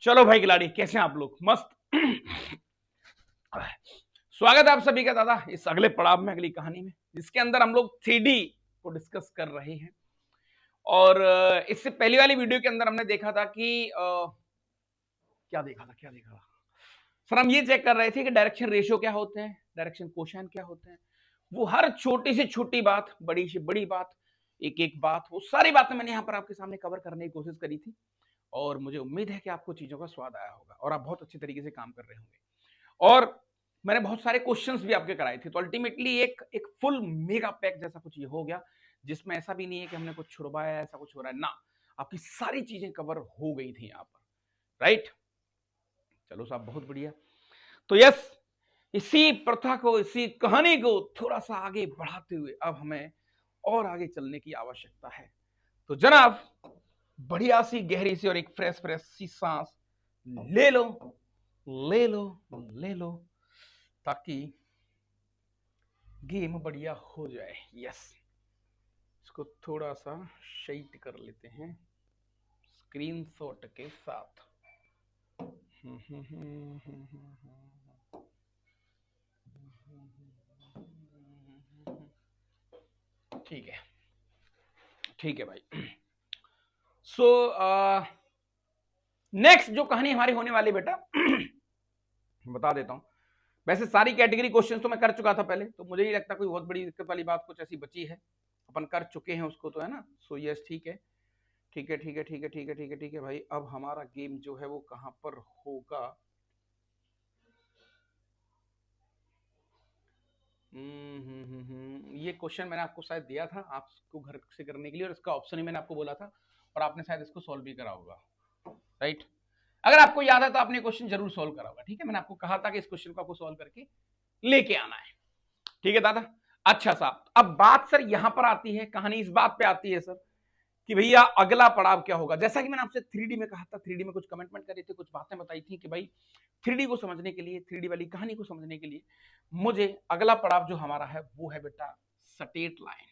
चलो भाई खिलाड़ी, कैसे हैं आप लोग? मस्त। स्वागत है आप सभी का दादा इस अगले पड़ाव में, अगली कहानी में, जिसके अंदर हम लोग 3D को डिस्कस कर रहे हैं। और इससे पहली वाली वीडियो के अंदर हमने देखा था कि क्या देखा था सर? हम ये चेक कर रहे थे कि डायरेक्शन रेशियो क्या होते हैं, डायरेक्शन कोशेंट क्या होते हैं। वो हर छोटी से छोटी बात, बड़ी से बड़ी बात, एक एक बात, वो सारी बातें मैंने यहाँ पर आपके सामने कवर करने की कोशिश करी थी। और मुझे उम्मीद है कि आपको चीजों का स्वाद आया होगा और आप बहुत अच्छे तरीके से काम कर रहे होंगे। और मैंने बहुत सारे क्वेश्चंस भी आपके कराए थे, तो अल्टीमेटली एक एक फुल मेगा पैक जैसा कुछ ये हो गया, जिसमें ऐसा भी नहीं है कि हमने कुछ छुड़वाया, ऐसा कुछ हो रहा है ना। आपकी सारी चीजें कवर हो गई थी यहाँ पर, राइट? चलो साहब, बहुत बढ़िया। तो यस, इसी प्रथा को, इसी कहानी को थोड़ा सा आगे बढ़ाते हुए अब हमें और आगे चलने की आवश्यकता है। तो जनाब, बढ़िया सी गहरी सी और एक फ्रेश फ्रेश सी सांस ले लो, ले लो, ले लो, ताकि गेम बढ़िया हो जाए। यस, इसको थोड़ा सा शेट कर लेते हैं स्क्रीनशॉट के साथ। ठीक है, ठीक है भाई। सो नेक्स्ट जो कहानी हमारी होने वाली बेटा, बता देता हूं। वैसे सारी कैटेगरी क्वेश्चंस तो मैं कर चुका था पहले, तो मुझे नहीं लगता कोई बहुत बड़ी दिक्कत वाली बात कुछ ऐसी बची है। अपन कर चुके हैं उसको, तो है ना। सो यस, ठीक है, ठीक है, ठीक है, ठीक है, ठीक है, ठीक है, ठीक है भाई। अब हमारा गेम जो है वो कहां पर होगा? ये क्वेश्चन मैंने आपको शायद दिया था आपको घर से करने के लिए, और इसका ऑप्शन ही मैंने आपको बोला था, और आपने शायद इसको सॉल्व भी करा होगा, राइट? अगर आपको याद है तो आपने क्वेश्चन जरूर सॉल्व करा होगा। ठीक है, मैंने आपको कहा था कि इस क्वेश्चन को आपको सॉल्व करके लेके आना है। ठीक है दादा। अच्छा साहब, अब बात सर यहां पर आती है, कहानी इस बात पे आती है सर कि भैया अगला पड़ाव क्या होगा। जैसा कि मैंने आपसे 3D में कहा था, 3D में कुछ कमेंटमेंट करे थे, कुछ बातें बताई थी कि भाई 3D को समझने के लिए, 3D वाली कहानी को समझने के लिए मुझे अगला पड़ाव जो हमारा है वो है बेटा straight line.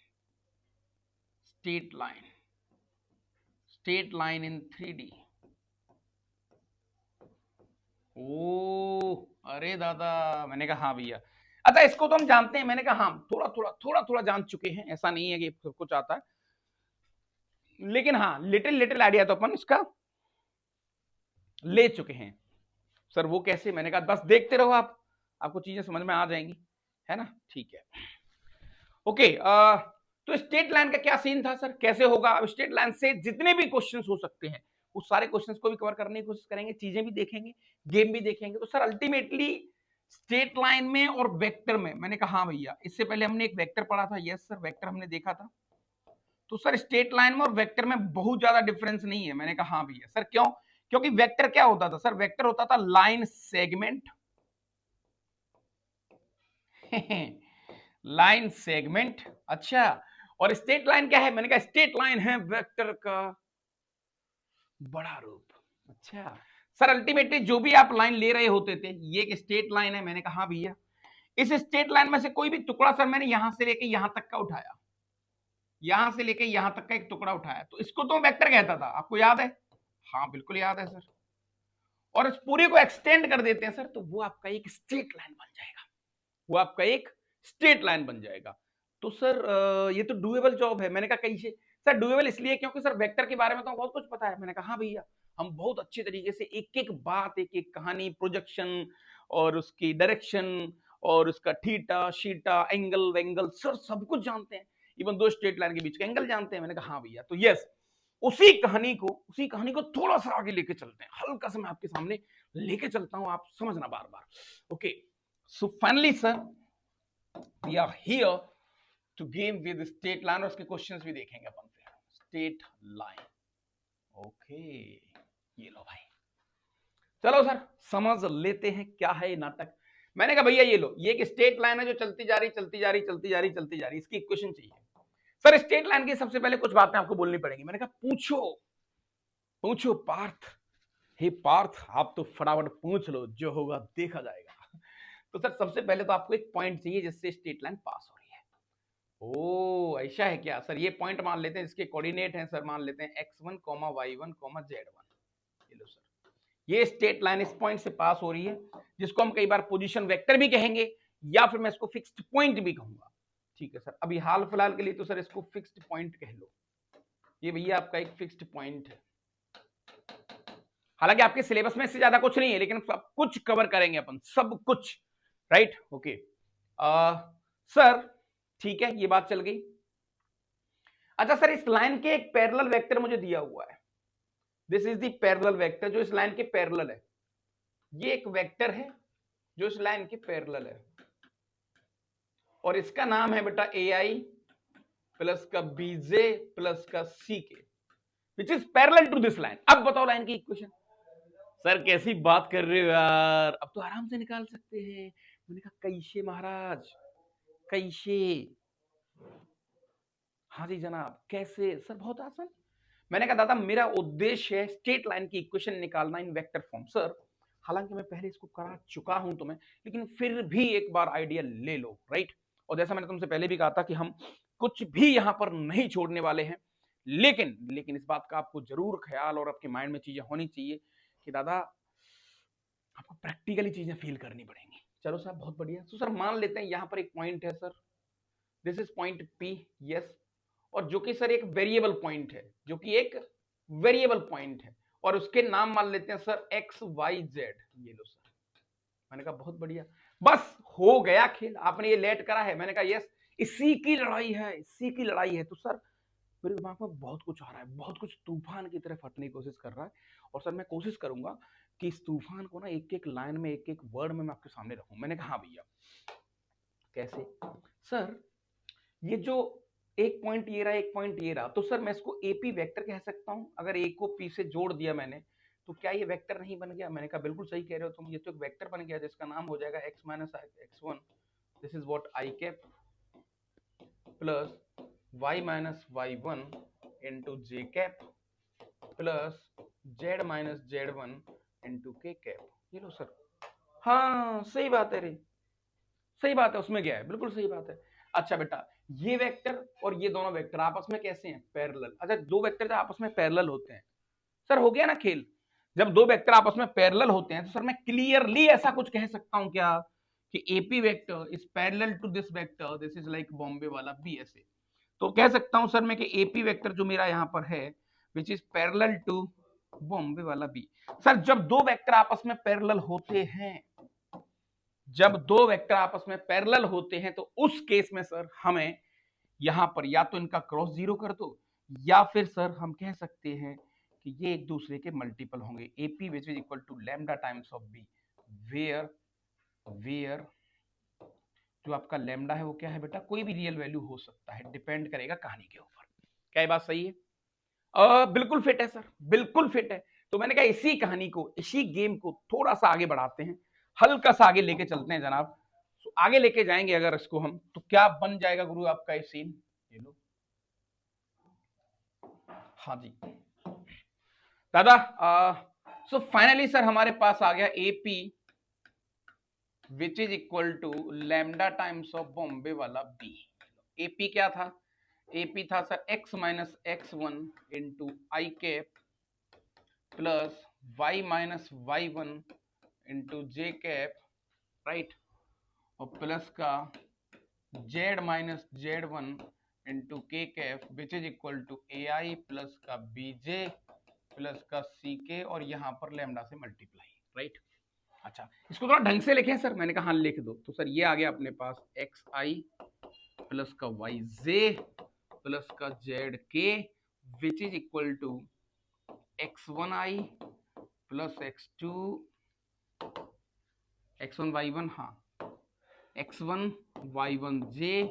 Straight line, straight line इन 3D। ओ अरे दादा, मैंने कहा हाँ भैया। अच्छा, इसको तो हम जानते हैं। मैंने कहा हाँ, थोड़ा थोड़ा जान चुके हैं, ऐसा नहीं है कि सब कुछ आता है, लेकिन हाँ लिटिल लिटिल आइडिया तो अपन इसका ले चुके हैं। सर वो कैसे? मैंने कहा बस देखते रहो आप, आपको चीजें समझ में आ जाएंगी, है ना। ठीक है, ओके। तो स्टेट लाइन का क्या सीन था सर, कैसे होगा? अब स्टेट लाइन से जितने भी क्वेश्चंस हो सकते हैं उस सारे क्वेश्चंस को भी कवर करने की कोशिश करेंगे, चीजें भी देखेंगे, गेम भी देखेंगे। तो सर अल्टीमेटली स्टेट लाइन में और वेक्टर में, मैंने कहा हाँ भैया, इससे पहले हमने एक वेक्टर पढ़ा था। यस सर, वेक्टर हमने देखा था। तो सर स्टेट लाइन में और वेक्टर में बहुत ज्यादा डिफरेंस नहीं है। मैंने कहा हाँ भैया। सर क्यों? क्योंकि वेक्टर क्या होता था सर? वेक्टर होता था लाइन सेगमेंट। लाइन सेगमेंट, अच्छा। और स्ट्रेट लाइन क्या है? मैंने कहा स्ट्रेट लाइन है वेक्टर का बड़ा रूप। अच्छा सर, अल्टीमेटली जो भी आप लाइन ले रहे होते थे, ये एक स्ट्रेट लाइन है। मैंने कहा भैया, इस स्ट्रेट लाइन में से कोई भी टुकड़ा सर मैंने यहां से लेके यहां तक का उठाया, यहां से लेके यहां तक का एक टुकड़ा उठाया, तो इसको तो वेक्टर कहता था। आपको याद है? हाँ बिल्कुल याद है सर। और इस पूरे को एक्सटेंड कर देते हैं सर, तो वो आपका एक स्ट्रेट लाइन बन जाएगा, वो आपका एक स्ट्रेट लाइन बन जाएगा। तो सर ये तो डुएबल जॉब है। मैंने कहा कैसे? सर डुएबल इसलिए क्योंकि सर वेक्टर के बारे में तो बहुत कुछ पता है। मैंने कहा हाँ भैया, हम बहुत अच्छी तरीके से एक एक बात, एक एक कहानी, प्रोजेक्शन और उसकी डायरेक्शन और उसका थीटा शीटा एंगल वेंगल सर सब कुछ जानते हैं। इवन दो स्ट्रेट लाइन के बीच का एंगल जानते हैं। मैंने कहा हाँ भैया। तो यस, उसी कहानी को थोड़ा सा आगे लेके चलते हैं, हल्का सा मैं आपके सामने लेके चलता हूं, आप समझना बार बार। Okay, so finally sir we are here to game with state line, और उसके क्वेश्चंस भी देखेंगे अपन से। स्टेट लाइन, ओके, ये लो भाई। चलो सर समझ लेते हैं क्या है ये नाटक। मैंने कहा भैया ये लो, ये एक स्टेट लाइन है जो चलती जा रही, चलती जा रही, चलती जा रही, चलती जा रही, इसकी इक्वेशन चाहिए। सर स्टेट लाइन की सबसे पहले कुछ बातें आपको बोलनी पड़ेंगी। मैंने कहा पूछो, पूछो पार्थ। हे पार्थ, आप तो फटाफट पूछ लो, जो होगा देखा जाएगा। तो सर सबसे पहले तो आपको एक पॉइंट चाहिए जिससे स्टेट लाइन पास हो रही है। ओ ऐसा है क्या सर? ये पॉइंट मान लेते हैं, इसके कोऑर्डिनेट हैं सर, मान लेते हैं x1, y1, z1। ये लो सर, ये स्ट्रेट लाइन इस पॉइंट से पास हो रही है, जिसको हम कई बार पोजीशन वेक्टर भी कहेंगे, या फिर मैं इसको फिक्स्ड पॉइंट भी कहूंगा। ठीक है सर, अभी हाल फिलहाल के लिए तो सर इसको फिक्स्ड पॉइंट कह लो। ये भैया आपका एक फिक्स्ड पॉइंट है। हालांकि आपके सिलेबस में इससे ज्यादा कुछ नहीं है, लेकिन सब कुछ कवर करेंगे अपन, सब कुछ। राइट, ओके सर, ठीक है, ये बात चल गई। अच्छा सर, इस लाइन के एक पैरेलल वेक्टर मुझे दिया हुआ है, this is the parallel vector जो इस लाइन के पैरेलल है। ये एक वेक्टर है जो इस लाइन के पैरेलल है, और इसका नाम है बेटा ए आई प्लस का बीजे प्लस का सी के, which is parallel to this line. अब बताओ लाइन की इक्वेशन। सर कैसी बात कर रहे हो यार, अब तो आराम से निकाल सकते हैं। मैंने कहा कैसे महाराज, कैसे? हाँ जी जनाब, कैसे सर? बहुत आसान। मैंने कहा दादा मेरा उद्देश्य है स्ट्रेट लाइन की इक्वेशन निकालना इन वेक्टर फॉर्म। सर हालांकि मैं पहले इसको करा चुका हूं तुम्हें, लेकिन फिर भी एक बार आइडिया ले लो। राइट, और जैसा मैंने तुमसे पहले भी कहा था कि हम कुछ भी यहां पर नहीं छोड़ने वाले हैं, लेकिन लेकिन इस बात का आपको जरूर ख्याल और आपके माइंड में चीजें होनी चाहिए कि दादा आपको प्रैक्टिकली चीजें फील करनी पड़ेंगी। चलो साहब बहुत बढ़िया। तो सर मान लेते हैं यहां पर एक पॉइंट है sir, this is point P, yes, और जो कि सर एक वेरिएबल पॉइंट है, जो कि एक वेरिएबल पॉइंट है, और उसके नाम मान लेते हैं सर एक्स वाई जेड। ये लो सर, मैंने कहा बहुत बढ़िया, बस हो गया खेल। आपने ये लेट करा है, मैंने कहा यस, इसी की लड़ाई है, इसी की लड़ाई है। तो सर मेरे दिमाग में बहुत कुछ आ रहा है, बहुत कुछ तूफान की तरह फटने की कोशिश कर रहा है, और सर मैं कोशिश करूंगा कि इस तूफान को ना एक एक लाइन में, एक एक वर्ड में मैं आपके सामने रखूं। मैंने कहा हाँ भैया, कैसे? सर ये जो एक पॉइंट ये रहा, एक पॉइंट ये रहा, तो सर मैं इसको एपी वेक्टर कह सकता हूं। अगर ए को पी से जोड़ दिया मैंने, तो क्या ये वेक्टर नहीं बन गया? मैंने कहा बिल्कुल सही कह रहे हो तुम, ये तो एक वेक्टर बन गया जिसका नाम हो जाएगा x minus x1, this is what I cap plus y minus y1 into j cap plus z minus z1 into k cap. ये लो सर, हाँ सही बात है रे, सही बात है, उसमें गया है, बिल्कुल सही बात है। अच्छा बेटा, ये वेक्टर और ये दोनों वेक्टर आपस में कैसे हैं? पैरेलल। अच्छा, दो वेक्टर जब आपस में पैरेलल होते हैं, सर हो गया ना खेल। जब दो वेक्टर आपस में पैरेलल होते हैं तो सर मैं क्लियरली ऐसा कुछ कह सकता हूं क्या कि AP vector is parallel to this vector, this is like Bombay वाला बी, ऐसे तो कह सकता हूं सर मैं कि एपी वेक्टर जो मेरा यहां पर है which is parallel to Bombay वाला बी। सर जब दो वेक्टर आपस में पैरेलल होते हैं, जब दो वेक्टर आपस में पैरेलल होते हैं, तो उस केस में सर हमें यहां पर या तो इनका क्रॉस जीरो कर दो, या फिर सर हम कह सकते हैं कि ये एक दूसरे के मल्टीपल होंगे, AP which is equal to lambda times of B, where where जो आपका लैम्डा है वो क्या है बेटा? कोई भी रियल वैल्यू हो सकता है, डिपेंड करेगा कहानी के ऊपर। क्या ये बात सही है? बिल्कुल फिट है सर, बिल्कुल फिट है। तो मैंने कहा इसी कहानी को, इसी गेम को थोड़ा सा आगे बढ़ाते हैं, हल्का सा आगे लेके चलते हैं जनाब। तो आगे लेके जाएंगे अगर इसको हम, तो क्या बन जाएगा गुरु आपका ये सीन? ये लो, हाँ जी दादा, सो फाइनली सर हमारे पास आ गया AP which is equal to lambda times of Bombay वाला बी। एपी क्या था? एपी था sir x minus x1 into i cap plus y minus y1 into j cap, right, और प्लस का z minus z1 into k cap which is equal to a i plus का b j plus का सी के, और यहां पर lambda से multiply. Right, अच्छा इसको थोड़ा ढंग से लिखें सर। मैंने कहा हाँ लिख दो। तो सर ये आ गया अपने पास एक्स आई प्लस का वाई जे प्लस का Z K which is equal to x1 I plus x2 x1 y1, हाँ x1 y1 j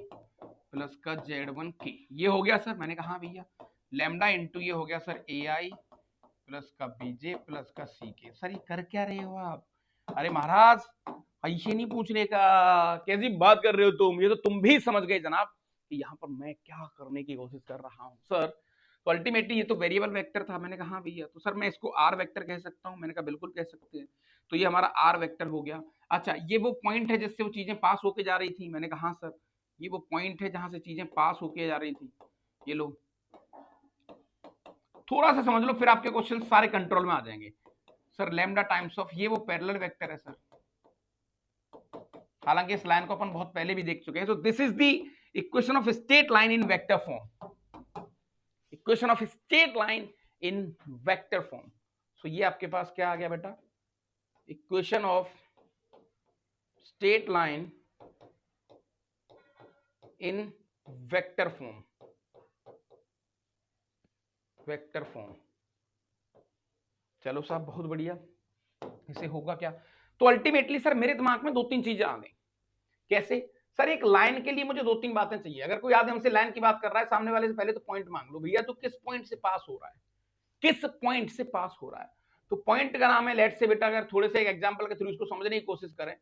प्लस का z1 k। ये हो गया सर। मैंने कहा हाँ भैया, लैम्डा इंटू ये हो गया सर ए आई प्लस का बीजे प्लस का सी के। सर ये कर क्या रहे हो आप? अरे महाराज ऐसे नहीं पूछने का, कैसी बात कर रहे हो तुम? ये तो तुम भी समझ गए जनाब कि यहाँ पर मैं क्या करने की कोशिश कर रहा हूँ। सर तो अल्टीमेटली ये तो वेरिएबल वेक्टर था। मैंने कहा हाँ भैया, तो सर मैं इसको आर वेक्टर कह सकता हूँ? मैंने कहा बिल्कुल कह सकते हैं। तो ये हमारा आर वेक्टर हो गया। अच्छा ये वो पॉइंट है जिससे वो चीजें पास होके जा रही थी? मैंने कहा हाँ सर। ये वो पॉइंट है जहां से चीजें पास होके जा रही थी, ये लो थोड़ा सा समझ लो, फिर आपके क्वेश्चन सारे कंट्रोल में आ जाएंगे। सर लैम्डा टाइम्स ऑफ, ये वो पैरेलल वेक्टर है सर, हालांकि इस लाइन को अपन बहुत पहले भी देख चुके हैं। So this is the equation of straight line in vector form, equation of straight line in vector form. So ये आपके पास क्या आ गया बेटा, equation of straight line in vector form, vector form. चलो साहब बहुत बढ़िया, इसे होगा क्या? तो अल्टीमेटली सर मेरे दिमाग में दो तीन चीजें आ गई। कैसे सर? एक लाइन के लिए मुझे दो तीन बातें चाहिए। अगर कोई आदमी हमसे लाइन की बात कर रहा है, सामने वाले से पहले तो पॉइंट मांग लो भैया, तो किस पॉइंट से पास हो रहा है, किस पॉइंट से पास हो रहा है। तो पॉइंट का नाम है, लेट से बेटा अगर थोड़े से एक एग्जांपल के थ्रू इसको समझने की कोशिश करें,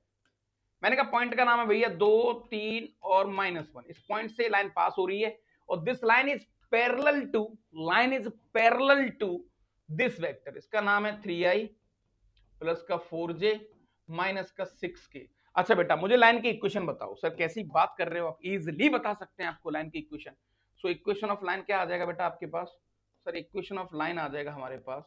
मैंने कहा पॉइंट का नाम है भैया 2 3 और -1, इस पॉइंट से लाइन पास हो रही है और this line is parallel to, line is parallel to this vector, इसका नाम है 3i प्लस का 4j माइनस का 6k। अच्छा बेटा मुझे लाइन की इक्वेशन बताओ। सर कैसी बात कर रहे हो आप, इजीली बता सकते हैं आपको लाइन की equation. So equation of line क्या आ जाएगा बेटा आपके पास? सर इक्वेशन ऑफ लाइन आ जाएगा हमारे पास,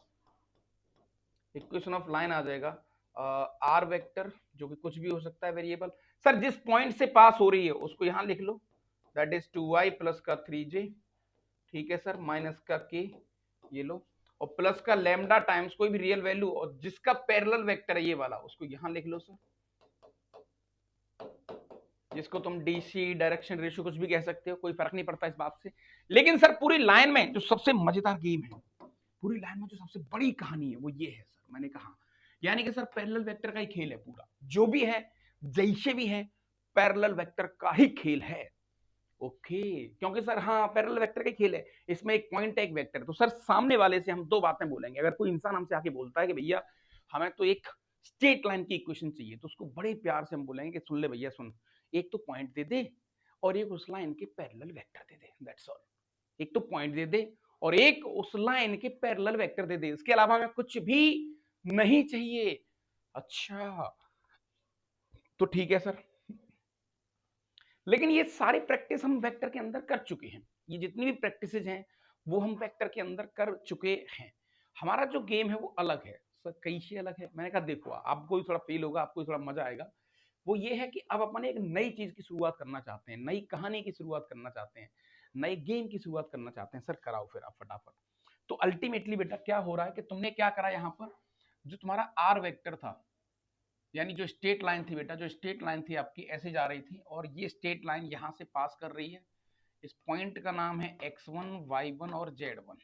इक्वेशन ऑफ लाइन आ जाएगा आर वेक्टर, जो कि कुछ भी हो सकता है वेरिएबल। सर जिस पॉइंट से पास हो रही है उसको यहां लिख लो, दैट इज 2i प्लस का 3j, ठीक है सर, माइनस का k, ये लो, और प्लस का लैम्डा टाइम्स कोई भी रियल वैल्यू और जिसका पैरेलल वेक्टर है ये वाला, उसको यहां लिख लो सर, जिसको तुम डीसी डायरेक्शन रेशियो कुछ भी कह सकते हो, कोई फर्क नहीं पड़ता इस बात से। लेकिन सर पूरी लाइन में जो सबसे मजेदार गेम है, पूरी लाइन में जो सबसे बड़ी कहानी है वो ये है सर, मैंने कहा यानी कि सर पैरेलल वेक्टर का ही खेल है पूरा, जो भी है जैसे भी है पैरेलल वेक्टर का ही खेल है। ओके, क्योंकि सर हाँ पैरेलल वेक्टर का खेल है, इसमें एक पॉइंट है एक वेक्टर। तो सर सामने वाले से हम दो बातें बोलेंगे। अगर कोई इंसान हमसे आके बोलता है कि भैया हमें तो एक स्ट्रेट लाइन की इक्वेशन चाहिए, तो उसको बड़े प्यार से हम बोलेंगे कि सुन ले भैया सुन, एक तो पॉइंट दे दे और एक उस लाइन के parallel vector they they, that's all. एक तो पॉइंट दे दे और एक उस लाइन के पैरेलल वेक्टर दे दे, इसके अलावा हमें कुछ भी नहीं चाहिए। अच्छा तो ठीक है सर, लेकिन ये सारी प्रैक्टिस हम वेक्टर के अंदर कर चुके हैं, ये जितनी भी प्रैक्टिसेज हैं वो हम वेक्टर के अंदर कर चुके हैं। हमारा जो गेम है वो अलग है सर, कैसे अलग है? मैंने कहा देखो आपको भी थोड़ा फील होगा, आपको भी थोड़ा मजा आएगा। वो ये है कि अब अपन एक नई चीज की शुरुआत करना चाहते हैं, नई कहानी की शुरुआत करना चाहते हैं, नए गेम की शुरुआत करना चाहते हैं। सर कराओ फिर आप फटाफट। तो अल्टीमेटली बेटा क्या हो रहा है कि तुमने क्या करा यहाँ पर, जो तुम्हारा आर वेक्टर था, यानी जो स्ट्रेट लाइन थी बेटा, जो स्ट्रेट लाइन थी आपकी ऐसे जा रही थी और ये स्ट्रेट लाइन यहां से पास कर रही है, इस पॉइंट का नाम है x1 y1 और z1,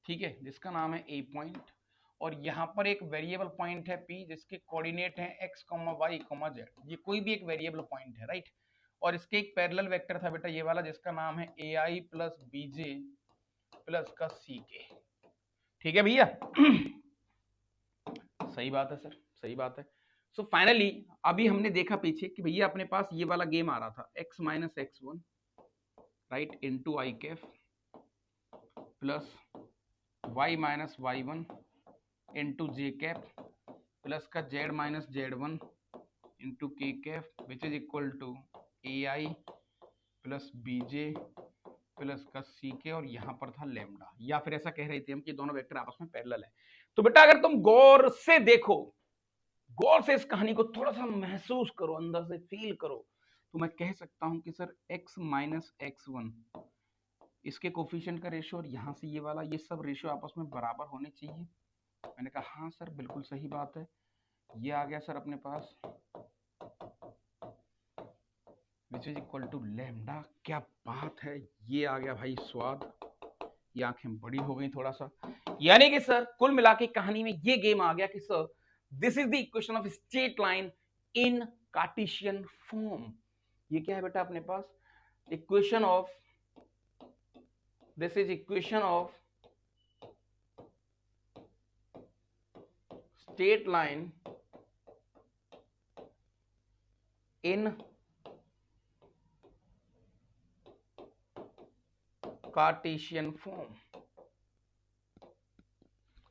ठीक है, जिसका नाम है ए पॉइंट। और यहाँ पर एक वेरिएबल पॉइंट है p, जिसके कोऑर्डिनेट है x, y, z, ये कोई भी एक वेरिएबल पॉइंट है, राइट। और इसके एक पैरेलल वेक्टर था बेटा ये वाला, जिसका नाम है ai प्लस bj प्लस का ck, ठीक है भैया। सही बात है सर, सही बात है। सो फाइनली अभी हमने देखा पीछे कि भैया अपने पास ये वाला गेम आ रहा था, x minus x1 right into i cap plus y minus y1 into j cap plus का z minus z1 into k cap which is equal to a i plus b j plus का सी के, और यहाँ पर था lambda, या फिर ऐसा कह रहे थे हम कि दोनों वेक्टर आपस में पैरेलल है। तो बेटा अगर तुम गौर से देखो, गौर से इस कहानी को थोड़ा सा महसूस करो, अंदर से फील करो, तो मैं कह सकता हूं कि सर x माइनस x1 इसके कोफिशिएंट का रेशियो और यहाँ से ये वाला, ये सब रेशियो आपस में बराबर होने चाहिए। मैंने कहा हाँ सर बिल्कुल सही बात है। ये आ गया सर अपने पास which is equal to lambda, क्या बात है, ये आ गया भाई स्वाद, ये आंखें बड़ी हो गई थोड़ा सा। यानी कि सर कुल मिला के कहानी में ये गेम आ गया कि sir this is the equation of straight line in cartesian form. ये क्या है बेटा अपने पास, equation of, this is equation of straight line in cartesian form.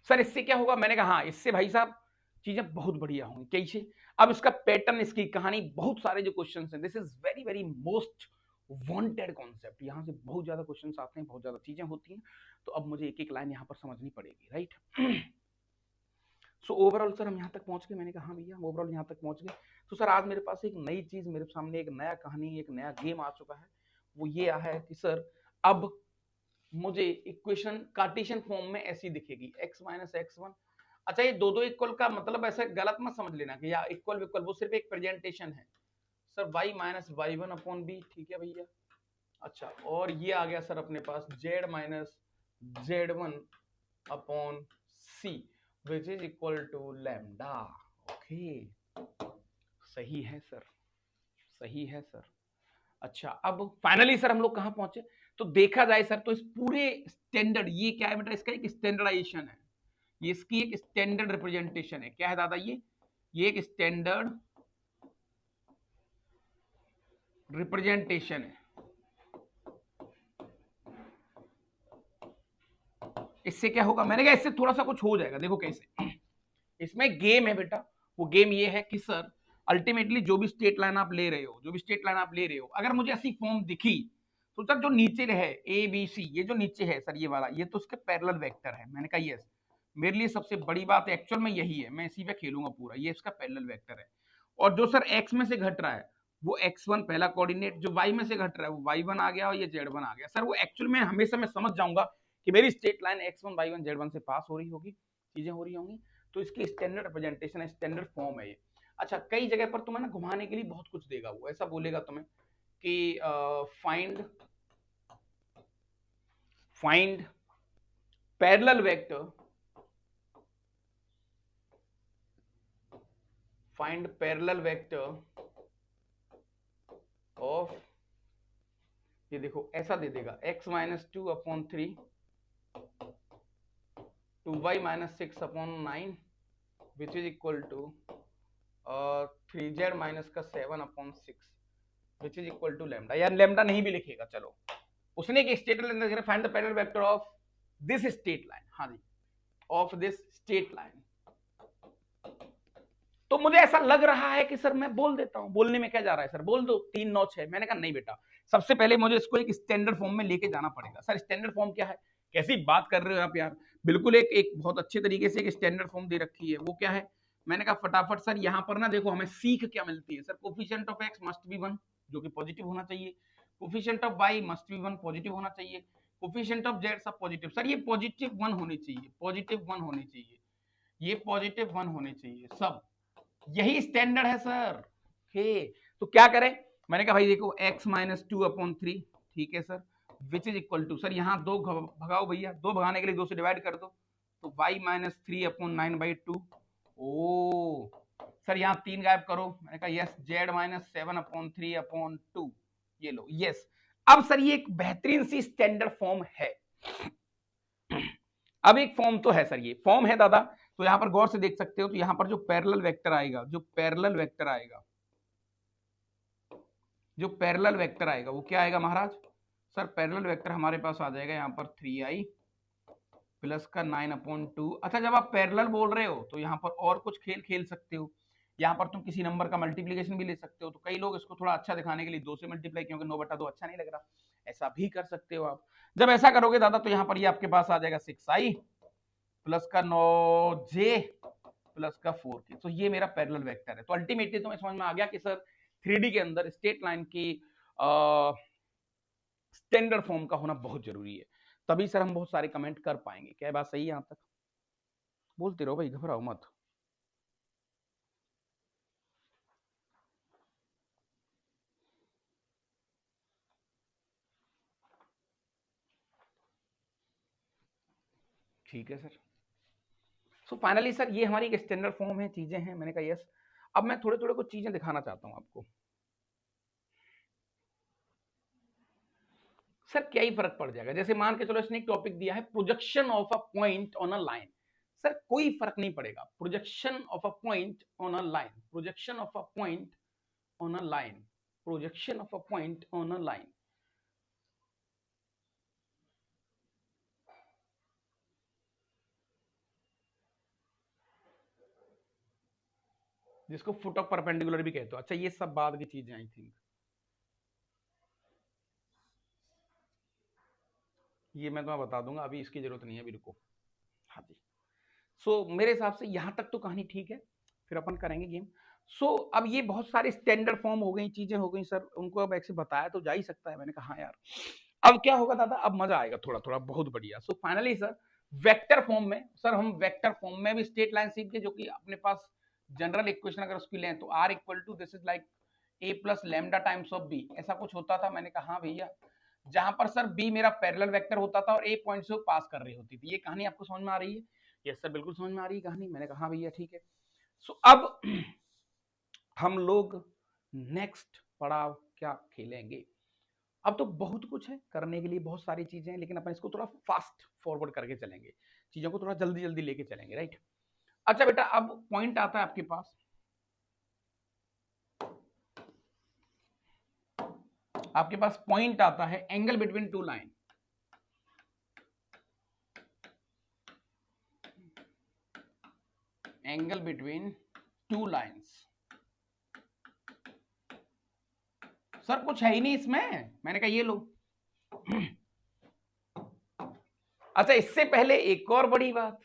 Sir इससे क्या होगा? मैंने कहा हाँ, इससे भाई साहब चीजें बहुत बढ़िया होंगी। कैसे? अब इसका पैटर्न, इसकी कहानी, बहुत सारे जो क्वेश्चन हैं, this is very very most wanted concept. यहाँ से बहुत ज्यादा क्वेश्चन आते हैं, बहुत ज्यादा चीजें होती हैं, तो अब मुझे एक एक लाइन यहाँ पर समझनी पड़ेगी, राइट। सो ओवरऑल सर हम यहाँ तक पहुंच गए। मैंने कहा हाँ भैया ओवरऑल यहाँ तक पहुंच गए। तो सर आज मेरे पास एक नई चीज, मेरे सामने एक नया कहानी, एक नया गेम आ चुका है। वो ये है कि सर अब मुझे इक्वेशन कार्टेशियन फॉर्म में ऐसी दिखेगी, x माइनस एक्स वन। अच्छा, ये दो दो इक्वल का मतलब ऐसे गलत मत समझ लेना कि या इक्वल इक्वल, वो सिर्फ एक प्रेजेंटेशन है sir. y minus Y one upon B, ठीक है भैया। अच्छा, और ये आ गया सर अपने पास z minus Z one upon C which is equal to lambda. Okay, सही है सर, सही है सर। अच्छा, अब फाइनली सर हम लोग कहां पहुंचे? तो देखा जाए सर तो इस पूरे स्टैंडर्ड, ये क्या है बेटा, इसका एक स्टैंडर्डाइजेशन है, ये इसकी एक स्टैंडर्ड रिप्रेजेंटेशन है। क्या है दादा? ये एक स्टैंडर्ड रिप्रेजेंटेशन है। इससे क्या होगा? मैंने कहा इससे थोड़ा सा कुछ हो जाएगा। देखो कैसे, इसमें गेम है बेटा। वो गेम ये है कि सर अल्टीमेटली जो भी स्टेट लाइन आप ले रहे हो, जो भी स्टेट लाइन आप ले रहे हो, अगर मुझे ऐसी फॉर्म दिखी तो सर जो नीचे है ए बी सी, ये जो नीचे है सर ये वाला, ये तो उसके पैरेलल वेक्टर है। मैंने कहा यस, मेरे लिए सबसे बड़ी बात एक्चुअल में यही है, मैं इसी पे खेलूंगा पूरा। ये इसका पैरेलल वेक्टर है। और जो सर एक्स में से घट रहा है वो x1 पहला कोऑर्डिनेट, जो y में से घट रहा है वो y1 आ गया और ये z1 आ गया। सर वो एक्चुअल में हमेशा मैं समझ जाऊंगा कि मेरी straight line x1 y1 z1 से पास हो रही होगी, चीजें हो रही होंगी। तो इसकी स्टैंडर्ड रिप्रेजेंटेशन है, स्टैंडर्ड फॉर्म है ये। अच्छा, कई जगह पर तुम्हें ना घुमाने के लिए बहुत कुछ देगा, वो ऐसा बोलेगा तुम्हें कि find parallel vector, find parallel vector of, ये देखो ऐसा दे देगा x minus two upon three two y minus six upon nine which is equal to three z minus का seven upon six which is equal to lambda. यार lambda नहीं भी लिखेगा, चलो। उसने एक straight line, find the parallel vector of this straight line, हाँ जी, ऑफ दिस स्टेट लाइन। तो मुझे ऐसा लग रहा है कि सर मैं बोल देता हूं, बोलने में क्या जा रहा है सर, बोल दो 3 9 6। मैंने कहा नहीं बेटा, सबसे पहले मुझे इसको एक स्टैंडर्ड फॉर्म में लेके जाना पड़ेगा। सर स्टैंडर्ड फॉर्म क्या है? कैसी बात कर रहे हो आप यार, बिल्कुल एक बहुत अच्छे तरीके से एक स्टैंडर्ड फॉर्म दे रखी है। वो क्या है? मैंने कहा फटाफट सर, यहाँ पर ना देखो हमें सीख क्या मिलती है sir. Coefficient of X must be one, जो कि पॉजिटिव होना चाहिए। Coefficient of Y must be one, positive होना चाहिए। कोफिशिएंट ऑफ जेड सब पॉजिटिव। सर ये पॉजिटिव वन होनी चाहिए, पॉजिटिव वन होनी चाहिए, ये पॉजिटिव वन होने चाहिए सब। यही स्टैंडर्ड है सर। ओके, तो क्या करें? मैंने कहा भाई देखो x minus two upon three, ठीक है sir, which is equal to, sir यहाँ दो भगाओ भैया, दो भगाने के लिए दो से डिवाइड कर दो, तो y minus three upon nine by two. ओ सर यहाँ तीन गायब करो। मैंने कहा yes, z minus seven upon three upon two, ये लो यस। अब सर ये एक बेहतरीन सी स्टैंडर्ड फॉर्म है। अब एक फॉर्म तो है सर, ये फॉर्म है दादा। तो यहां पर गौर से देख सकते हो, तो यहां पर जो पैरेलल वेक्टर आएगा, जो पैरेलल वेक्टर आएगा, जो पैरेलल वेक्टर आएगा वो क्या आएगा महाराज? सर पैरेलल वेक्टर हमारे पास आ जाएगा यहाँ पर 3i प्लस का 9/2। अच्छा, जब आप पैरेलल बोल रहे हो तो यहाँ पर और कुछ खेल खेल सकते हो। यहाँ पर तुम किसी नंबर का मल्टीप्लीकेशन भी ले सकते हो। तो कई लोग इसको थोड़ा अच्छा दिखाने के लिए 2 से मल्टीप्लाई, क्योंकि 9/2 अच्छा नहीं लग रहा, ऐसा भी कर सकते हो आप। जब ऐसा करोगे दादा तो यहाँ पर ये आपके पास आ जाएगा 6i प्लस का 9j प्लस का 4k। तो ये मेरा पैरेलल वेक्टर है। तो अल्टीमेटली तुम्हें समझ में आ गया कि सर 3D के अंदर स्ट्रेट लाइन की स्टैंडर्ड फॉर्म का होना बहुत जरूरी है, तभी सर हम बहुत सारे कमेंट कर पाएंगे। क्या बात सही है? यहां तक बोलते रहो भाई, घबराओ मत। ठीक है सर। सो फाइनली सर ये हमारी एक स्टैंडर्ड फॉर्म है, चीजें हैं। मैंने कहा यस। अब मैं थोड़े थोड़े कुछ चीजें दिखाना चाहता हूं आपको। सर क्या ही फर्क पड़ जाएगा? जैसे मान के चलो इसने एक टॉपिक दिया है, projection of a point on a line. Sir कोई फर्क नहीं पड़ेगा, projection of a point on a line, projection of a point on a line, projection of a point on a line. जिसको फुट ऑफ परपेंडिकुलर भी कहते हो। अच्छा ये सब बाद की चीजें आई थिंक, ये मैं तुम्हें बता दूंगा, अभी इसकी जरूरत नहीं है, अभी रुको। हाँ जी। सो मेरे हिसाब से यहां तक तो कहानी ठीक है, फिर अपन करेंगे गेम। सो अब ये बहुत सारे स्टैंडर्ड फॉर्म हो गई, चीजें हो गई सर, उनको अब ऐसे बताया तो जा ही सकता है। मैंने कहा हाँ यार, अब क्या होगा दादा, अब मजा आएगा थोड़ा थोड़ा, बहुत बढ़िया। सो फाइनली सर वेक्टर फॉर्म में, सर हम वेक्टर फॉर्म में भी स्ट्रेट लाइन सीख के, जो कि अपने पास जनरल इक्वेशन अगर उसकी लें तो R equal to this is like A plus lambda times of B, ऐसा कुछ होता था। मैंने कहा हाँ भैया, जहां पर सर बी मेरा पैरेलल वेक्टर होता था और ए पॉइंट से पास कर रही होती थी। ये कहानी आपको समझ में आ रही है? यस सर बिल्कुल समझ में आ रही है कहानी। मैंने कहा हाँ भैया ठीक है। सो अब हम लोग नेक्स्ट पड़ाव क्या खेलेंगे? अब तो बहुत कुछ है करने के लिए, बहुत सारी चीजें हैं, लेकिन अपन इसको थोड़ा फास्ट फॉरवर्ड करके चलेंगे, चीजों को थोड़ा जल्दी जल्दी लेके चलेंगे, राइट? अच्छा बेटा, अब पॉइंट आता है आपके पास, आपके पास पॉइंट आता है angle between two line. Angle between two lines. Sir कुछ है ही नहीं इसमें। मैंने कहा ये लो। अच्छा इससे पहले एक और बड़ी बात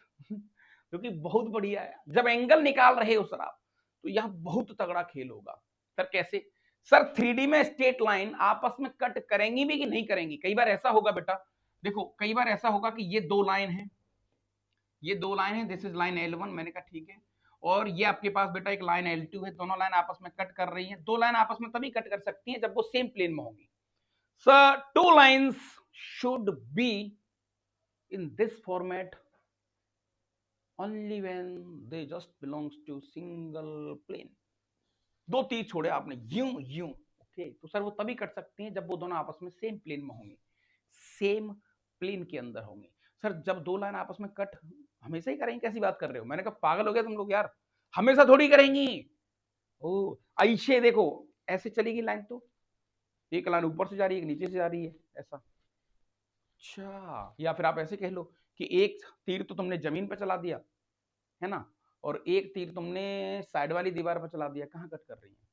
जो कि बहुत बढ़िया है, जब एंगल निकाल रहे हो सर आप, तो यहां बहुत तगड़ा खेल होगा। सर कैसे? सर 3D में स्ट्रेट लाइन आपस में कट करेंगी भी कि नहीं करेंगी? कई बार ऐसा होगा बेटा, देखो कई बार ऐसा होगा कि ये दो लाइन है, ये दो लाइन है, दिस इज लाइन L1, मैंने कहा ठीक है, और ये आपके पास बेटा एक लाइन L2 है, दोनों लाइन आपस में कट कर रही हैं। दो लाइन आपस में तभी कट कर सकती हैं जब वो सेम प्लेन में होंगी। Sir two lines should be in this format only when they just belongs to single plane। दो तीर छोड़े आपने, यूं यूं, ओके, तो सर वो तभी कट सकती हैं जब वो दोनों आपस में सेम प्लेन में होंगे, सेम प्लेन के अंदर होंगे। सर जब दो लाइन आपस में कट हमेशा ही करेंगी, कैसी बात कर रहे हो? मैंने कहा पागल हो गया तुम लोग यार, हमेशा थोड़ी करेंगी। ओ ऐसे देखो, ऐसे चलेगी लाइन तो एक लाइन ऊपर से जा रही है, एक नीचे से जा रही है, ऐसा। अच्छा, या फिर आप ऐसे कह लो कि एक तीर तो तुमने जमीन पर चला दिया है ना, और एक तीर तुमने साइड वाली दीवार पर चला दिया, कहां कट कर रही है?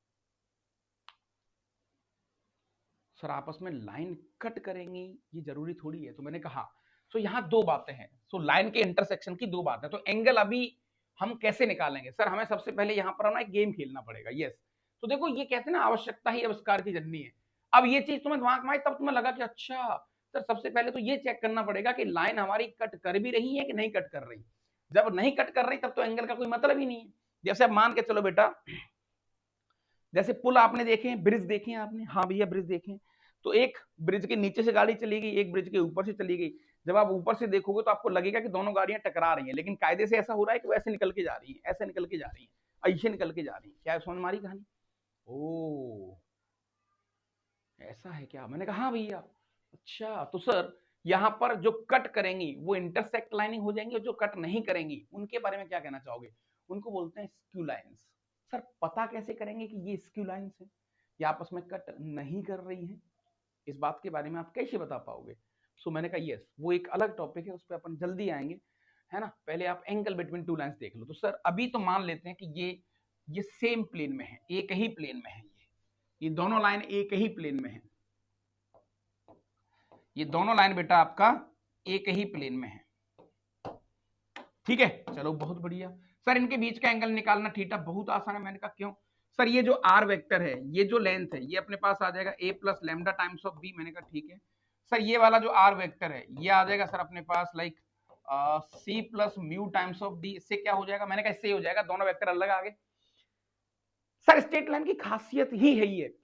सर आपस में लाइन कट करेंगी, ये जरूरी थोड़ी है। तो मैंने कहा सो यहाँ दो बातें हैं, सो लाइन के इंटरसेक्शन की दो बातें। तो एंगल अभी हम कैसे निकालेंगे? सर हमें सबसे पहले यहाँ पर ना एक गेम खेलना पड़ेगा। यस, तो देखो ये कहते हैं ना, आवश्यकता ही आविष्कार की जननी है। अब ये चीज तुम्हें दिमाग में आई, तब तुम्हें लगा कि अच्छा सर सबसे पहले तो ये चेक करना पड़ेगा कि लाइन हमारी कट कर भी रही है कि नहीं कट कर रही। जब नहीं कट कर रही तब तो एंगल का कोई मतलब ही नहीं है। जैसे अब मान के चलो बेटा, जैसे पुल आपने देखे हैं, ब्रिज देखे हैं आपने? हाँ भैया ब्रिज देखे हैं। तो एक ब्रिज के नीचे से गाड़ी चली गई, एक ब्रिज के ऊपर से चली गई। जब आप ऊपर से देखोगे तो आपको लगेगा कि दोनों गाड़ियां टकरा रही हैं, लेकिन कायदे से ऐसा हो रहा है कि वैसे निकल के जा रही है, ऐसे निकल के जा रही है, ऐसे निकल के जा रही है। क्या समझ मारी कहानी? ओ ऐसा है क्या? मैंने कहा हाँ भैया। अच्छा तो सर यहाँ पर जो कट करेंगी वो इंटरसेक्ट लाइनिंग हो जाएंगी, और जो कट नहीं करेंगी उनके बारे में क्या कहना चाहोगे? उनको बोलते हैं स्क्यू लाइंस। सर पता कैसे करेंगे कि ये स्क्यू लाइंस है, ये आपस में कट नहीं कर रही हैं? इस बात के बारे में आप कैसे बता पाओगे? सो मैंने कहा यस, वो एक अलग टॉपिक है, उस पर अपन जल्दी आएंगे, है ना। पहले आप एंगल बिटवीन टू लाइंस देख लो। तो सर अभी तो मान लेते हैं कि ये सेम प्लेन में है, एक ही प्लेन में है, ये दोनों लाइन एक ही प्लेन में है, ये दोनों लाइन बेटा आपका एक ही प्लेन में है, ठीक है। चलो बहुत बढ़िया। सर इनके बीच का एंगल निकालना थीटा बहुत आसान है। मैंने कहा क्यों? सर ये जो आर वेक्टर है, ये जो लेंथ है, ये अपने पास आ जाएगा a plus lambda times of b. मैंने कहा ठीक है। सर ये वाला जो आर वेक्टर है, ये आ जाएगा सर अपने पास like c plus mu times of d. इससे क्या हो जाएगा? मैंने कहा इससे हो जाएगा, दोनों वेक्टर अलग आ गए। सर स्ट्रेट लाइन की खासियत ही है ये,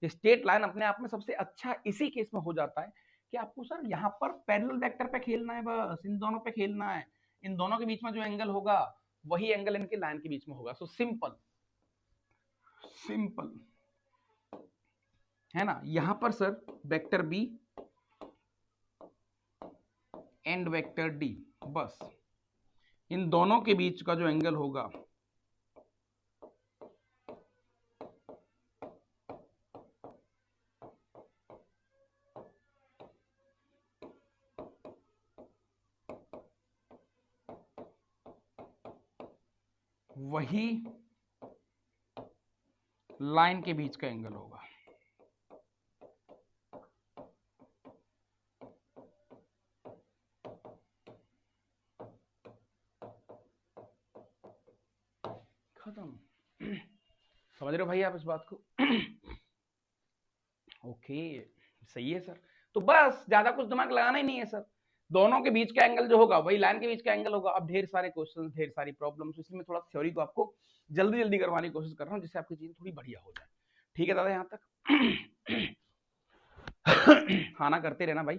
स्ट्रेट लाइन अपने आप में सबसे अच्छा इसी केस में हो जाता है कि आपको सर यहाँ पर पैरेलल वेक्टर पे खेलना है, बस इन दोनों पे खेलना है। इन दोनों के बीच में जो एंगल होगा वही एंगल इनकी लाइन के बीच में होगा। सो सिंपल सिंपल है ना। यहां पर sir vector B and vector D, बस इन दोनों के बीच का जो एंगल होगा वही लाइन के बीच का एंगल होगा। खत्म। समझ रहे हो भाई आप इस बात को? ओके, सही है सर। तो बस ज्यादा कुछ दिमाग लगाना ही नहीं है सर, दोनों के बीच का एंगल जो होगा वही लाइन के बीच का एंगल होगा। अब ढेर सारे क्वेश्चन, ढेर सारी प्रॉब्लम्स, इसलिए मैं थोड़ा थ्योरी को आपको जल्दी जल्दी करवाने की कोशिश कर रहा हूँ, जिससे आपकी चीजें थोड़ी बढ़िया हो जाए। ठीक है दादा, यहाँ तक? हाँ ना करते रहना भाई,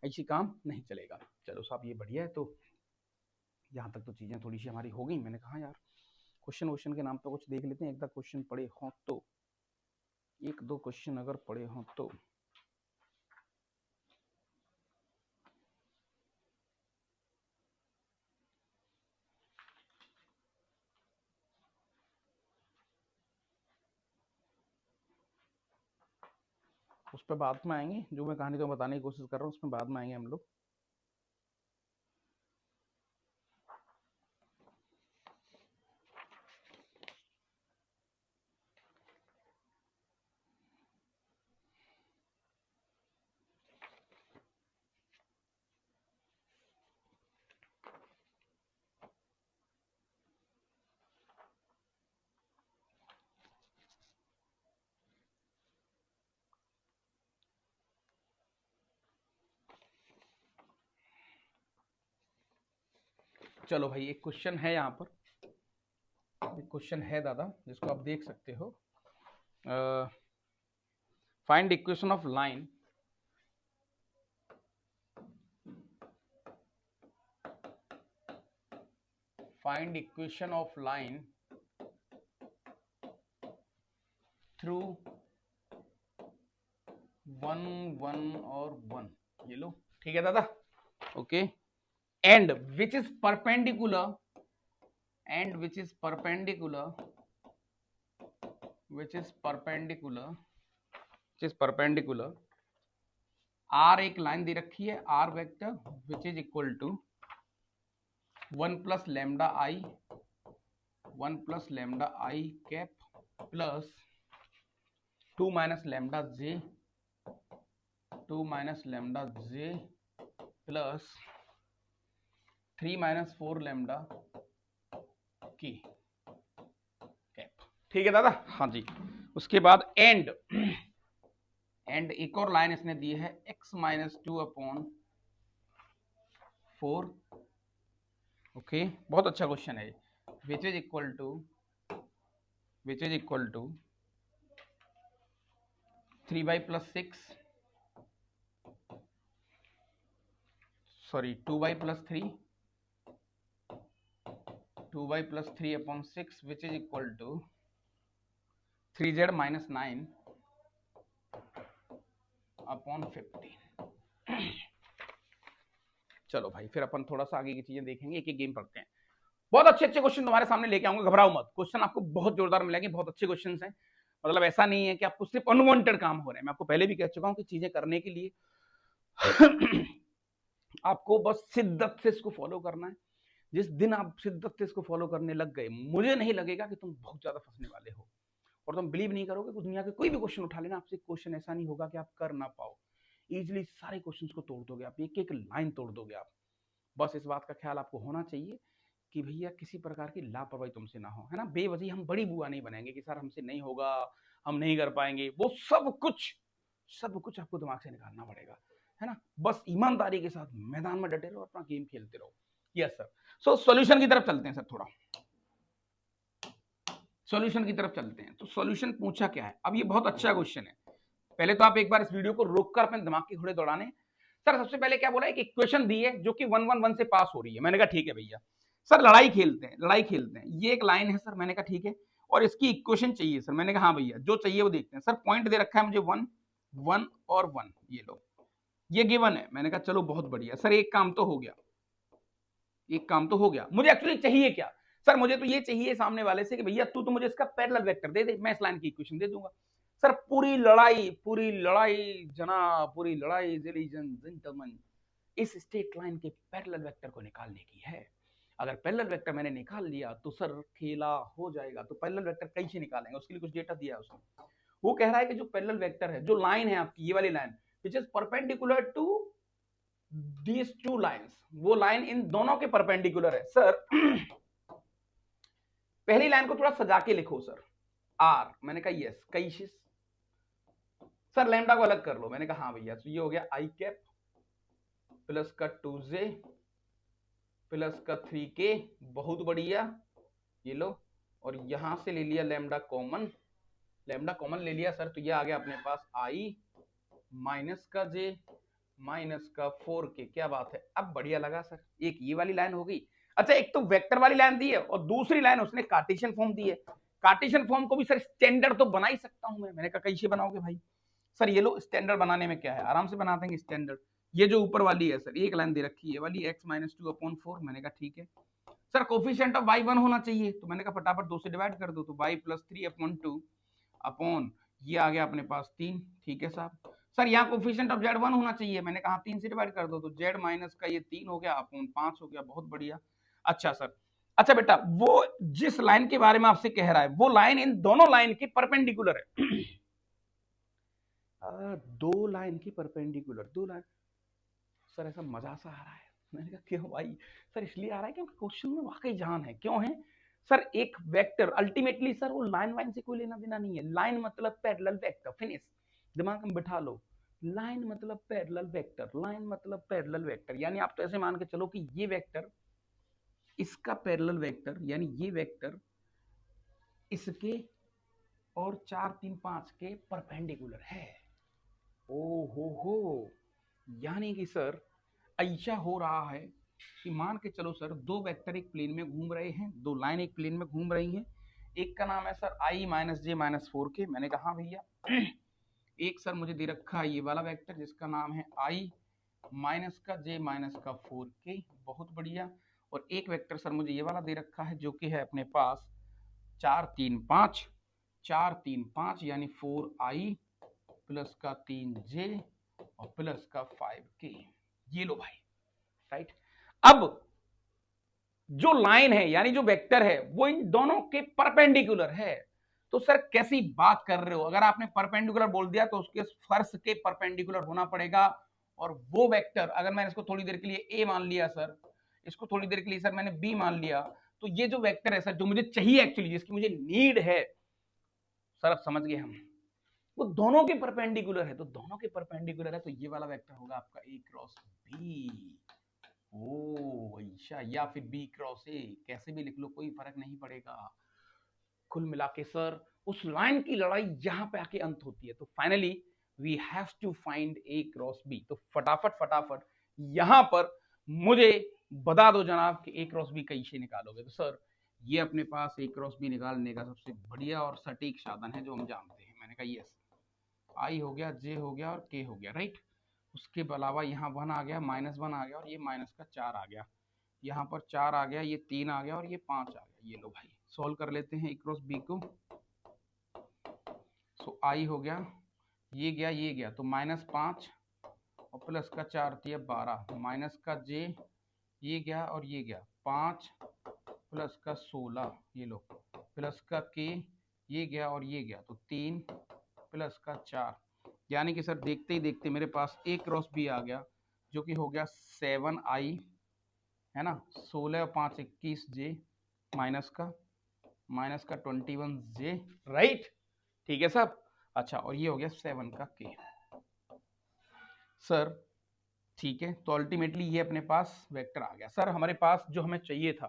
ऐसी काम नहीं चलेगा। चलो साहब, ये बढ़िया है। तो यहाँ तक तो चीजें थोड़ी सी हमारी हो गई। मैंने कहा यार क्वेश्चन वोश्चन के नाम पे कुछ देख लेते हैं, एक दो क्वेश्चन पड़े हों तो, एक दो क्वेश्चन अगर पड़े हों तो। उस पर बाद में आएंगे, जो मैं कहानी तो बताने की कोशिश कर रहा हूँ उसमें बाद में आएंगे हम लोग। चलो भाई, एक क्वेश्चन है यहाँ पर, एक क्वेश्चन है दादा जिसको आप देख सकते हो। Find equation of line find equation of line through 1 1 और 1, ये लो। ठीक है दादा, okay. And which is perpendicular, and which is perpendicular, which is perpendicular, which is perpendicular, R एक लाइन दे रखी है, R vector which is equal to 1 plus lambda I, 1 plus lambda I cap plus 2 minus lambda J, 2 minus lambda J plus 3 minus 4 lambda की cap. ठीक है दादा, हाँ जी। उसके बाद एंड, एंड एक और लाइन इसने दी है x माइनस 2 अपॉन 4। ओके, बहुत अच्छा क्वेश्चन है। Which is equal to, which is equal to 3y plus 6, sorry 2y plus 3, 2y plus 3 upon 6 which is equal to 3z minus 9 upon 15। चलो भाई, फिर अपन थोड़ा सा आगे की चीजें देखेंगे, एक एक गेम पढ़ते हैं। बहुत अच्छे अच्छे क्वेश्चन तुम्हारे सामने लेके आऊंगा, घबराओ मत। क्वेश्चन आपको बहुत जोरदार मिलेंगे, बहुत अच्छे क्वेश्चन हैं। मतलब ऐसा नहीं है कि आपको सिर्फ अनवांटेड काम हो रहे हैं। मैं आपको पहले भी कह चुका हूं कि चीजें करने के लिए आपको बस शिद्दत से इसको फॉलो करना है। जिस दिन आप शिद्दत से इसको फॉलो करने लग गए, मुझे नहीं लगेगा कि तुम बहुत ज्यादा फंसने वाले हो। और तुम बिलीव नहीं करोगे कि दुनिया के कोई भी क्वेश्चन उठा लेना, आपसे क्वेश्चन ऐसा नहीं होगा कि आप कर ना पाओ। इजिली सारे क्वेश्चंस को तोड़ दोगे आप, एक एक लाइन तोड़ दोगे आप। बस इस बात का ख्याल आपको होना चाहिए कि भैया किसी प्रकार की लापरवाही तुमसे ना हो, है ना। बेवजह हम बड़ी बुआ नहीं बनेंगे कि सर हमसे नहीं होगा, हम नहीं कर पाएंगे। वो सब कुछ आपको दिमाग से निकालना पड़ेगा, है ना। बस ईमानदारी के साथ मैदान में डटे रहो, अपना गेम खेलते रहो। Yes sir. सो सॉल्यूशन की तरफ चलते हैं सर, थोड़ा सॉल्यूशन की तरफ चलते हैं। तो सॉल्यूशन पूछा क्या है, अब ये बहुत अच्छा क्वेश्चन है। पहले तो आप एक बार इस वीडियो को रोककर अपने दिमाग के घोड़े दौड़ाने। सर सबसे पहले क्या बोला, एक इक्वेशन दी है जो कि 1 1 1 से पास हो रही है। मैंने कहा ठीक है भैया, सर लड़ाई खेलते हैं, लड़ाई खेलते हैं। ये एक लाइन है सर, मैंने कहा ठीक है, और इसकी इक्वेशन चाहिए सर। मैंने कहा हाँ भैया, जो चाहिए वो देखते हैं सर। पॉइंट दे रखा है मुझे 1 1 और 1, ये लो, ये गिवन है। मैंने कहा चलो बहुत बढ़िया सर, एक काम तो हो गया, एक काम तो हो गया। मुझे एक्चुअली चाहिए क्या सर, मुझे तो ये चाहिए सामने वाले से कि भैया तू तो मुझे इसका पैरेलल वेक्टर दे दे, मैं इस लाइन की इक्वेशन दे दूंगा। सर पूरी लड़ाई जनाब, पूरी लड़ाई जेंटलमैन इस स्ट्रेट लाइन के पैरेलल वेक्टर को निकालने की है। अगर पैरेलल वेक्टर मैंने निकाल लिया तो सर खेला हो जाएगा। तो पैरेलल वेक्टर कैसे निकालेंगे, उसके लिए कुछ डेटा दिया है उसने। वो कह रहा है कि जो पैरेलल वेक्टर है, जो लाइन है आपकी ये वाली line which is perpendicular to these two lines, वो लाइन इन दोनों के परपेंडिकुलर है। सर पहली लाइन को थोड़ा सजा के लिखो सर। आर, मैंने कहा यस, कैशिस। सर लैम्डा को अलग कर लो, मैंने कहा हाँ भैया। तो ये हो गया आई कैप प्लस का 2j प्लस का 3k, बहुत बढ़िया, ये लो। और यहां से ले लिया लैम्डा कॉमन, लैम्डा कॉमन ले लिया सर, तो ये आ गया अपने पास आई माइनस का j माइनस का 4k। क्या बात है, अब बढ़िया लगा सर। एक ये वाली लाइन हो गई। अच्छा, एक तो वेक्टर वाली लाइन दी है और दूसरी लाइन उसने कार्टेशियन फॉर्म दी है। कार्टेशियन फॉर्म को भी सर स्टैंडर्ड तो बना ही सकता हूं मैं। मैंने कहा कैसे बनाओगे भाई? सर ये लो, स्टैंडर्ड बनाने में क्या है, आराम से बना देंगे स्टैंडर्ड। ये जो ऊपर वाली है सर, एक लाइन दे रखी है वाली x माइनस 2/4, मैंने कहा ठीक है सर। कोफिशिएंट ऑफ y 1 होना चाहिए, तो मैंने कहा फटाफट 2 से डिवाइड कर दो, तो y प्लस 3/2 अपॉन ये आ गया अपने पास 3। ठीक है साहब। सर यहाँ कोफिशिएंट ऑफ z 1 होना चाहिए, मैंने कहा 3 से डिवाइड कर दो, तो z माइनस का ये 3 हो गया अपॉन 5 हो गया, बहुत बढ़िया। अच्छा सर, अच्छा बेटा, वो जिस लाइन के बारे में आपसे कह रहा है वो लाइन इन दोनों लाइन के परपेंडिकुलर है। दो लाइन की परपेंडिकुलर, दो लाइन। सर ऐसा मजा सा आ रहा है। मैंने कहा क्यों भाई? सर इसलिए आ रहा है क्योंकि क्वेश्चन में वाकई जान है। क्यों है सर? एक वेक्टर अल्टीमेटली सर वो लाइन वाइन से कोई लेना देना नहीं है। लाइन मतलब पैरेलल वेक्टर, फिनिश, दिमाग में बिठा लो। लाइन मतलब पैरेलल वेक्टर, लाइन मतलब पैरेलल वेक्टर, यानी आप तो ऐसे मान के चलो कि ये वेक्टर इसका पैरेलल वेक्टर, यानी ये वेक्टर इसके और 4 3 5 के परपेंडिकुलर है। ओ हो, यानी कि सर ऐसा हो रहा है कि मान के चलो सर, दो वेक्टर एक प्लेन में घूम रहे हैं, दो लाइन एक प्लेन में घूम रही हैं। एक का नाम है sir i minus J minus 4k, मैंने कहा हाँ भैया। एक सर मुझे दे रखा है ये वाला वेक्टर जिसका नाम है i माइनस का जे माइनस का 4k, बहुत बढ़िया। और एक वेक्टर सर मुझे ये वाला दे रखा है जो कि है अपने पास 4 3 5, 4 3 5 यानी 4i प्लस का 3j और प्लस का 5k। ये लो भाई, राइट। अब जो लाइन है यानी जो वेक्टर है वो इन दोनों के परपेंडिकुलर है। तो सर कैसी बात कर रहे हो? अगर आपने परपेंडिकुलर बोल दिया तो उसके फर्श के परपेंडिकुलर होना पड़ेगा। और वो वेक्टर अगर मैंने इसको थोड़ी देर के लिए ए मान लिया सर, इसको थोड़ी देर के लिए सर मैंने बी मान लिया, तो ये जो वेक्टर है सर जो मुझे चाहिए एक्चुअली, जिसकी मुझे नीड है सर, अब समझ गए हम, वो दोनों के परपेंडिकुलर है। तो दोनों के परपेंडिकुलर है तो ये वाला वेक्टर होगा आपका ए क्रॉस बी। ओ ऐसा, या फिर बी क्रॉस ए, कैसे भी लिख लो कोई फर्क नहीं पड़ेगा। कुल मिला के सर उस लाइन की लड़ाई यहां पे आके अंत होती है। तो finally we have to find A cross B. तो फटाफट फटाफट यहां पर मुझे बता दो जनाब कि ए क्रॉस बी कैसे निकालोगे। तो सर ये अपने पास ए क्रॉस बी निकालने का सबसे बढ़िया और सटीक साधन है जो हम जानते हैं। मैंने कहा यस, आई हो गया, जे हो गया और के हो गया, राइट। उसके अलावा यहाँ 1 आ गया, -1 आ गया और ये माइनस का 4 आ गया। यहाँ पर 4 आ गया, ये 3 आ गया और ये 5 आ गया। ये लो भाई, सॉल्व कर लेते हैं ए क्रॉस बी को। सो आई हो गया, ये गया, ये गया, तो -5 और प्लस का 4 दिया 12, माइनस का जे ये गया और ये गया 5 प्लस का 16, ये लो, प्लस का के ये गया और ये गया, तो 3 प्लस का 4, यानी कि सर देखते ही देखते मेरे पास ए क्रॉस बी आ गया जो कि हो गया 7i, है ना, 16 और 5 21 जे माइनस का 21 जे, राइट। ठीक है साहब। अच्छा, और ये हो गया 7 का के। सर ठीक है, तो अल्टीमेटली ये अपने पास वेक्टर आ गया। सर हमारे पास जो हमें चाहिए था,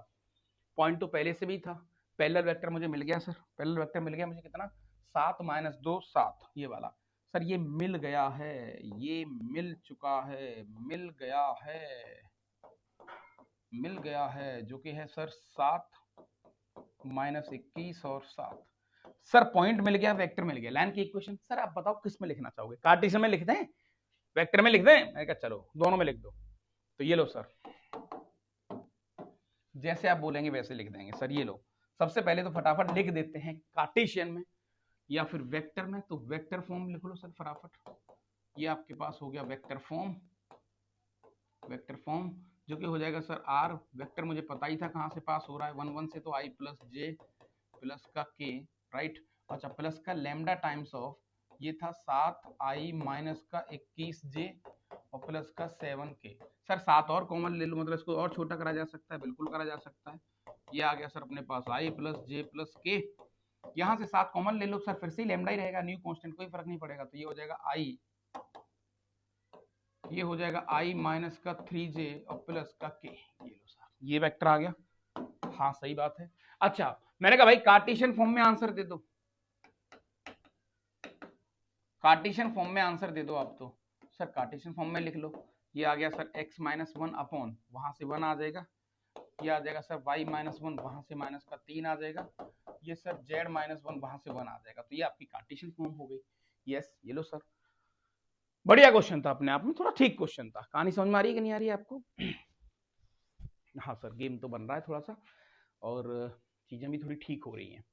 पॉइंट तो पहले से भी था, पैरेलल वेक्टर मुझे मिल गया सर। पैरेलल वेक्टर मिल गया मुझे कितना, 7 - 2 7, ये वाला सर ये मिल गया है, ये मिल चुका है, मिल गया है जो कि है सर 7 - 21 और 7। सर पॉइंट मिल गया, वेक्टर मिल गया, लाइन की इक्वेशन। सर आप बताओ किस में लिखना चाहोगे, कार्टेशियन में लिख दें, वेक्टर में लिख दें? मैंने कहा चलो दोनों में लिख दो। तो ये लो सर, जैसे आप बोलेंगे वैसे लिख देंगे सर। ये लो, सबसे पहले तो फटाफट लिख देते हैं कार्टेशियन में या फिर वेक्टर में। तो वेक्टर फॉर्म लिख लो सर फटाफट। ये आपके पास हो गया वेक्टर फॉर्म। जो कि हो जाएगा सर आर वेक्टर, मुझे पता ही था कहाँ से पास हो रहा है, 1 1 से, तो आई प्लस जे प्लस का के, राइट। अच्छा, प्लस का लैम्डा टाइम्स ऑफ ये था 7i माइनस का 21j और प्लस का 7k। सर 7 और कॉमन ले लो, मतलब इसको और छोटा करा जा सकता है, बिल्कुल करा जा सकता है। ये आ गया सर अपने पास i प्लस जे प्लस के, यहाँ से 7 कॉमन ले लो सर, फिर से लैम्डा ही रहेगा, न्यू कांस्टेंट, कोई फर्क नहीं पड़ेगा। तो ये हो जाएगा i, ये हो जाएगा i माइनस का 3j और प्लस का k। ये लो सर, ये वेक्टर आ गया। हाँ सही बात है। अच्छा, मैंने कहा भाई कार्टेशियन फॉर्म में आंसर दे दो, कार्टेशियन फॉर्म में आंसर दे दो आप। तो सर कार्टेशियन फॉर्म में लिख लो, ये आ गया सर x माइनस 1 अपॉन, वहां से 1 आ जाएगा, ये आ जाएगा सर y माइनस 1, वहां से माइनस का 3 आ जाएगा, ये सर z माइनस 1, वहां से 1 आ जाएगा। तो ये आपकी कार्टेशियन फॉर्म हो गई। यस, ये लो सर, बढ़िया क्वेश्चन था, अपने आप में थोड़ा ठीक क्वेश्चन था। कहानी समझ में आ रही है कि नहीं आ रही है आपको? हाँ सर, गेम तो बन रहा है थोड़ा सा, और चीजें भी थोड़ी ठीक हो रही हैं,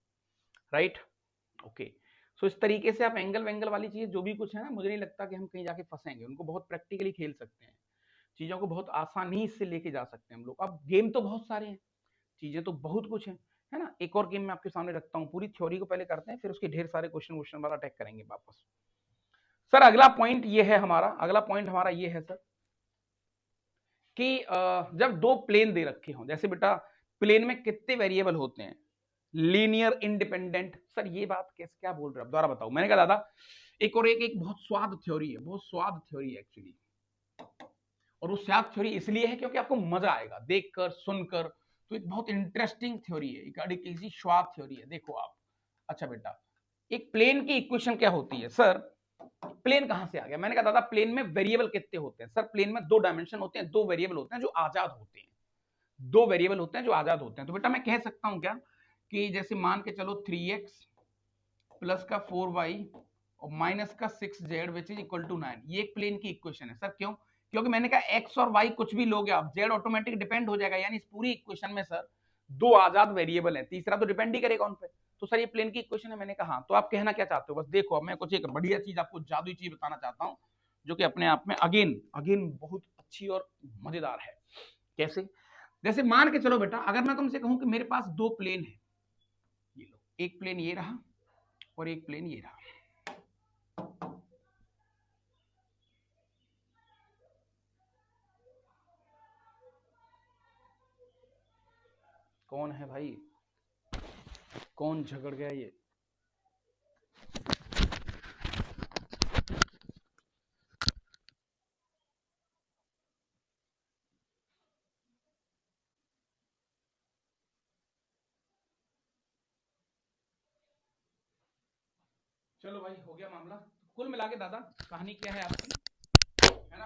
राइट। ओके, सो इस तरीके से आप एंगल वेंगल वाली चीज जो भी कुछ है ना, मुझे नहीं लगता कि हम कहीं जाके फंसेंगे, उनको बहुत प्रैक्टिकली खेल सकते हैं, चीजों को बहुत आसानी से लेके जा सकते हैं हम लोग। अब गेम तो बहुत सारे हैं, चीजें तो बहुत कुछ है ना। एक और गेम मैं आपके सामने रखता हूँ, पूरी थ्योरी को पहले करते हैं, फिर उसके ढेर सारे क्वेश्चन क्वेश्चन वाला अटैक करेंगे वापस। सर अगला पॉइंट ये है हमारा, अगला पॉइंट हमारा ये है सर कि जब दो प्लेन दे रखे हों, जैसे बेटा प्लेन में कितने वेरिएबल होते हैं, लीनियर इंडिपेंडेंट। सर ये बात कैसे, क्या बोल रहे हो आप, दोबारा बताओ। मैंने कहा दादा एक और एक बहुत स्वाद थ्योरी है, बहुत स्वाद थ्योरी है एक्चुअली, और वो स्वाद थ्योरी इसलिए है क्योंकि आपको मजा आएगा देखकर सुनकर, तो एक बहुत इंटरेस्टिंग थ्योरी है, एक स्वाद थ्योरी है, देखो आप। अच्छा बेटा, एक प्लेन की इक्वेशन क्या होती है सर, प्लेन कहां से आ गया? मैंने कहा दादा प्लेन में वेरिएबल कितने होते हैं? सर प्लेन में 2 डायमेंशन होते हैं, 2 वेरिएबल होते हैं जो आजाद होते हैं, 2 वेरिएबल होते हैं जो आजाद होते हैं। तो बेटा मैं कह सकता हूं क्या कि जैसे मान के चलो 3x प्लस का 4y और माइनस का 6z which is equal to 9, ये एक प्लेन की इक्वेशन है। सर क्यों? क्योंकि मैंने कहा x और y कुछ भी लोगे आप, z ऑटोमेटिक डिपेंड हो जाएगा, यानी इस पूरी इक्वेशन में सर 2 आजाद वेरिएबल है, तीसरा तो डिपेंड ही करेगा उन पे। तो सर ये प्लेन की इक्वेशन है। मैंने कहा तो आप कहना क्या चाहते हो? बस देखो, अब मैं कुछ एक बढ़िया चीज आपको, जादुई चीज बताना चाहता हूं, जो कि अपने आप में अगेन अगेन बहुत अच्छी और मजेदार है। कैसे? जैसे मान के चलो बेटा, अगर मैं तुमसे कहूं कि मेरे पास 2 प्लेन है, ये लो, एक प्लेन ये रहा और एक प्लेन ये रहा, कौन है भाई, कौन झगड़ गया ये? चलो भाई, हो गया मामला। कुल मिला के दादा कहानी क्या है आपकी, है ना,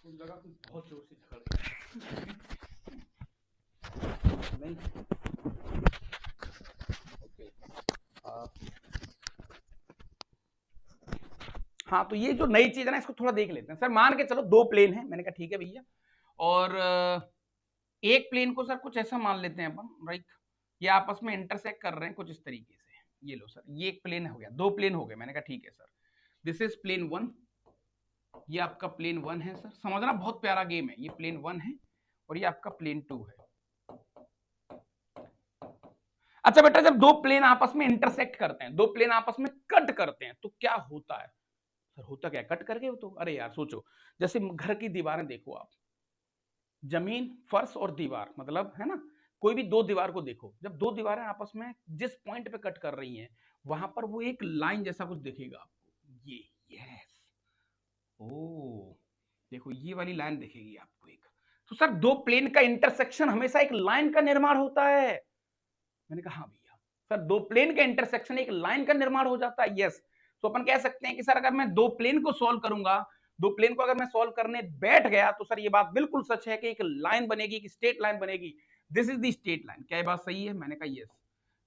कुछ जगह कुछ बहुत जोर से झगड़ गया नहीं। ओके, हाँ तो ये जो नई चीज है ना, इसको थोड़ा देख लेते हैं। सर मान के चलो 2 प्लेन है, मैंने कहा ठीक है भैया, और एक प्लेन को सर कुछ ऐसा मान लेते हैं अपन, राइट, ये आपस में इंटरसेक्ट कर रहे हैं कुछ इस तरीके से। ये लो सर, ये एक प्लेन हो गया, 2 प्लेन हो गए। मैंने कहा ठीक है सर, दिस इज प्लेन 1, ये आपका प्लेन 1 है सर, समझना बहुत प्यारा गेम है। ये प्लेन 1 है और ये आपका प्लेन 2 है। अच्छा बेटा, जब 2 प्लेन आपस में इंटरसेक्ट करते हैं, 2 प्लेन आपस में कट करते हैं, तो क्या होता है? सर होता क्या, कट करके हो तो, अरे यार सोचो, जैसे घर की दीवारें देखो आप, जमीन फर्श और दीवार, मतलब है ना, कोई भी 2 दीवार को देखो, जब 2 दीवारें आपस में जिस पॉइंट पे कट कर रही हैं, वहां पर वो एक लाइन जैसा कुछ दिखेगा आपको, ये, यस, ओ देखो ये वाली लाइन दिखेगी आपको एक। तो सर 2 प्लेन का इंटरसेक्शन हमेशा एक लाइन का निर्माण होता है। मैंने कहा हाँ भैया, सर 2 प्लेन का इंटरसेक्शन एक लाइन का निर्माण हो जाता है। यस, तो अपन कह सकते हैं कि सर अगर मैं 2 प्लेन को सॉल्व करूंगा, 2 प्लेन को अगर मैं सॉल्व करने बैठ गया, तो सर ये बात बिल्कुल सच है कि एक लाइन बनेगी, एक स्ट्रेट लाइन बनेगी। This is the straight line. क्या ये बात सही है? मैंने कहा यस,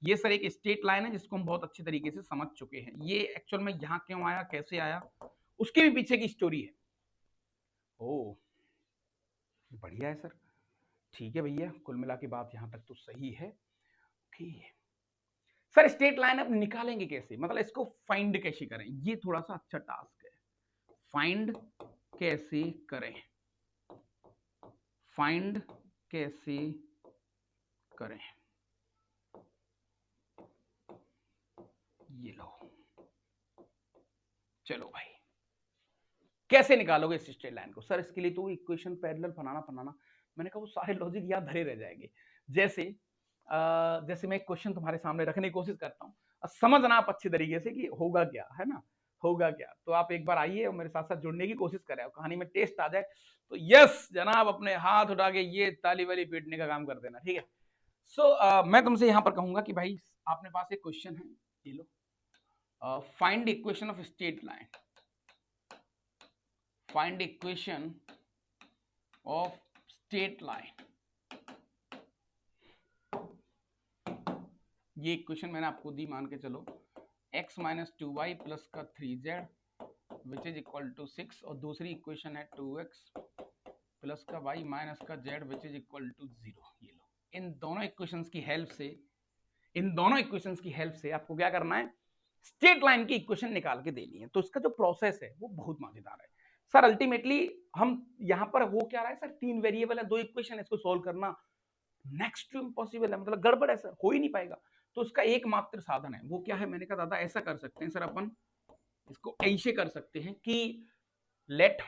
ये सर एक स्ट्रेट लाइन है जिसको हम बहुत अच्छे तरीके से समझ चुके हैं। ये एक्चुअल में यहां क्यों आया, कैसे आया, उसके भी पीछे की स्टोरी है। ओ बढ़िया है सर, ठीक है भैया, कुल मिला के बात यहां तक तो सही है। ओके सर, स्ट्रेट लाइन अब निकालेंगे कैसे, मतलब इसको फाइंड कैसे करें, ये थोड़ा सा अच्छा टास्क है। फाइंड कैसे करें, फाइंड कैसे करें, ये लो। चलो भाई, कैसे निकालोगे इस स्ट्रेट लाइन को? सर इसके लिए तो इक्वेशन पैरेलल बनाना। मैंने कहा वो सारे लॉजिक याद धरे रह जाएंगे। जैसे मैं एक क्वेश्चन तुम्हारे सामने रखने की कोशिश करता हूँ, समझना आप अच्छी तरीके से कि होगा क्या, है ना, होगा क्या। तो आप एक बार आइए और मेरे साथ साथ जुड़ने की कोशिश करें, कहानी में टेस्ट आ जाए तो यस जनाब, अपने हाथ उठा के ये ताली वाली पीटने का काम कर देना, ठीक है। मैं तुमसे यहां पर कहूंगा कि भाई आपने पास एक क्वेश्चन है, ये लो, find equation of straight line, find equation of straight line. ये इक्वेशन मैंने आपको दी, मान के चलो x माइनस 2y प्लस का 3z which is equal to 6, और दूसरी इक्वेशन है 2x प्लस का y माइनस का z which is equal to 0। ये लो, इन दोनों इक्वेशंस की हेल्प से आपको क्या करना है, स्ट्रेट लाइन की इक्वेशन निकाल के देनी है। तो इसका जो प्रोसेस है वो बहुत मजेदार है सर। अल्टीमेटली हम यहाँ पर हो क्या रहा है सर, 3 वेरिएबल है, 2 इक्वेशन, इसको सोल्व करना नेक्स्ट टू इम्पॉसिबल है, मतलब गड़बड़ है सर, हो ही नहीं पाएगा। तो उसका एकमात्र साधन है, वो क्या है, मैंने कहा दादा ऐसा कर सकते हैं सर, अपन इसको ऐसे कर सकते हैं कि लेट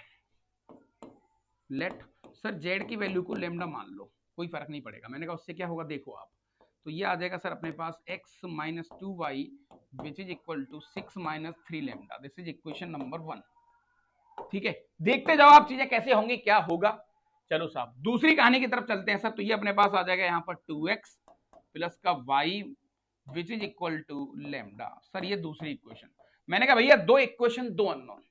सर जेड की वैल्यू को लेमडा मान लो, कोई फर्क नहीं पड़ेगा। मैंने कहा उससे क्या होगा, देखो आप, तो ये आ जाएगा सर अपने पास x minus 2y which is equal to 6 minus 3 lambda. This is equation number 1, ठीक है। देखते जाओ आप चीजें कैसे होंगी, क्या होगा। चलो साहब दूसरी कहानी की तरफ चलते हैं सर। तो ये अपने पास आ जाएगा यहाँ पर 2x प्लस का y which is equal to lambda. Sir ये दूसरी इक्वेशन, मैंने कहा भैया 2 इक्वेशन 2 अननोन,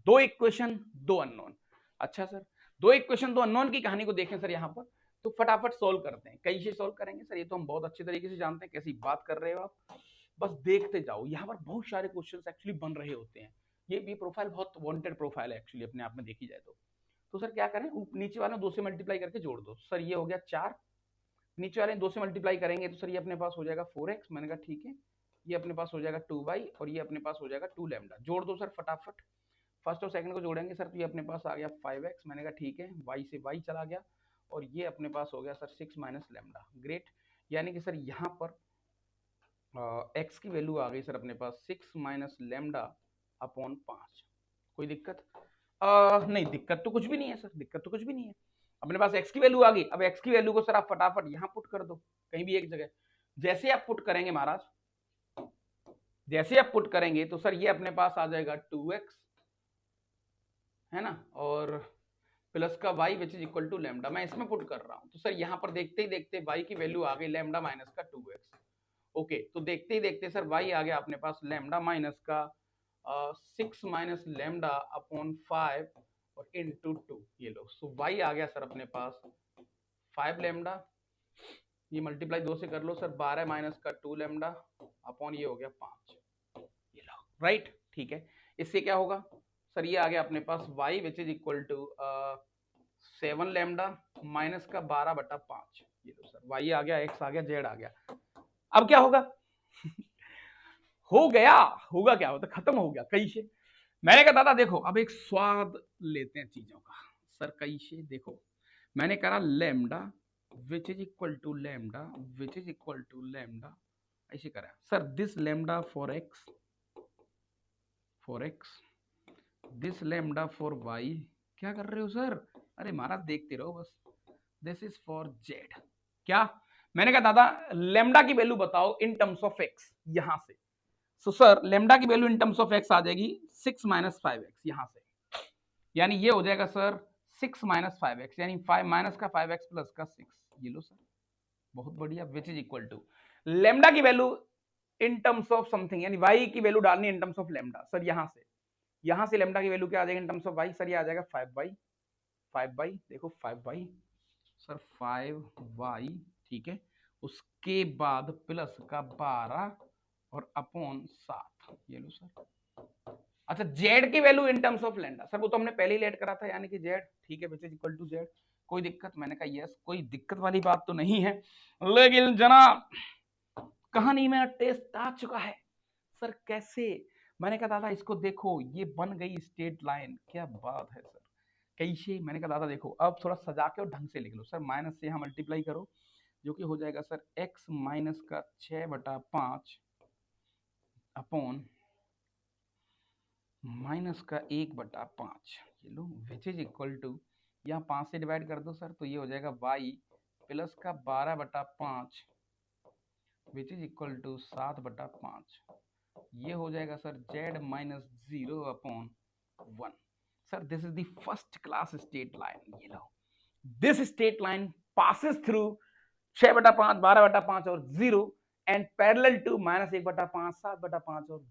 2 इक्वेशन 2 अननोन। अच्छा सर 2 इक्वेशन 2 अननोन की कहानी को देखें सर यहाँ पर, तो फटाफट सोल्व करते हैं। कैसे सोल्व करेंगे सर, ये तो हम बहुत अच्छे तरीके से जानते हैं, कैसी बात कर रहे हो आप, बस देखते जाओ। यहाँ पर बहुत सारे क्वेश्चंस एक्चुअली बन रहे होते हैं। ये भी प्रोफाइल बहुत वांटेड प्रोफाइल है एक्चुअली अपने आप में देखी जाए तो सर क्या करें, नीचे वाला 2 से मल्टीप्लाई करके जोड़ दो। सर ये हो गया 4, नीचे वाले 2 से मल्टीप्लाई करेंगे तो सर ये अपने पास हो जाएगा 4x। मैंने कहा ठीक है, ये अपने पास हो जाएगा 2y और ये अपने पास हो जाएगा 2 लैम्डा। जोड़ दो सर फटाफट, फर्स्ट और सेकंड को जोड़ेंगे सर, तो ये अपने पास आ गया 5x। मैंने कहा ठीक है, y से y चला गया और ये अपने पास हो गया सर 6 माइनस लैम्डा। ग्रेट, यानी कि सर यहाँ पर x की वैल्यू आ गई सर अपने पास 6 माइनस लैम्डा अपॉन 5। कोई दिक्कत? नहीं, दिक्कत तो कुछ भी नहीं है सर, दिक्कत तो कुछ भी नहीं है। अपने पास x की वैल्यू आ गई। अब x की वैल्यू को सर आप फटाफट यहाँ पुट कर दो, कहीं भी एक जगह। जैसे आप पुट करेंगे महाराज, जैसे आप पुट करेंगे तो सर ये अपने पास आ जाएगा 2x, है ना, और प्लस का y which is equal to lambda. मैं इसमें पुट कर रहा हूं, तो सर यहाँ पर देखते ही देखते y की वैल्यू आ गई लैम्डा माइनस का 2x। ओके, तो देखते ही देखते सर y आ गया अपने पास लैम्डा माइनस का 6 माइनस लैम्डा अपॉन 5 और इनटू 2। ये लो, सो y आ गया सर अपने पास 5 लैम्डा, ये मल्टीप्लाई 2 से कर लो सर, 12 माइनस का 2 लैम्डा अपॉन ये हो गया 5। ये लो, राइट, ठीक है। इससे क्या होगा सर, ये आ गया अपने पास y which is equal to 7 lambda minus का 12 बटा 5। ये लो सर, y आ गया, x आ गया, z आ गया। अब क्या होगा हो गया, होगा क्या होता, खत्म हो गया। कैसे? मैंने कहा दादा देखो, अब एक स्वाद लेते हैं चीजों का। सर कैसे? देखो मैंने कहा lambda which is equal to lambda which is equal to lambda, ऐसे करा sir, this lambda for x, this lambda for y। क्या कर रहे हो सर? अरे महाराज देखते रहो बस। This is for z। क्या? मैंने कहा दादा लैम्डा की वैल्यू बताओ इन टर्म्स ऑफ x, यहां से। सो सर लेमडा की value in terms of x आ जाएगी 6 माइनस 5x यहां से, यानी ये हो जाएगा सर 6 माइनस 5x, यानी 5 माइनस का 5x प्लस का 6। ये लो सर, बहुत बढ़िया, which is equal to lambda की value in terms of something, यानी y की वैल्यू डालनी in terms of lambda. Sir यहां से लेमडा की वैल्यू क्या आ जाएगी in terms of y, sir ये आ जाएगा 5y, देखो 5y सर 5y, ठीक है। उसके बाद प्लस का 12 और अपॉन 7। ये लो सर। अच्छा z की value in terms of lambda, sir वो तो हमने पहले ही लेट करा था, यानी कि z, ठीक है, which is equal to z। कोई दिक्कत? मैंने कहा यस, कोई दिक्कत वाली बात तो नहीं है, लेकिन जनाब कहानी में टेस्ट आ चुका है। सर कैसे? मैंने कहा दादा इसको देखो, ये बन गई स्ट्रेट लाइन। क्या बात है सर, कैसे? मैंने कहा दादा देखो अब थोड़ा सजा के और ढंग से लिख लो सर। माइनस से यहाँ मल्टीप्लाई करो जो कि हो जाएगा सर x माइनस का 6/5 अपॉन माइनस का 1/5, ये लो, विच इज इक्वल टू, यहाँ 5 से डिवाइड कर दो सर तो ये हो जाएगा y प्लस का 12/5 विच इज इक्वल टू 7/5, ये हो जाएगा sir z minus 0/1। Sir this is the first class straight line, ये लो, this straight line passes through 6/5, 12/5 और 0 एंड पैरेलल टू -1/5, 7/5 और 1।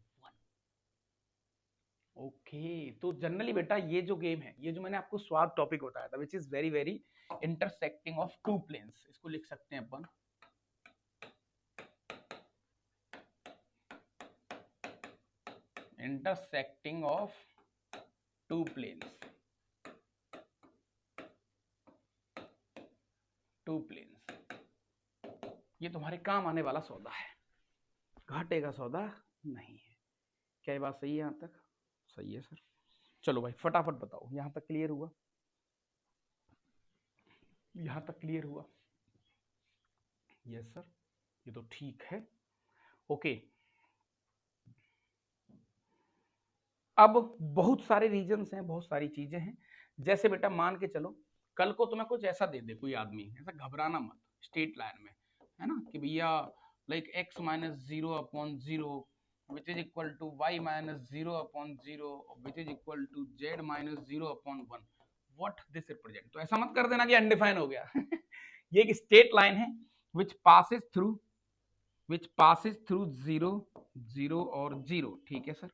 ओके तो जनरली बेटा ये जो गेम है, ये जो मैंने आपको स्वाद टॉपिक बताया था which is very very intersecting of two planes, इसको लिख सकते हैं अपन intersecting of two planes, two planes. ये तुम्हारे काम आने वाला सौदा है, घाटे का सौदा नहीं है। क्या ये बात सही है? यहां तक सही है सर। चलो भाई फटाफट बताओ, यहां तक क्लियर हुआ? यहां तक क्लियर हुआ? यस सर, ये तो ठीक है। ओके अब बहुत सारे रीजन्स हैं, बहुत सारी चीजें हैं। जैसे बेटा मान के चलो कल को तुम्हें कुछ ऐसा दे दे कोई आदमी, ऐसा घबराना मत स्ट्रेट लाइन में, है ना, कि भैया like x minus 0/0 which is equal to y minus 0/0 which is equal to z minus 0/1। What this represent? तो ऐसा मत कर देना कि अनडिफाइन हो गया ये एक स्ट्रेट लाइन है विच पासिस थ्रू 0 0 और 0, ठीक है सर।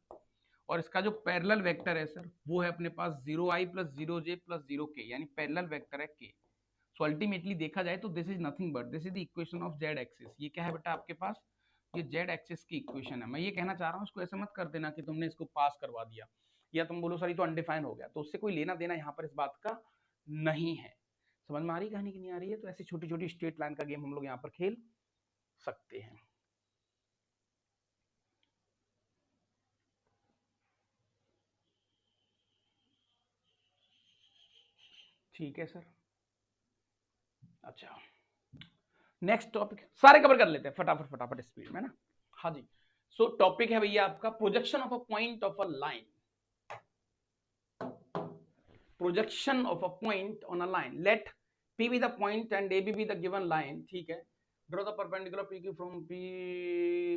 और इसका जो पैरेलल वेक्टर है सर वो है अपने पास 0i plus 0j plus 0k, यानी पैरेलल वेक्टर है k। सो अल्टीमेटली देखा जाए तो this is nothing but this is the equation of z axis. ये क्या है बेटा आपके पास? ये z एक्सिस की इक्वेशन है। मैं ये कहना चाह रहा हूँ, इसको ऐसे मत कर देना कि तुमने इसको पास करवा दिया या तुम बोलो सर ये तो अनडिफाइन हो गया, तो उससे कोई लेना देना यहाँ पर इस बात का नहीं है। समझ में आ रही कहानी की नहीं आ रही है? तो ऐसी छोटी छोटी स्ट्रेट लाइन का गेम हम लोग यहाँ पर खेल सकते हैं। ठीक है सर। अच्छा नेक्स्ट टॉपिक सारे कवर कर लेते हैं फटाफट फटाफट स्पीड में ना। हाँ जी, सो टॉपिक है भैया आपका projection of a point of a line, projection of a point on a line, let P be the point and AB be the given line, ठीक है। Draw the perpendicular PQ from P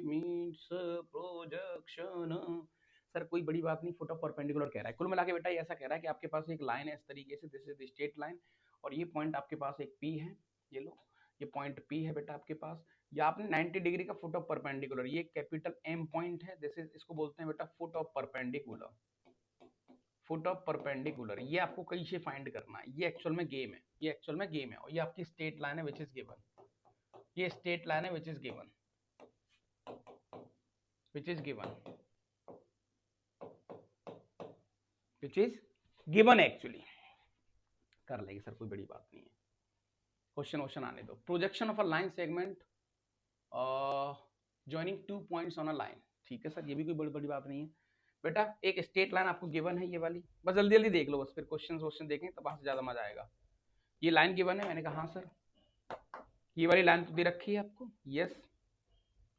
meets projection. Sir कोई बड़ी बात नहीं, foot of perpendicular कह रहा है। कुल मिला के बेटा ये ऐसा कह रहा है कि आपके पास एक लाइन है इस तरीके से, this is the straight line, और ये पॉइंट आपके पास एक P है, ये लो, ये पॉइंट P है बेटा आपके पास, या आपने 90 डिग्री का फुट ऑफ परपेंडिकुलर, ये कैपिटल M पॉइंट है, दिस इज, इसको बोलते हैं बेटा foot of perpendicular, foot of perpendicular. ये आपको कैसे फाइंड करना है, ये एक्चुअल में गेम है, ये एक्चुअल में गेम है। और ये आपकी स्ट्रेट लाइन है विच इज गिवन, ये स्ट्रेट लाइन है which is given, which is given, which is given actually. कर लेगी सर, कोई बड़ी बात नहीं है। क्वेश्चन आने दो। Projection of a line segment joining 2 points on a line, ठीक है सर, ये भी कोई बड़ी बड़ी बात नहीं है बेटा। एक स्ट्रेट लाइन आपको गिवन है ये वाली, बस जल्दी जल्दी देख लो, बस फिर क्वेश्चन देखें तब वहां से ज्यादा मजा आएगा। ये लाइन गिवन है, मैंने कहा हाँ सर। ये वाली लाइन तो दे रखी है आपको, यस,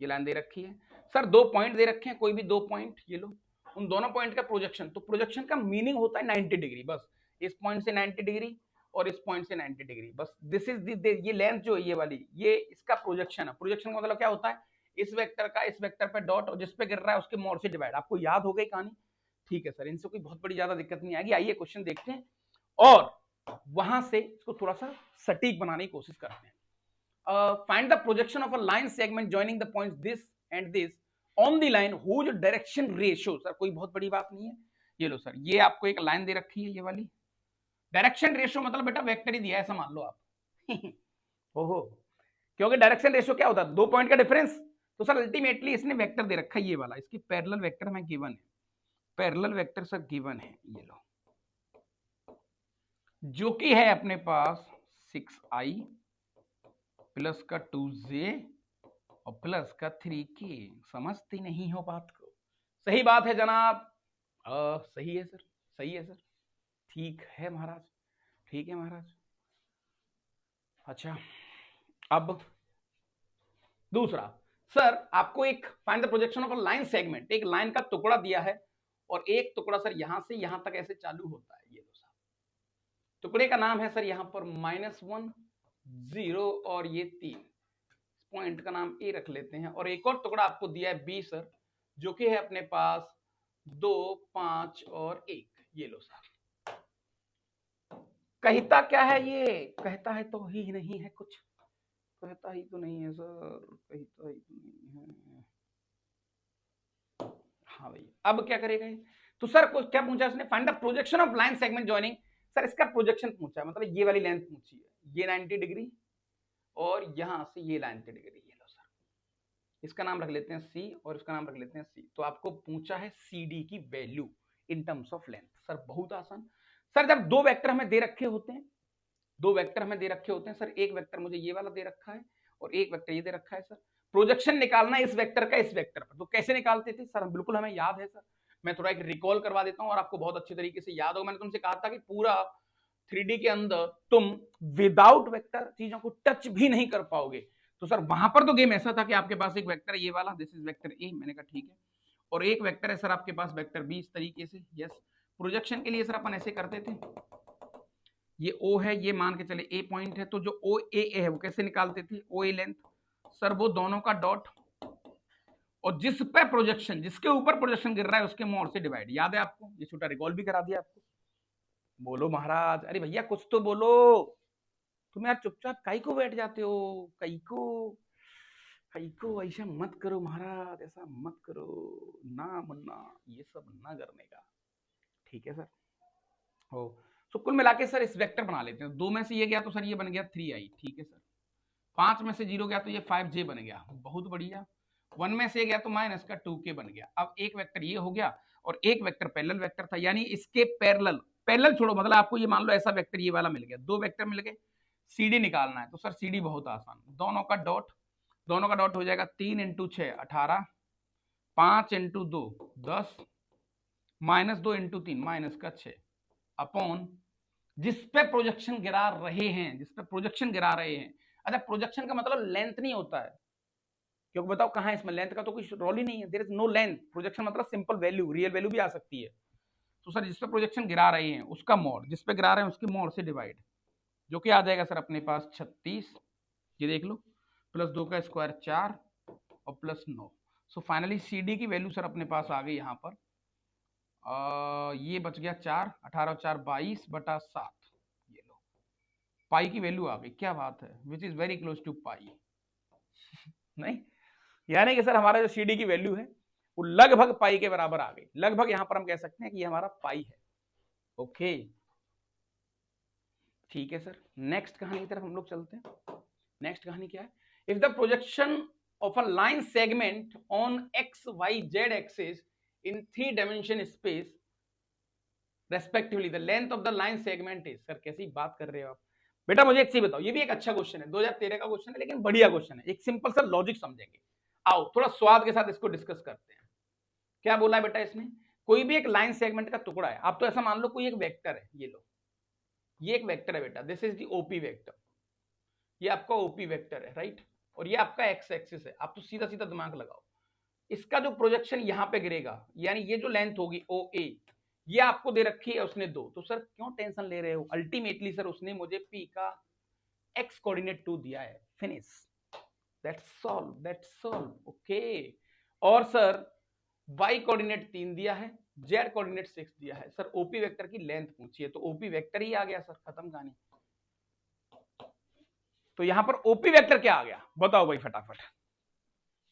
ये लाइन दे रखी है सर। 2 पॉइंट दे रखे हैं, कोई भी 2 पॉइंट, ये लो, उन दोनों पॉइंट का प्रोजेक्शन, तो प्रोजेक्शन का मीनिंग होता है 90 डिग्री, बस इस पॉइंट से 90 डिग्री और इस पॉइंट से 90 डिग्री, बस दिस इज ये लेंथ जो है ये वाली, ये इसका प्रोजेक्शन है। प्रोजेक्शन का मतलब क्या होता है? इस वेक्टर का इस वेक्टर पे डॉट, और जिस पे गिर रहा है उसके मोड से डिवाइड। आपको याद हो गई कहानी? ठीक है सर, इनसे कोई बहुत बड़ी ज्यादा दिक्कत नहीं आएगी। आइए क्वेश्चन देखते हैं और वहां से इसको थोड़ा सा सटीक बनाने की कोशिश करते हैं। Find the projection of a line segment joining the points this and this on the line whose direction ratio, sir कोई बहुत बड़ी बात नहीं है। ये लो सर, ये आपको एक लाइन दे रखी है, ये वाली डायरेक्शन रेशियो, मतलब बेटा वेक्टर ही दिया है, ऐसा मान लो आप ओहो, क्योंकि डायरेक्शन रेशियो क्या होता है? 2 पॉइंट का डिफरेंस। तो सर अल्टीमेटली इसने वेक्टर दे रखा है ये वाला, इसकी पैरेलल वेक्टर में गिवन है, पैरेलल वेक्टर सर गिवन है, ये लो, जो कि है अपने पास 6i प्लस का 2j और प्लस का 3k। समझते नहीं हो बात को? सही बात है जनाब, सही है सर, सही है सर, ठीक है महाराज, ठीक है महाराज। अच्छा, अब दूसरा, सर आपको एक find the projection of a line segment, एक लाइन का टुकड़ा दिया है और एक टुकड़ा सर यहां से यहां तक ऐसे चालू होता है। ये लो साहब, टुकड़े का नाम है सर यहां पर -1 0 और ये 3, पॉइंट का नाम ए रख लेते हैं। और एक और टुकड़ा आपको दिया है बी सर, जो कि है अपने पास 2 5 और 1। ये लो साहब, कहता क्या है ये, कहता है तो ही नहीं है कुछ, कहता ही तो नहीं है सर, कहता ही तो नहीं है। हाँ भैया, अब क्या करेगा ये? तो सर को क्या पूछा उसने, find the projection of line segment joining. Sir इसका प्रोजेक्शन पूछा है, मतलब ये वाली लेंथ पूछी है, ये 90 डिग्री और यहां से ये 90 डिग्री। ये लो सर, इसका नाम रख लेते हैं सी और इसका नाम रख लेते हैं सी। तो आपको पूछा है सी डी की value in terms of length. Sir बहुत आसान सर, जब दो वेक्टर हमें दे रखे होते हैं, दो वेक्टर हमें दे रखे होते हैं सर, एक वेक्टर मुझे ये वाला दे रखा है और एक वेक्टर ये दे रखा है सर, प्रोजेक्शन निकालना इस वेक्टर का इस वेक्टर पर, तो कैसे निकालते थे सर? बिल्कुल हमें याद है सर, मैं थोड़ा एक रिकॉल करवा देता हूं और आपको बहुत अच्छी तरीके से याद होगा। मैंने तुमसे कहा था कि पूरा 3D के अंदर तुम विदाउट वेक्टर चीजों को टच भी नहीं कर पाओगे। तो सर वहां पर तो गेम ऐसा था कि आपके पास एक वेक्टर है ये वाला, दिस इज वेक्टर ए, मैंने कहा ठीक है, और एक वेक्टर है सर आपके पास वेक्टर बी, इस तरीके से। यस, प्रोजेक्शन के लिए सर अपन ऐसे करते थे, ये O है, ये मान के चले A पॉइंट है, तो जो ओ ए है वो कैसे निकालते थे, ओ ए लेंथ सर, वो दोनों का डॉट और जिस पे प्रोजेक्शन, जिसके ऊपर प्रोजेक्शन गिर रहा है उसके मोड से डिवाइड। याद है आपको? ये छोटा रिकॉल भी करा दिया आपको। बोलो महाराज, अरे भैया कुछ तो बोलो, तुम यार चुपचाप काई को बैठ जाते हो, कई को ऐसा मत करो महाराज, ऐसा मत करो ना, मुन्ना ये सब ना करने का, ठीक है सर। हो, तो कुल मिला के सर इस वेक्टर बना लेते हैं, 2 में से ये गया तो सर ये बन गया 3i, ठीक है सर। 5 में से 0 गया तो ये 5j बन गया, बहुत बढ़िया। 1 में से गया तो माइनस का 2k बन गया। अब एक वेक्टर ये हो गया और एक वेक्टर पैरेलल वेक्टर था, यानी इसके पैरेलल, पैरेलल छोड़ो, मतलब आपको ये मान लो ऐसा वेक्टर ये वाला मिल गया, दो वेक्टर मिल गए, सीडी निकालना है। तो सर सीडी बहुत आसान, दोनों का डॉट, दोनों का डॉट हो जाएगा 3 × 6 18, 5 × 2 10, -2 × 3 माइनस का 6 अपॉन जिस पे प्रोजेक्शन गिरा रहे हैं, जिस पे प्रोजेक्शन गिरा रहे हैं। अच्छा, प्रोजेक्शन का मतलब लेंथ नहीं होता है, क्योंकि बताओ कहां है इसमें, लेंथ का तो कोई रोल ही नहीं है, there is no length. Projection मतलब सिंपल वैल्यू, रियल वैल्यू भी आ सकती है। तो सर जिस पे प्रोजेक्शन गिरा रहे हैं उसका मोड, जिस पे गिरा रहे हैं उसके मोड से डिवाइड, जो कि आ जाएगा सर अपने पास 36, ये देख लो, +2 का स्क्वायर 4 और +9। सो फाइनली सी डी की वैल्यू सर अपने पास आ गई यहाँ पर, ये बच गया 4, 18 4 22/7। ये लो, पाई की वैल्यू आ गई, क्या बात है, which is very close to pi. नहीं, यानी कि सर हमारा जो सी डी की वैल्यू है वो लगभग पाई के बराबर आ गई, लगभग यहां पर हम कह सकते हैं कि ये हमारा पाई है। ओके, ठीक है सर, नेक्स्ट कहानी की तरफ हम लोग चलते हैं। नेक्स्ट कहानी क्या है, if the projection of a line segment on X Y Z axis in 3 dimension space respectively the length of the line segment is. Sir कैसी बात कर रहे हो आप बेटा, मुझे एक चीज बताओ, ये भी एक अच्छा क्वेश्चन है, 2013 का क्वेश्चन है, लेकिन बढ़िया क्वेश्चन है, एक सिंपल सा लॉजिक समझेंगे। आओ थोड़ा स्वाद के साथ इसको डिस्कस करते हैं। क्या बोला है बेटा इसने, कोई भी एक लाइन सेगमेंट का टुकड़ा है, आप तो ऐसा मान लो कोई एक वेक्टर है, ये लो, ये एक वेक्टर है बेटा, this is the OP vector, ये आपका ओपी वेक्टर है, राइट, और ये आपका एक्स एक्सिस है। आप तो सीधा सीधा दिमाग लगाओ, इसका जो प्रोजेक्शन यहां पे गिरेगा, यानी ये जो लेंथ होगी ओ ए, ये आपको दे रखी है उसने 2, तो सर क्यों टेंशन ले रहे हो, अल्टीमेटली सर उसने मुझे पी का एक्स कोऑर्डिनेट 2 दिया है, फिनिश, दैट्स ऑल, ओके। और सर y कोऑर्डिनेट 3 दिया है, z कोऑर्डिनेट 6 दिया है। सर ओपी वेक्टर की लेंथ पूछी है, तो ओपी वेक्टर ही आ गया सर, खत्म कहानी। तो यहां पर ओपी वेक्टर क्या आ गया, बताओ भाई फटाफट,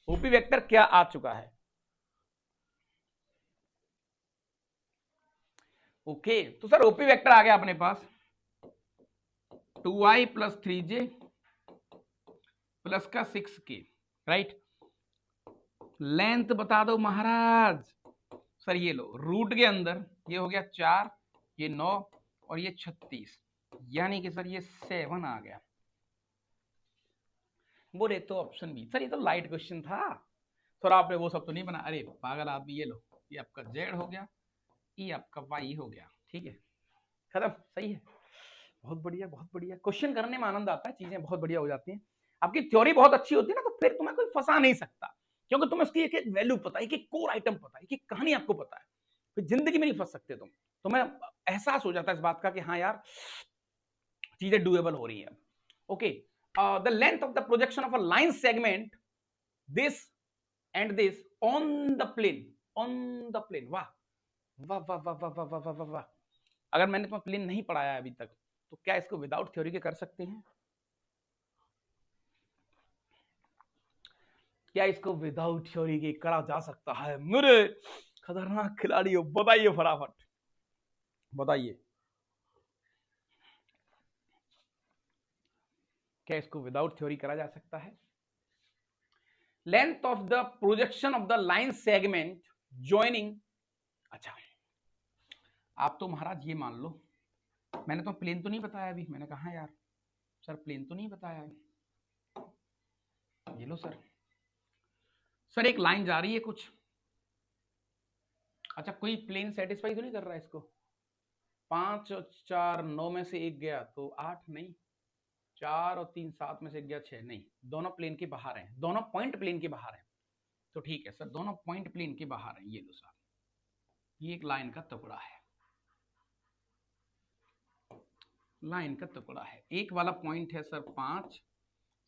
ओपी वेक्टर क्या आ चुका है। ओके, तो सर ओपी वेक्टर आ गया अपने पास 2i + 3j प्लस का 6k, राइट। लेंथ बता दो महाराज। सर ये लो, रूट के अंदर ये हो गया 4, ये 9 और ये 36, यानी कि सर ये 7 आ गया। बोले तो ऑप्शन बी। सर ये तो लाइट क्वेश्चन था, सर आपने वो सब तो नहीं बना, अरे पागल आदमी, ये लो, ये आपका जेड हो गया, ये आपका वाई हो गया, ठीक है। खत्म, सही है, बहुत बढ़िया, बहुत बढ़िया। क्वेश्चन करने में आनंद आता है, चीजें बहुत बढ़िया हो जाती हैं। आपकी थ्योरी बहुत अच्छी होती है ना, तो फिर तुम्हें कोई फंसा नहीं सकता, क्योंकि तुम्हें उसकी एक एक वैल्यू पता है, एक एक कोर आइटम पता है, एक एक कहानी आपको पता है, फिर जिंदगी में नहीं फंस सकते तुम। तुम्हें एहसास हो जाता है इस बात का कि हाँ यार चीजें डूएबल हो रही है। Okay, the length of the projection of a line segment this and this on the plane, on the plane. वाह वाह वाह वाह वाह वाह वाह वाह वाह। अगर मैंने तुम्हें प्लेन नहीं पढ़ाया अभी तक, तो क्या इसको विदाउट थ्योरी के कर सकते हैं? क्या इसको विदाउट थ्योरी के करा जा सकता है? मेरे खतरनाक खिलाड़ी हो, बताइए फटाफट, बताइए क्या इसको विदाउट थ्योरी करा जा सकता है? Length of the projection of the line segment joining. अच्छा, आप तो महाराज ये मान लो, मैंने तो प्लेन तो नहीं बताया अभी, मैंने कहा यार सर प्लेन तो नहीं बताया है। ये लो सर, सर एक लाइन जा रही है कुछ, अच्छा कोई प्लेन सेटिस्फाई तो नहीं कर रहा है इसको। 5 और 4 9 में से एक गया तो 8 नहीं, 4 और 3 7 में से एक गया 6 नहीं, दोनों प्लेन के बाहर हैं, दोनों पॉइंट प्लेन के बाहर हैं। तो ठीक है सर, दोनों पॉइंट प्लेन के बाहर हैं। ये लो सर, ये एक लाइन का टुकड़ा है, लाइन का टुकड़ा है। एक वाला पॉइंट है सर 5,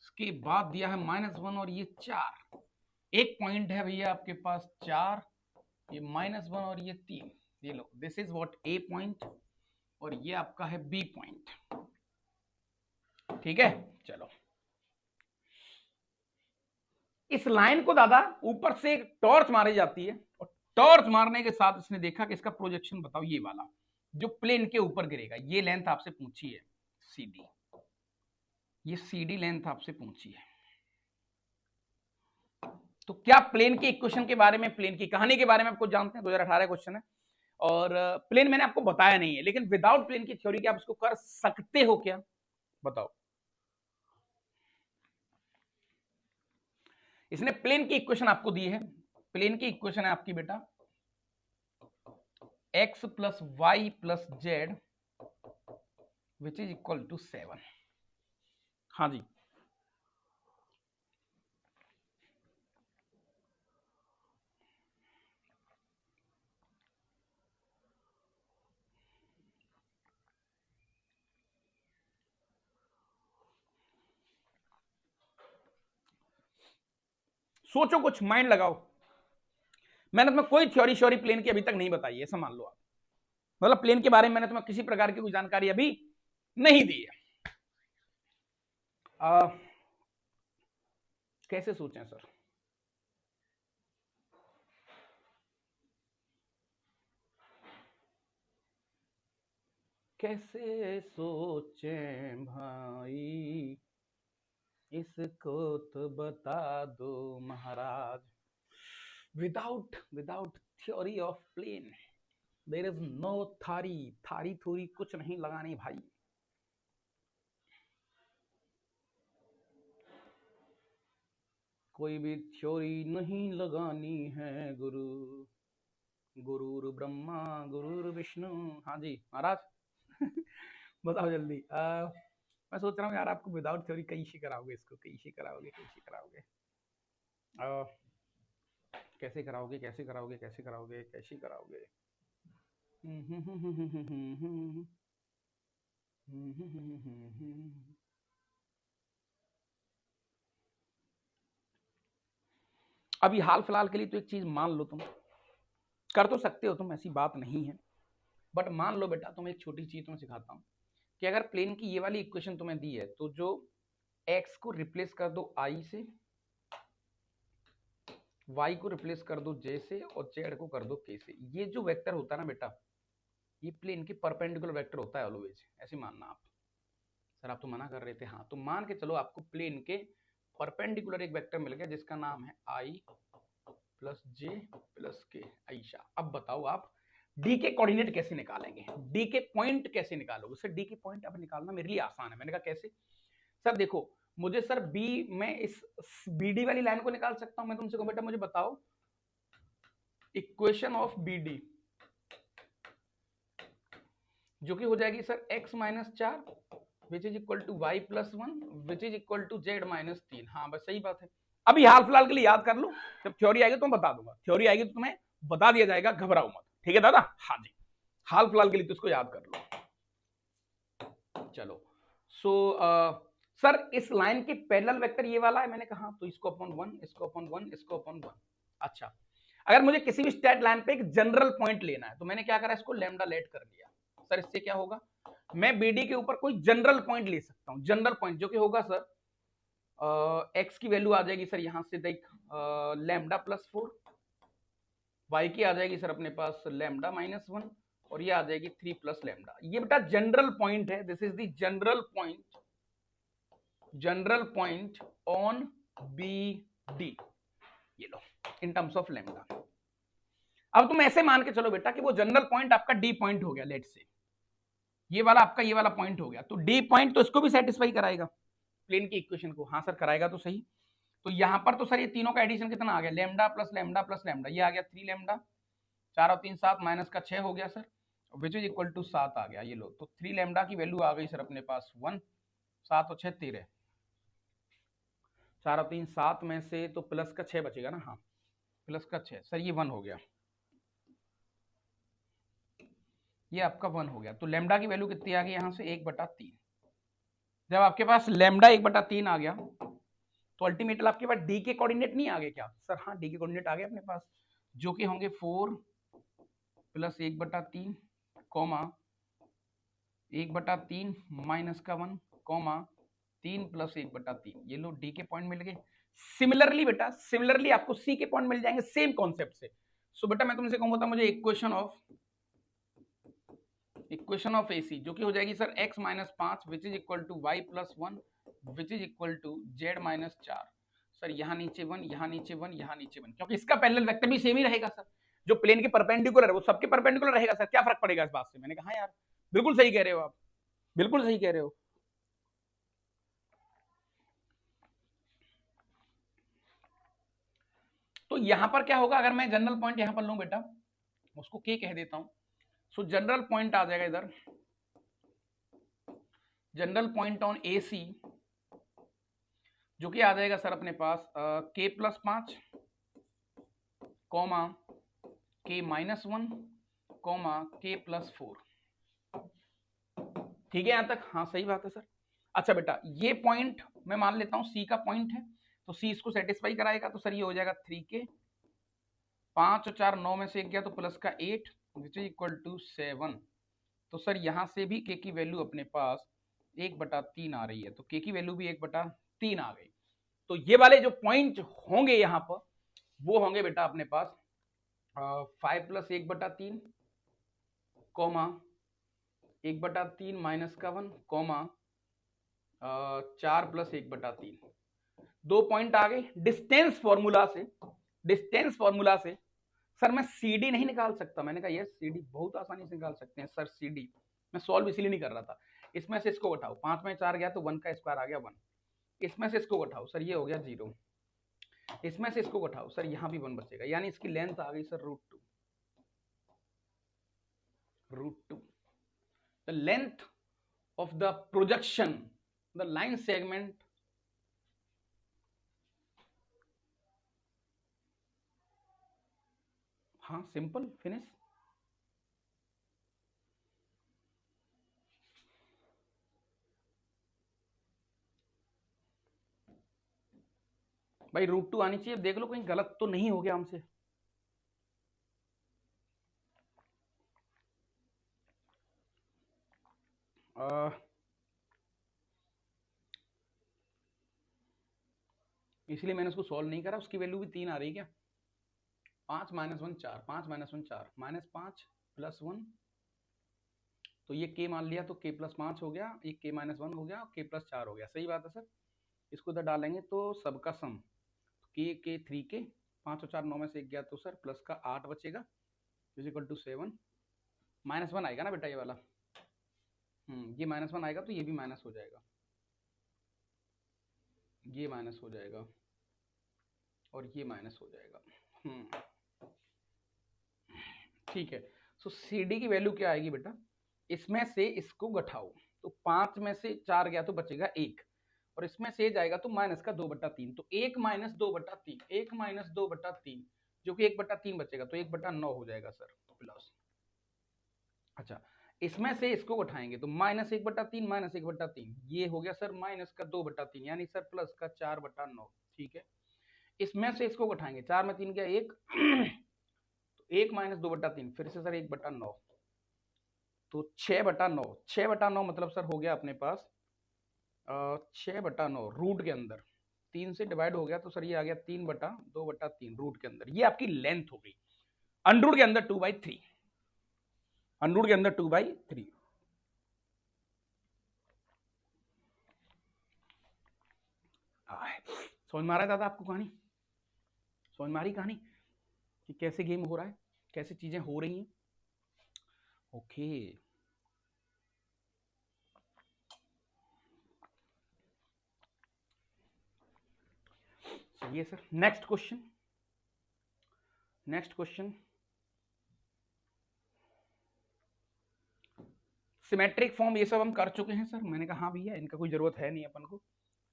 उसके बाद दिया है -1 और ये 4। एक पॉइंट है भैया आपके पास 4, ये -1 और ये 3। ये लो, this is what a point, और ये आपका है बी पॉइंट। ठीक है, चलो इस लाइन को दादा ऊपर से एक टॉर्च मारी जाती है, और टॉर्च मारने के साथ इसने देखा कि इसका प्रोजेक्शन बताओ, ये वाला जो प्लेन के ऊपर गिरेगा। ये लेंथ आपसे पूछी है सीडी, ये सीडी लेंथ आपसे पूछी है। तो क्या प्लेन के इक्वेशन के बारे में, प्लेन की कहानी के बारे में आपको जानते हैं? 2018 क्वेश्चन है, और प्लेन मैंने आपको बताया नहीं है, लेकिन विदाउट प्लेन की थ्योरी क्या आप इसको कर सकते हो क्या? बताओ। इसने प्लेन की इक्वेशन आपको दी है, प्लेन की इक्वेशन है आपकी बेटा x plus Y plus Z which is equal to 7। हाँ जी, सोचो कुछ, माइंड लगाओ। मैंने तुम्हें कोई थ्योरी श्योरी प्लेन की अभी तक नहीं बताई है, ऐसा मान लो आप। मतलब प्लेन के बारे में मैंने तुम्हें किसी प्रकार की कोई जानकारी अभी नहीं दी है। कैसे सोचें सर? कैसे सोचें भाई, इसको तो बता दो महाराज। Without theory of plane there is no theory, theory थोरी कुछ नहीं लगानी भाई। कोई भी थ्योरी नहीं लगानी है गुरु, गुरुर ब्रह्मा गुरुर विष्णु। हाँ जी महाराज बताओ जल्दी। मैं सोच रहा हूँ यार, आपको विदाउट थ्योरी कैसे कराओगे इसको, कैसे कराओगे, कैसे कराओगे? कैसे कराओगे, कैसे कराओगे, कैसे कराओगे, कैसे कराओगे? अभी हाल फिलहाल के लिए तो एक चीज मान लो, तुम कर तो सकते हो तुम, ऐसी बात नहीं है, बट मान लो बेटा, तुम एक छोटी चीज तुम्हें सिखाता हूँ कि अगर प्लेन की ये वाली इक्वेशन तुम्हें दी है, तो जो x को रिप्लेस कर दो i से, y को रिप्लेस कर दो j से, और z को कर दो k से। ये जो वेक्टर होता है ना बेटा, ये प्लेन के परपेंडिकुलर वेक्टर होता है ऑलवेज, ऐसे मानना आप। सर आप तो मना कर रहे थे। हाँ, तो मान के चलो आपको प्लेन के परपेंडिकुलर एक वेक्टर मिल गया जिसका नाम है i प्लस जे प्लस के। आयशा, अब बताओ आप डी के कोऑर्डिनेट कैसे निकालेंगे, डी के पॉइंट कैसे निकालोगे? सर डी के पॉइंट अब निकालना मेरे लिए आसान है। मैंने कहा कैसे? सर देखो, मुझे सर बी में इस बीडी वाली लाइन को निकाल सकता हूं। मैं तुमसे कहूं बेटा मुझे बताओ इक्वेशन ऑफ बीडी, जो कि हो जाएगी sir x minus 4 which is equal to y plus 1 which is equal to z minus 3। हाँ बस सही बात है। अभी हाल फिलहाल के लिए याद कर लो, जब थ्योरी आएगी तो मैं बता दूंगा, थ्योरी आएगी तो तुम्हें बता दिया जाएगा, घबराओ मत। ठीक है दादा? हाँ जी, हाल फिलहाल के लिए तो इसको याद कर लो। चलो सो सर इस लाइन के पैरेलल वेक्टर ये वाला है, मैंने कहा तो इसको अपॉन 1, इसको अपॉन 1, इसको अपॉन 1। अच्छा, अगर मुझे किसी भी स्ट्रेट लाइन पे एक जनरल पॉइंट लेना है तो मैंने क्या करा, इसको लैम्डा लेट कर दिया। सर इससे क्या होगा, मैं बीडी के ऊपर कोई जनरल पॉइंट ले सकता हूं, जनरल पॉइंट जो कि होगा सर एक्स की वैल्यू आ जाएगी सर यहां से देख लैम्डा प्लस 4, वाई की आ जाएगी सर अपने पास लैम्डा माइनस 1, और ये आ जाएगी 3 प्लस लैम्डा। ये बेटा जनरल पॉइंट है, this is the general point on B D, ये लो इन टर्म्स ऑफ लैम्डा। अब तुम ऐसे मान के चलो बेटा कि वो जनरल पॉइंट आपका डी पॉइंट हो गया, लेट से ये वाला आपका ये वाला पॉइंट हो गया, तो डी पॉइंट तो इसको भी सेटिस्फाई कराएगा प्लेन की इक्वेशन को। हाँ सर कराएगा तो सही। तो यहां पर तो सर ये तीनों का एडिशन कितना आ गया, lambda plus lambda plus lambda, ये आ गया 3 लैम्डा, 4 और 3 7, माइनस का 6 हो गया sir, which is equal to 7 आ गया। ये लो, तो 3 लैम्डा की वैल्यू आ गई सर अपने पास 1, 7 और 6 13, 4 और 3 7 में से तो प्लस का 6 बचेगा ना, हाँ प्लस का 6 सर, ये 1 हो गया, ये आपका 1 हो गया। तो लैम्डा की वैल्यू कितनी आ गई यहाँ से 1/3। जब आपके पास लैम्डा 1/3 आ गया तो अल्टीमेटली आपके पास डी के कोऑर्डिनेट नहीं आ गए क्या सर? हाँ डी के कोऑर्डिनेट आ गए अपने पास, जो कि होंगे 4 प्लस 1/3 कॉमा 1/3 माइनस का 1 कॉमा 3 प्लस 1/3। ये लो डी के पॉइंट मिल गए। सिमिलरली बेटा, सिमिलरली आपको सी के पॉइंट मिल जाएंगे सेम कॉन्सेप्ट से। सो बेटा मैं तुमसे कहूंगा मुझे इक्वेशन ऑफ एसी जो कि हो जाएगी sir x minus 5 which is equal to Y plus 1 which is equal to Z minus 4। Sir यहाँ नीचे 1, यहाँ नीचे 1, यहाँ नीचे 1, क्योंकि इसका पैरेलल वेक्टर भी सेम ही रहेगा सर, जो प्लेन के परपेंडिकुलर है वो सबके परपेंडिकुलर रहेगा सर, क्या फर्क पड़ेगा इस बात से? मैंने कहा यार बिल्कुल सही कह रहे हो आप, बिल्कुल सही कह रहे हो। तो यहां पर क्या होगा, अगर मैं जनरल पॉइंट यहां पर लूं बेटा, उसको के कह देता हूं, सो जनरल पॉइंट आ जाएगा इधर, जनरल पॉइंट ऑन ए सी जो कि आ जाएगा सर अपने पास के प्लस 5 कॉमा के माइनस 1 कॉमा के प्लस 4। ठीक है यहां तक? हाँ सही बात है सर। अच्छा बेटा ये पॉइंट मैं मान लेता हूं सी का पॉइंट है, तो सी इसको सेटिस्फाई कराएगा, तो सर ये हो जाएगा 3k, 5 और 4 9 में से 1 गया तो प्लस का 8 विच इज इक्वल टू 7। तो सर यहां से भी के की वैल्यू अपने पास 1/3 आ रही है, तो के की वैल्यू भी 1/3 आ गई। तो ये वाले जो पॉइंट होंगे यहां पर वो होंगे बेटा अपने पास 5 प्लस 1/3 कॉमा 1/3 माइनस का 1 कॉमा 4 प्लस 1/3। दो पॉइंट आ गए। डिस्टेंस फॉर्मूला से सर मैं सीडी नहीं निकाल सकता? मैंने कहा यस सीडी बहुत आसानी से निकाल सकते हैं सर, सीडी मैं सॉल्व इसलिए नहीं कर रहा था। इसमें से इसको उठाओ, 5 में 4 गया तो 1 का स्क्वायर आ गया 1, इसमें से इसको उठाओ सर ये हो गया 0, इसमें से इसको उठाओ सर यहां भी 1 बचेगा, यानी इसकी लेंथ आ गई sir √2। The length of the projection, the line segment हाँ सिंपल फिनिश। भाई √2 आनी चाहिए, देख लो कहीं गलत तो नहीं हो गया हमसे। इसलिए मैंने उसको सॉल्व नहीं करा, उसकी वैल्यू भी 3 आ रही क्या, 5 माइनस 1 4, 5 माइनस 1 4, माइनस 5 प्लस 1, तो ये k मान लिया तो k प्लस 5 हो गया, ये k माइनस 1 हो गया, k प्लस 4 हो गया। सही बात है सर। इसको इधर डालेंगे तो सबका सम k 3k, 5 और 4 9 में से 1 गया तो सर प्लस का 8 बचेगा इज इक्वल टू 7, माइनस 1 आएगा ना बेटा ये वाला, ये माइनस 1 आएगा तो ये भी माइनस हो जाएगा, ये माइनस हो जाएगा और ये माइनस हो जाएगा। ठीक है, सो सी डी की वैल्यू क्या आएगी बेटा इसमें से इसको घटाओ, तो 5 में से 4 गया तो बचेगा 1, और इसमें से जाएगा तो माइनस का 2/3, तो 1 माइनस 2/3, 1 माइनस 2/3 जो कि 1/3 बचेगा, तो 1/9 हो जाएगा सर प्लस। अच्छा, इसमें से इसको उठाएंगे तो माइनस 1/3 माइनस 1/3 ये हो गया सर माइनस का 2/3 यानी सर प्लस का 4/9। ठीक है, इसमें से इसको उठाएंगे, 4 में 3 गया 1 तो 1 माइनस 2/3 फिर से सर 1/9, तो 6/9, 6/9 मतलब सर हो गया अपने पास 6/9 रूट के अंदर 3 से डिवाइड हो गया, तो सर ये आ गया 3/2/3 रूट के अंदर, ये आपकी लेंथ हो गई। अंडरूट के अंदर 2/3, अंडरूट के अंदर 2/3। समझ में आ रहा है दादा आपको कहानी? समझ में आ रही कहानी कि कैसे गेम हो रहा है, कैसे चीजें हो रही हैं? ओके, चलिए sir next question, next question. Symmetric form ये सब हम कर चुके हैं सर, मैंने कहा हाँ भैया इनका कोई जरूरत है नहीं अपन को,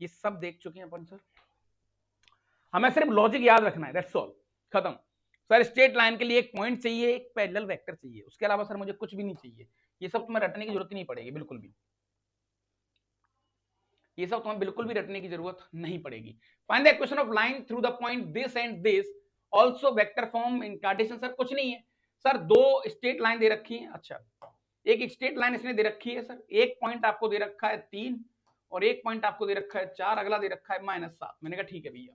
ये सब देख चुके हैं अपन सर, हमें सिर्फ लॉजिक याद रखना है, दैट्स ऑल, खत्म। सर स्ट्रेट लाइन के लिए एक पॉइंट चाहिए, एक पैरेलल वेक्टर चाहिए, उसके अलावा सर मुझे कुछ भी नहीं चाहिए, ये सब तुम्हें रटने की जरूरत नहीं पड़ेगी बिल्कुल भी, ये सब तुम्हें बिल्कुल भी रटने की जरूरत नहीं पड़ेगी। Find the equation of line through the point this and this also vector form in Cartesian. Sir कुछ नहीं है सर, दो स्ट्रेट लाइन दे रखी है, अच्छा एक स्ट्रेट लाइन इसने दे रखी है सर, एक पॉइंट आपको दे रखा है 3 और एक पॉइंट आपको दे रखा है 4, अगला दे रखा है -7, मैंने कहा ठीक है भैया,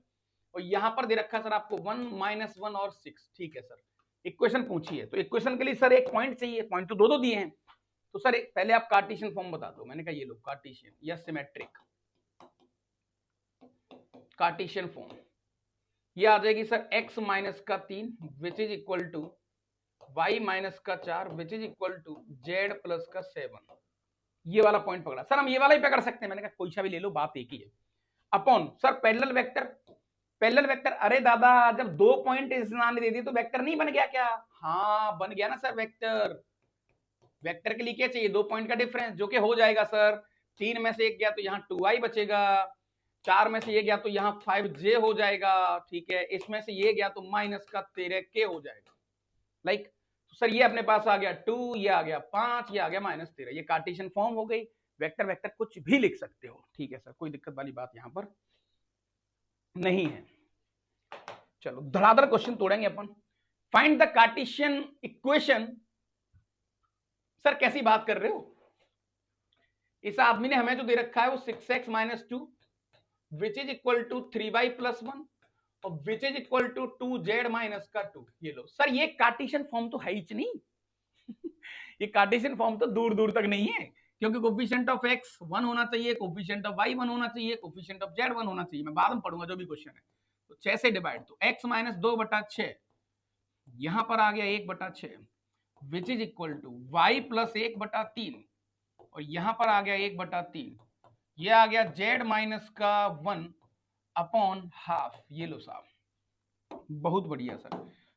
और यहां पर दे रखा है सर आपको 1 -1 और 6, ठीक है सर। इक्वेशन पूछिए, तो इक्वेशन के लिए सर एक पॉइंट चाहिए, पॉइंट तो दो दिए हैं, तो सर पहले आप कार्टेशियन फॉर्म बता दो, मैंने कहा ये लो कार्टेशियन या सिमेट्रिक, कार्टेशियन फॉर्म ये आ जाएगी सर x माइनस का 3 which is equal to y minus का 4 which is equal to z plus का 7, ये वाला पॉइंट पकड़ा सर, हम ये वाला ही पकड़ सकते हैं, मैंने कहा कोई सा भी ले लो बात एक ही है। Upon sir parallel vector, parallel vector, अरे दादा जब 2 पॉइंट इस नाम ने दे दिए तो वेक्टर नहीं बन गया क्या? हाँ बन गया ना सर वेक्टर, वेक्टर के लिए क्या चाहिए? 2 पॉइंट का डिफरेंस, जो कि हो जाएगा सर 3 में से एक गया तो यहाँ 2i बचेगा, 4 में से ये गया तो यहाँ 5j हो जाएगा, ठीक है, इसमें से ये गया तो माइनस का 13k हो जाएगा, लाइक तो सर ये अपने पास आ गया 2, ये आ गया 5, ये आ गया -13, ये कार्टेशियन फॉर्म हो गई। वेक्टर वेक्टर कुछ भी लिख सकते हो, ठीक है सर, कोई दिक्कत वाली बात यहाँ पर नहीं है। चलो धड़ाधड़ क्वेश्चन तोड़ेंगे अपन। Find the cartesian equation. Sir कैसी बात कर रहे हो, इस आदमी ने हमें जो दे रखा है वो 6x - 2 which is equal to 3y + 1 और which is equal to 2z minus का 2, ये लो सर, ये कार्टेशियन फॉर्म तो है ही नहीं ये कार्टेशियन फॉर्म तो दूर दूर तक नहीं है, क्योंकि कोफिशिएंट ऑफ x 1 होना चाहिए, कोफिशिएंट ऑफ y 1 होना चाहिए, कोफिशिएंट ऑफ z 1 होना चाहिए, मैं बाद में पढ़ूंगा जो भी क्वेश्चन है। तो 6 से डिवाइड, तो x - 2/6 यहां पर आ गया 1/6 which is equal to y + 1/3 और यहां पर आ गया 1/3, ये आ गया z माइनस का 1 अपॉन हाफ, ये लो साहब, बहुत बढ़िया सर,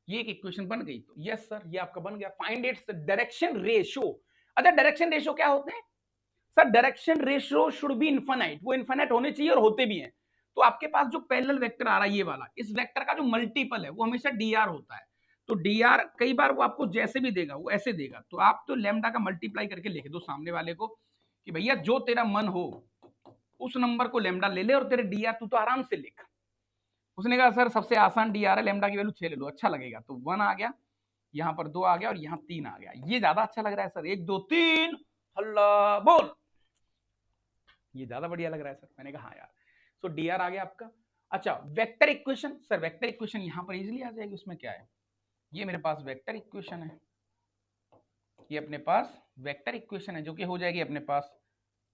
ये एक इक्वेशन बन गई। तो यस सर ये आपका बन गया। Find its direction ratio. अच्छा डायरेक्शन रेशियो क्या होते हैं sir? Direction ratio should be infinite, वो इनफाइनाइट होने चाहिए और होते भी हैं। तो आपके पास जो पैरेलल वेक्टर आ रहा है ये वाला, इस वेक्टर का जो मल्टीपल है वो हमेशा dr होता है, तो dr कई बार वो आपको जैसे भी देगा वो ऐसे देगा, तो आप तो लैम्डा का मल्टीप्लाई करके लिख दो सामने वाले को कि भैया जो तेरा मन हो उस नंबर को लैम्डा ले ले और तेरे dr तू तो आराम से लिख। उसने कहा सर सबसे आसान dr है, लैम्डा की वैल्यू 6 ले लो, अच्छा लगेगा, तो 1 आ गया, यहाँ पर 2 आ गया और यहाँ 3 आ गया, ये ज्यादा अच्छा लग रहा है सर, 1 2 3 हल्ला बोल, ये ज्यादा बढ़िया लग रहा है सर, मैंने कहा हाँ यार। सो dr आ गया आपका। अच्छा vector equation, sir vector equation यहाँ पर इजीली आ जाएगी, उसमें क्या है, ये मेरे पास वेक्टर इक्वेशन है, ये अपने पास वेक्टर इक्वेशन है जो कि हो जाएगी अपने पास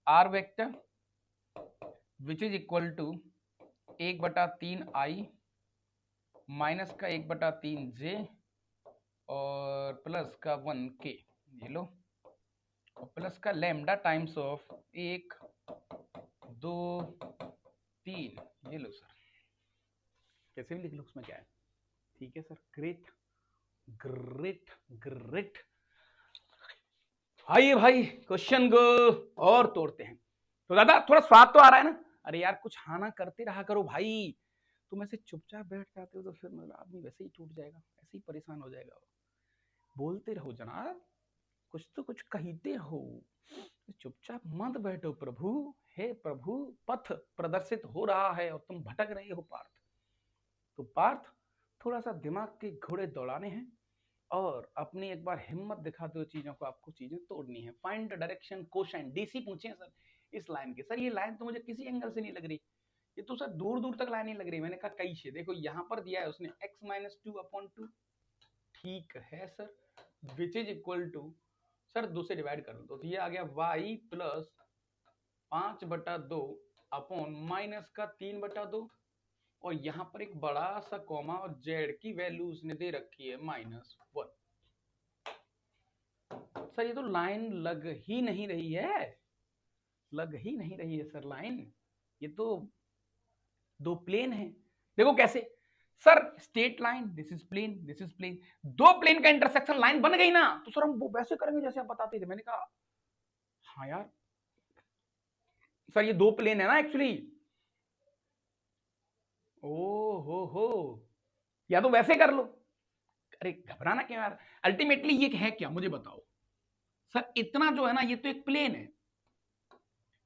r vector which is equal to 1/3i minus का 1/3j और प्लस का 1k, ये लो, और प्लस का लैम्डा टाइम्स ऑफ 1 2 3, ये लो सर, कैसे भी लिख लो उसमें क्या है, ठीक है सर, ग्रेट ग्रेट ग्रेट। आइए भाई क्वेश्चन को और तोड़ते हैं। तो दादा थोड़ा स्वाद तो आ रहा है ना? अरे यार कुछ खाना करते रहा करो भाई, तुम ऐसे चुपचाप बैठ जाते हो तो फिर मतलब आदमी वैसे ही टूट जाएगा, ऐसे ही परेशान हो जाएगा। बोलते रहो जनाब, कुछ तो कुछ कहते हो, चुपचाप मत बैठो प्रभु। हे प्रभु, पथ प्रदर्शित हो रहा है और तुम भटक रहे हो पार्थ। तो पार्थ थोड़ा सा दिमाग के घोड़े दौड़ाने हैं और अपनी एक बार हिम्मत दिखाते हुए चीजों को आपको चीजें तोड़नी है। फाइंड डायरेक्शन कोसाइन, डीसी पूछे सर इस लाइन के। सर ये लाइन तो मुझे किसी एंगल से नहीं लग रही, ये तो सर दूर दूर तक लाइन नहीं लग रही। मैंने कहा कैसे, देखो यहाँ पर दिया है उसने x-2/2, ठीक है sir, which is equal to, sir 2 से डिवाइड कर दो तो ये आ गया y प्लस 5/2 अपॉन माइनस का 3/2, और यहाँ पर एक बड़ा सा कॉमा और z की वैल्यू उसने दे रखी है -1। सर ये तो लाइन लग ही नहीं रही है, लग ही नहीं रही है सर लाइन, ये तो दो प्लेन है। देखो कैसे sir, straight line, this is plane, this is plane, दो प्लेन का इंटरसेक्शन लाइन बन गई ना, तो सर हम वो वैसे करेंगे जैसे आप बताते थे। मैंने कहा हाँ यार सर ये दो प्लेन है ना एक्चुअली। ओ हो, या तो वैसे कर लो। अरे घबराना क्यों यार, अल्टीमेटली ये है क्या मुझे बताओ। सर इतना जो है ना, ये तो एक प्लेन है,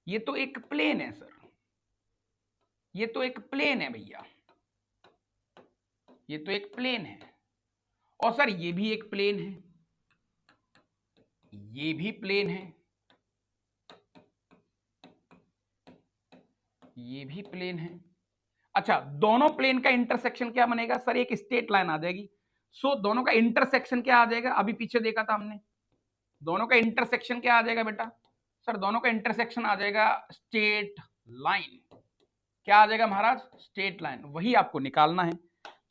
ये तो एक प्लेन है सर, ये तो एक प्लेन है भैया, ये तो एक प्लेन है। और सर ये भी एक प्लेन है, ये भी प्लेन है, ये भी प्लेन है। अच्छा दोनों प्लेन का इंटरसेक्शन क्या बनेगा सर, एक स्ट्रेट लाइन आ जाएगी। सो दोनों का इंटरसेक्शन क्या आ जाएगा, अभी पीछे देखा था हमने, दोनों का इंटरसेक्शन क्या आ जाएगा बेटा, सर दोनों का इंटरसेक्शन आ जाएगा स्ट्रेट लाइन। क्या आ जाएगा महाराज, स्ट्रेट लाइन, वही आपको निकालना है।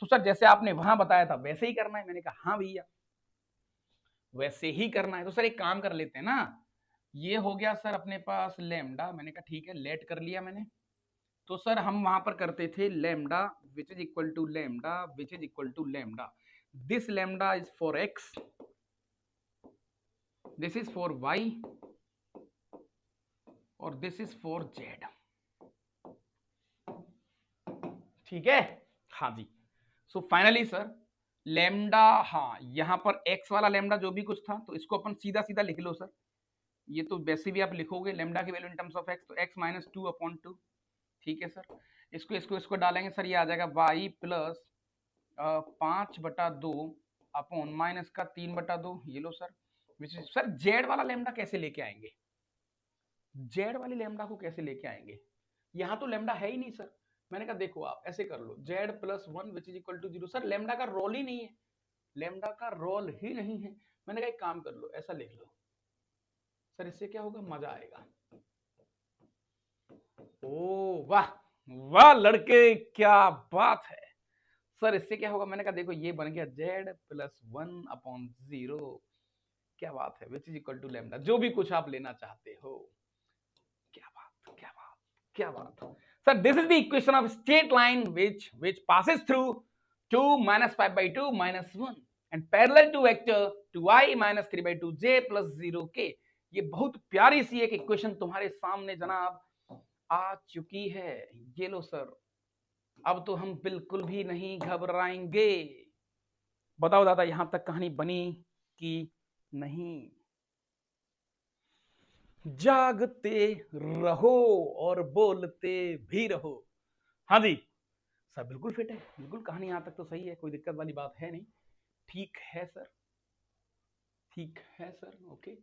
तो सर जैसे आपने वहां बताया था वैसे ही करना है। मैंने कहा हाँ भैया वैसे ही करना है। तो सर एक काम कर लेते हैं ना, ये हो गया सर अपने पास लेमडा, मैंने कहा ठीक है लेट कर लिया मैंने। तो सर हम वहां पर करते थे lambda which is equal to lambda which is equal to lambda, this lambda is for X, this is for Y, और दिस इज फॉर जेड। ठीक है, हाँ जी। सो फाइनली सर लेमडा, हाँ यहां पर एक्स वाला लेमडा जो भी कुछ था तो इसको अपन सीधा सीधा लिख लो सर, ये तो वैसे भी आप लिखोगे लेमडा की value in terms of x, तो x-2/2। ठीक है सर, इसको इसको इसको डालेंगे सर, ये आ जाएगा y प्लस 5/2 अपॉन माइनस का 3/2, ये लो सर। सर जेड वाला लेमडा कैसे लेके आएंगे, जेड वाली लेमडा को कैसे लेके आएंगे, यहाँ तो लेमडा है ही नहीं सर। मैंने कहा देखो आप ऐसे कर लो z+1 which is equal to 0, sir lambda का रोल ही नहीं है, लेमडा का रोल ही नहीं है। मैंने कहा एक काम कर लो, ऐसा लिख लो सर, इससे क्या होगा मजा आएगा। ओ वाह वाह लड़के, क्या बात है सर, इससे क्या होगा। मैंने कहा देखो ये बन गया z+1/0, क्या बात है, which is equal to lambda, जो भी कुछ आप लेना चाहते हो। क्या बात क्या बात क्या बात sir, this is the equation of straight line which passes through 2 - 5/2 - 1 and parallel to vector 2i - 3/2j plus 0k। ये बहुत प्यारी सी एक इक्वेशन तुम्हारे सामने जनाब आ चुकी है, ये लो सर। अब तो हम बिल्कुल भी नहीं घबराएंगे। बताओ दादा यहां तक कहानी बनी कि नहीं, जागते रहो और बोलते भी रहो। हाँ जी सर बिल्कुल फिट है, बिल्कुल कहानी यहां तक तो सही है, कोई दिक्कत वाली बात है नहीं। ठीक है सर, ठीक है सर, ओके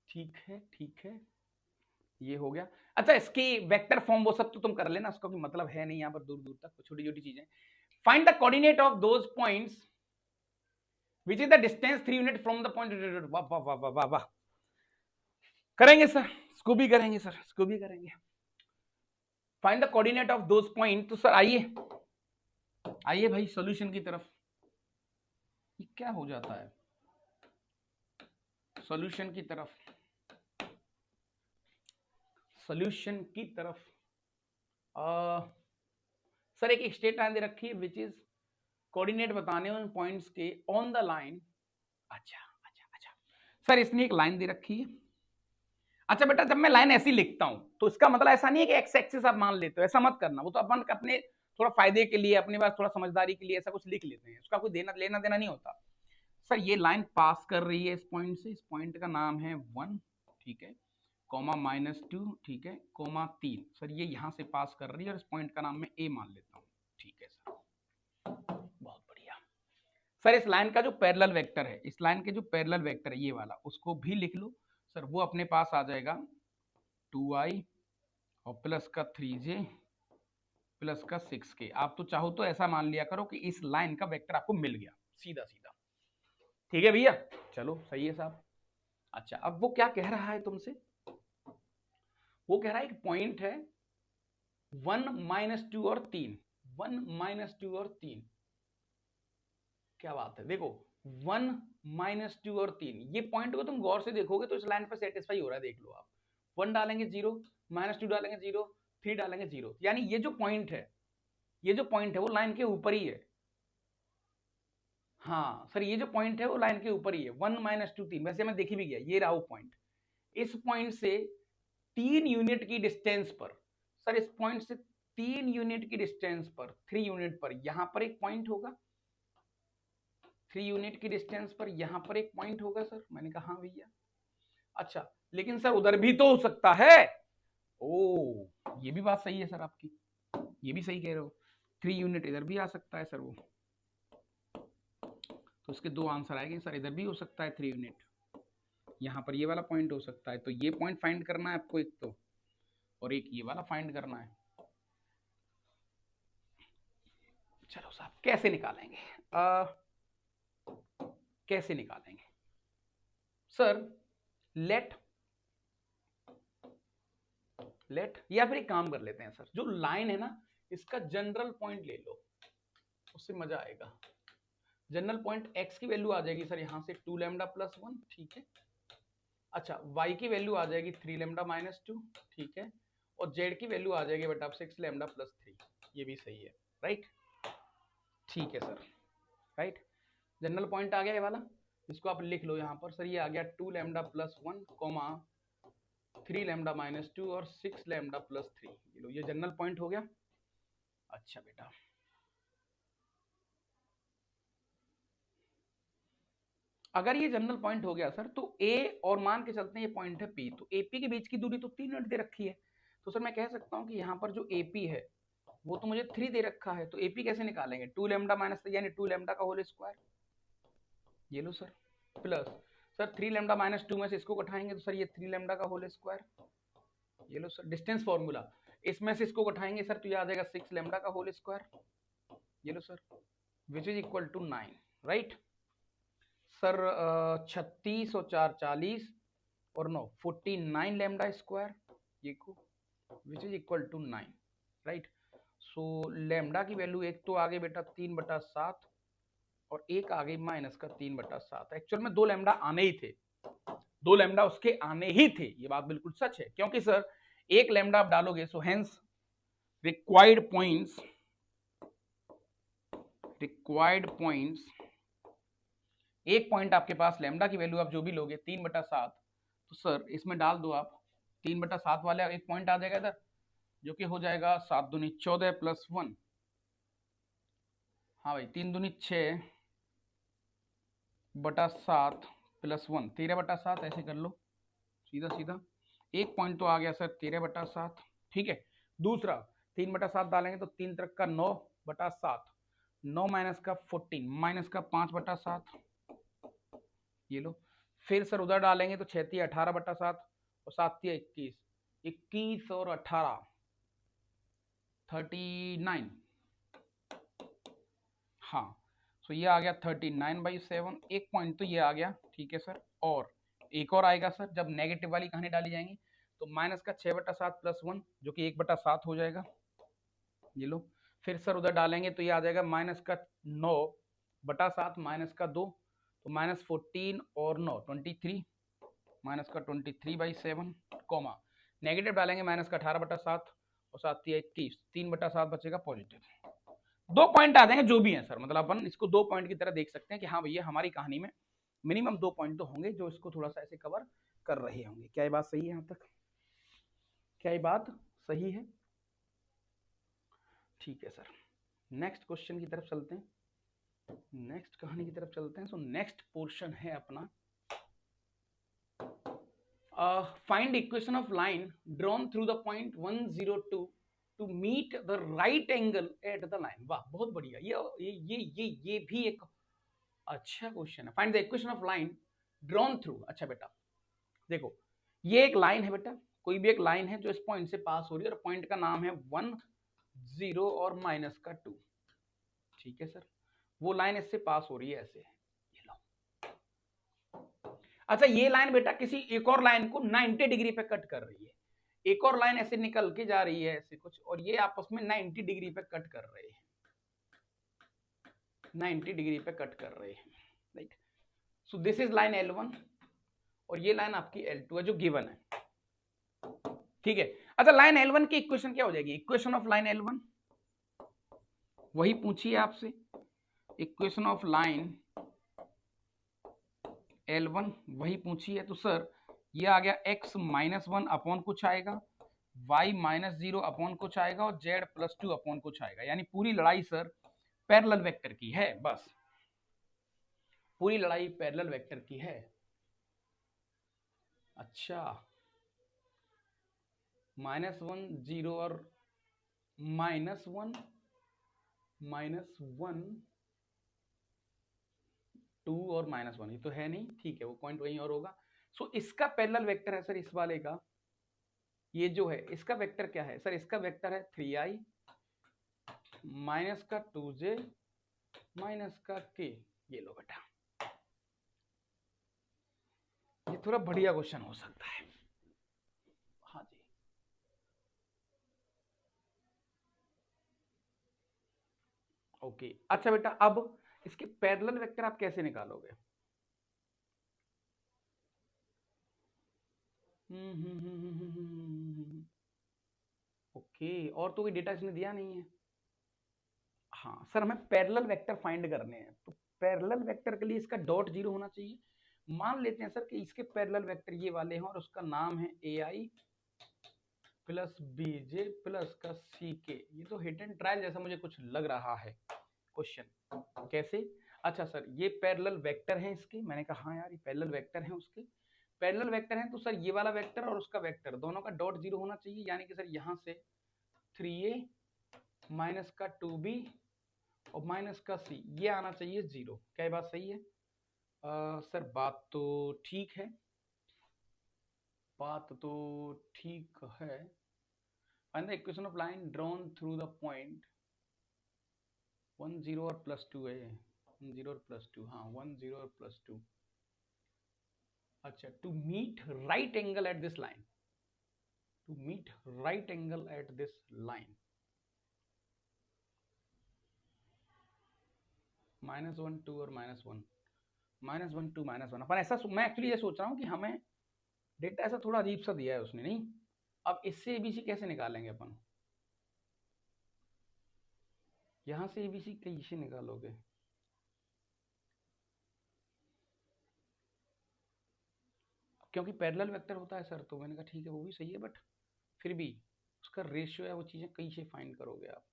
ठीक है ठीक है, ये हो गया। अच्छा इसकी वेक्टर फॉर्म वो सब तो तुम कर लेना, उसका कोई मतलब है नहीं यहाँ पर दूर दूर तक, छोटी छोटी चीजें। Find the coordinate of those points which is the distance 3 unit from the point. वाह वाह वाह वाह वाह वाह, करेंगे सर, इसको भी करेंगे सर, इसको भी करेंगे। Find the coordinate of those point. तो सर आइए आइए भाई सॉल्यूशन की तरफ। ये क्या हो जाता है, सॉल्यूशन की तरफ, सॉल्यूशन की तरफ। सर एक स्ट्रेट लाइन दे रखी है विच इज कोऑर्डिनेट बताने उन पॉइंट्स के ऑन द लाइन। अच्छा अच्छा अच्छा सर इसने एक लाइन दे रखी है। अच्छा बेटा, जब मैं लाइन ऐसी लिखता हूं तो इसका मतलब ऐसा नहीं है कि एक्स एक्सिस आप मान लेते हो, ऐसा मत करना। वो तो अपन अपने थोड़ा फायदे के लिए, अपने पास थोड़ा समझदारी के लिए ऐसा कुछ लिख लेते हैं, उसका कोई देना लेना देना नहीं होता। सर ये लाइन पास कर रही है इस पॉइंट से, इस पॉइंट का नाम है 1, ठीक है, कोमा -2, ठीक है, कोमा 3। सर ये यहां से पास कर रही है और इस पॉइंट का नाम मैं ए मान लेता हूं, ठीक है सर, बहुत बढ़िया। सर इस लाइन का जो पैरेलल वेक्टर है, इस लाइन के जो पैरेलल वेक्टर है ये वाला, उसको भी लिख लो सर। वो अपने पास आ जाएगा 2i और प्लस का 3j प्लस का 6k। आप तो चाहो तो ऐसा मान लिया करो कि इस लाइन का वेक्टर आपको मिल गया सीधा सीधा, ठीक है भैया, चलो सही है साहब। अच्छा अब वो क्या कह रहा है तुमसे, वो कह रहा है एक पॉइंट है 1 -2 और 3, 1 -2 और 3, क्या बात है, देखो 1 -2 और 3, ये पॉइंट को तुम गौर से देखोगे तो इस लाइन पर सेटिस्फाई हो रहा है, देख लो आप। 1 डालेंगे 0, -2 डालेंगे 0, 3 डालेंगे 0, यानी ये जो पॉइंट है, ये जो पॉइंट है वो लाइन के ऊपर ही है। हाँ सर ये जो पॉइंट है वो लाइन के ऊपर ही है, 1 -2 3, वैसे मैं देखी भी गया, ये रहा वो पॉइंट। इस पॉइंट से 3 यूनिट की डिस्टेंस पर, सर इस पॉइंट से 3 यूनिट की डिस्टेंस पर, 3 यूनिट पर यहां पर एक पॉइंट होगा, 3 यूनिट की डिस्टेंस पर यहां पर एक पॉइंट होगा सर। मैंने कहा हाँ भैया। अच्छा लेकिन सर उधर भी तो हो सकता है। ओ ये भी बात सही है सर आपकी, ये भी सही कह रहे हो, 3 यूनिट इधर भी आ सकता है सर वो, तो उसके दो आंसर आएंगे सर, इधर भी हो सकता है 3 यूनिट, यहाँ पर ये वाला पॉइंट हो सकता है। तो ये पॉइंट फाइंड करना है आपको एक तो, और एक ये वाला फाइंड करना है। चलो साहब कैसे निकालेंगे, कैसे निकालेंगे सर, लेट या फिर एक काम कर लेते हैं सर, जो लाइन है ना इसका जनरल पॉइंट ले लो, उससे मजा आएगा। जनरल पॉइंट x की वैल्यू आ जाएगी सर यहाँ से 2 लैम्डा प्लस 1, ठीक है। अच्छा y की वैल्यू आ जाएगी 3 लैम्डा -2, ठीक है, और z की वैल्यू आ जाएगी बेटा 6 लैम्डा प्लस 3, ये भी सही है, राइट, ठीक है सर, राइट। जनरल पॉइंट आ गया ये वाला, इसको आप लिख लो यहाँ पर सर, ये आ गया 2 लैम्डा प्लस 1 कोमा 3 लैम्डा -2 और 6 लैम्डा प्लस 3, ये लो ये जनरल पॉइंट हो गया। अच्छा बेटा अगर ये जनरल पॉइंट हो गया सर, तो A और मान के चलते हैं ये पॉइंट है P, तो AP के बीच की दूरी तो 3 यूनिट दे रखी है, तो सर मैं कह सकता हूँ कि यहाँ पर जो AP है वो तो मुझे 3 दे रखा है, तो AP कैसे निकालेंगे, 2 लैम्डा माइनस 3 यानी 2 लैम्डा का होल स्क्वायर, ये लो सर, प्लस सर 3 लैम्डा -2 में से इसको उठाएंगे तो सर ये 3 लैम्डा का होल स्क्वायर, ये लो सर डिस्टेंस फॉर्मूला, इसमें से इसको उठाएंगे सर तो ये आ जाएगा 6 लैम्डा का होल स्क्वायर, ये लो sir, which is equal to 9, right sir. 36 और 4 40 और 9 49 लैम्डा स्क्वायर, ये को which is equal to 9, right. So lambda की वैल्यू एक तो आ गई बेटा 3/7 और एक आ गई माइनस का 3/7। एक्चुअल में 2 लैम्डा आने ही थे, 2 लैम्डा उसके आने ही थे, ये बात बिल्कुल सच है, क्योंकि सर एक लैम्डा आप डालोगे, सो हेंस रिक्वायर्ड पॉइंट्स, एक पॉइंट आपके पास लैम्डा की वैल्यू आप जो भी लोगे 3/7, तो सर इसमें डाल दो आप 3/7 वाला एक पॉइंट आ जाएगा इधर, जो कि हो जाएगा 7 दूनी 14 प्लस 1, हाँ भाई 3 दूनी 6/7 प्लस 1 13/7, ऐसे कर लो सीधा सीधा, एक पॉइंट तो आ गया सर 13/7, ठीक है। दूसरा 3/7 डालेंगे तो 3 तरक का 9/7, 9 माइनस का 14 माइनस का 5/7, ये लो, फिर सर उधर डालेंगे तो 6 18/7 और 7 21, 21 और 18 39, हाँ सो ये आ गया 39/7, एक पॉइंट तो ये आ गया, ठीक है सर। और एक और आएगा सर, जब नेगेटिव वाली कहानी डाली जाएंगी तो माइनस का 6/7 प्लस 1 जो कि 1/7 हो जाएगा, ये लो, फिर सर उधर डालेंगे तो ये आ जाएगा माइनस का 9/7 माइनस का 2, तो -14 और 9 23, माइनस का 23/7 कॉमा, नेगेटिव डालेंगे माइनस का 18/7 और 7 21, 3/7 बचेगा पॉजिटिव। 2 पॉइंट आ जाएंगे जो भी है सर, मतलब अपन इसको 2 पॉइंट की तरह देख सकते हैं कि हाँ भैया हमारी कहानी में मिनिमम 2 पॉइंट तो होंगे जो इसको थोड़ा सा ऐसे कवर कर रहे होंगे। क्या ये बात सही है यहाँ तक? क्या ये बात सही है? ठीक है सर, नेक्स्ट क्वेश्चन की तरफ चलते हैं, नेक्स्ट कहानी की तरफ चलते हैं। सो नेक्स्ट पोर्शन है अपना find equation of line drawn through the point 102 to meet the right angle at the line. वाह बहुत बढ़िया, ये भी एक अच्छा क्वेश्चन है। Find the equation of line drawn through. अच्छा बेटा देखो, ये एक लाइन है बेटा, कोई भी एक लाइन है जो इस पॉइंट से पास हो रही है और पॉइंट का नाम है 1 0 और माइनस का 2। ठीक है सर, वो लाइन इससे पास हो रही है ऐसे, ये लो। अच्छा ये लाइन बेटा किसी एक और लाइन को 90 डिग्री पे कट कर रही है, एक और लाइन ऐसे निकल के जा रही है ऐसे कुछ, और ये आपस में 90 डिग्री पे कट कर रहे हैं, 90 डिग्री पे कट कर रहे हैं, right. So this is line L1 और ये लाइन आपकी L2 है जो गिवन है, ठीक है। अच्छा लाइन L1 की इक्वेशन क्या हो जाएगी? इक्वेशन ऑफ लाइन L1 वही पूछी है आपसे, इक्वेशन ऑफ लाइन L1 वही पूछी है। तो सर ये आ गया x माइनस 1 अपॉन कुछ आएगा, y माइनस 0 अपॉन कुछ आएगा और z प्लस 2 अपॉन कुछ आएगा। यानी पूरी लड़ाई सर पैरेलल वेक्टर की है, बस पूरी लड़ाई पैरेलल वेक्टर की है। अच्छा -1 0 और -1 2 और -1, ये तो है नहीं, ठीक है वो पॉइंट वहीं और होगा। सो इसका पैरेलल वेक्टर है सर इस वाले का, ये जो है इसका वेक्टर क्या है सर? इसका वेक्टर है 3i माइनस का 2j माइनस का k। ये लो बेटा, ये थोड़ा बढ़िया क्वेश्चन हो सकता है। हाँ जी ओके। अच्छा बेटा अब इसके पैरेलल वेक्टर आप कैसे निकालोगे? ओके, और तो कोई डेटा इसने दिया नहीं है। हाँ सर हमें पैरेलल वेक्टर फाइंड करने हैं, तो पैरेलल वेक्टर के लिए इसका डॉट जीरो होना चाहिए। मान लेते हैं सर कि इसके पैरेलल वेक्टर ये वाले हैं और उसका नाम है AI प्लस BJ प्लस का CK। ये तो हिट एंड ट्रायल जैसा मुझे कुछ लग रहा है क्वेश्चन। कैसे? अच्छा सर ये पैरेलल वेक्टर हैं इसके, मैंने कहा हाँ यार ये पैरेलल वेक्टर हैं उसके, पैरेलल वेक्टर हैं तो सर ये वाला वेक्टर और उसका वेक्टर दोनों का डॉट जीरो होना चाहिए। यानी कि सर यहाँ से 3a माइनस का 2b और माइनस का c ये आना चाहिए जीरो। क्या बात सही है? सर बात तो ठीक है, बात तो ठीक है। Find the equation of line drawn through the point 1 0 और प्लस 2 है, 1 0 और प्लस 2, हाँ 1 0 और प्लस 2। अच्छा to meet right angle at this line, to meet right angle at this line -1 2 और -1 -1 2 -1 अपन ऐसा मैं एक्चुअली ये सोच रहा हूँ कि हमें डेटा ऐसा थोड़ा अजीब सा दिया है उसने, नहीं अब इससे एबीसी कैसे निकालेंगे अपन? यहां से एबीसी कैसे निकालोगे? क्योंकि पैरेलल वेक्टर होता है सर, तो मैंने कहा ठीक है वो भी सही है, बट फिर भी उसका रेशियो है, वो चीजें कैसे फाइंड करोगे आप?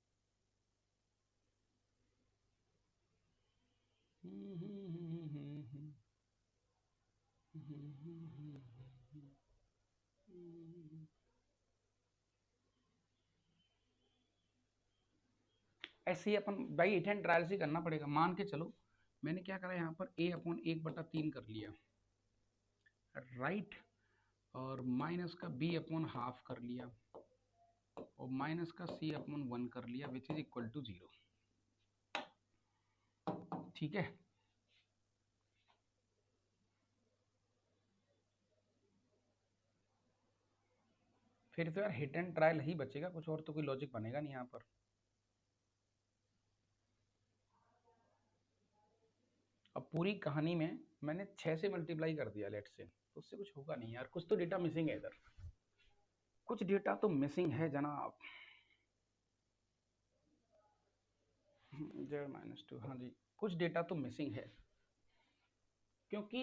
ऐसे ही अपन भाई हिट एंड ट्रायल से करना पड़ेगा। मान के चलो मैंने क्या करा यहाँ पर a/1/3 कर लिया, राइट, और माइनस का b/हाफ कर लिया और माइनस का c/1 कर लिया विच इज इक्वल टू 0। ठीक है, फिर तो यार हिट एंड ट्रायल ही बचेगा, कुछ और तो कोई लॉजिक बनेगा नहीं यहाँ पर। अब पूरी कहानी में मैंने 6 से मल्टीप्लाई कर दिया लेट से, तो उससे कुछ होगा नहीं यार, कुछ तो डेटा मिसिंग है इधर, कुछ डेटा तो मिसिंग है जनाब। Z -2, हाँ जी कुछ डेटा तो मिसिंग है। क्योंकि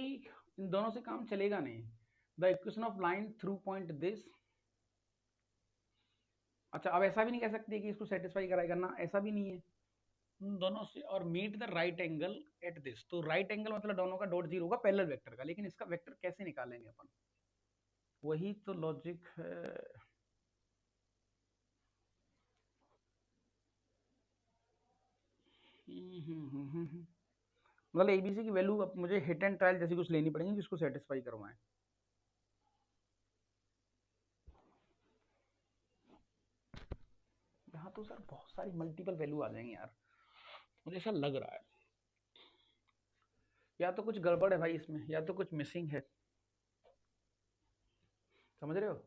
इन दोनों से काम चलेगा नहीं। The equation of line through point this. अच्छा, अब ऐसा भी नहीं कह सकते कि इसको सेटिस्फाई कराएगा ना, ऐसा भी नहीं है। दोनों से और meet the right angle at this, तो राइट एंगल मतलब दोनों का डॉट जीरो होगा पैरेलल वेक्टर का, लेकिन इसका वेक्टर कैसे निकालेंगे अपन, वही तो लॉजिक है। मतलब एबीसी की वैल्यू अब मुझे हिट एंड ट्रायल जैसी कुछ लेनी पड़ेगी जिसको सेटिस्फाई करवाएं। यहाँ तो सर बहुत सारी मल्टीपल वैल्यू आ जाएंगी यार, मुझे ऐसा लग रहा है। या तो कुछ गड़बड़ है भाई इसमें, या तो कुछ मिसिंग है, समझ रहे हो,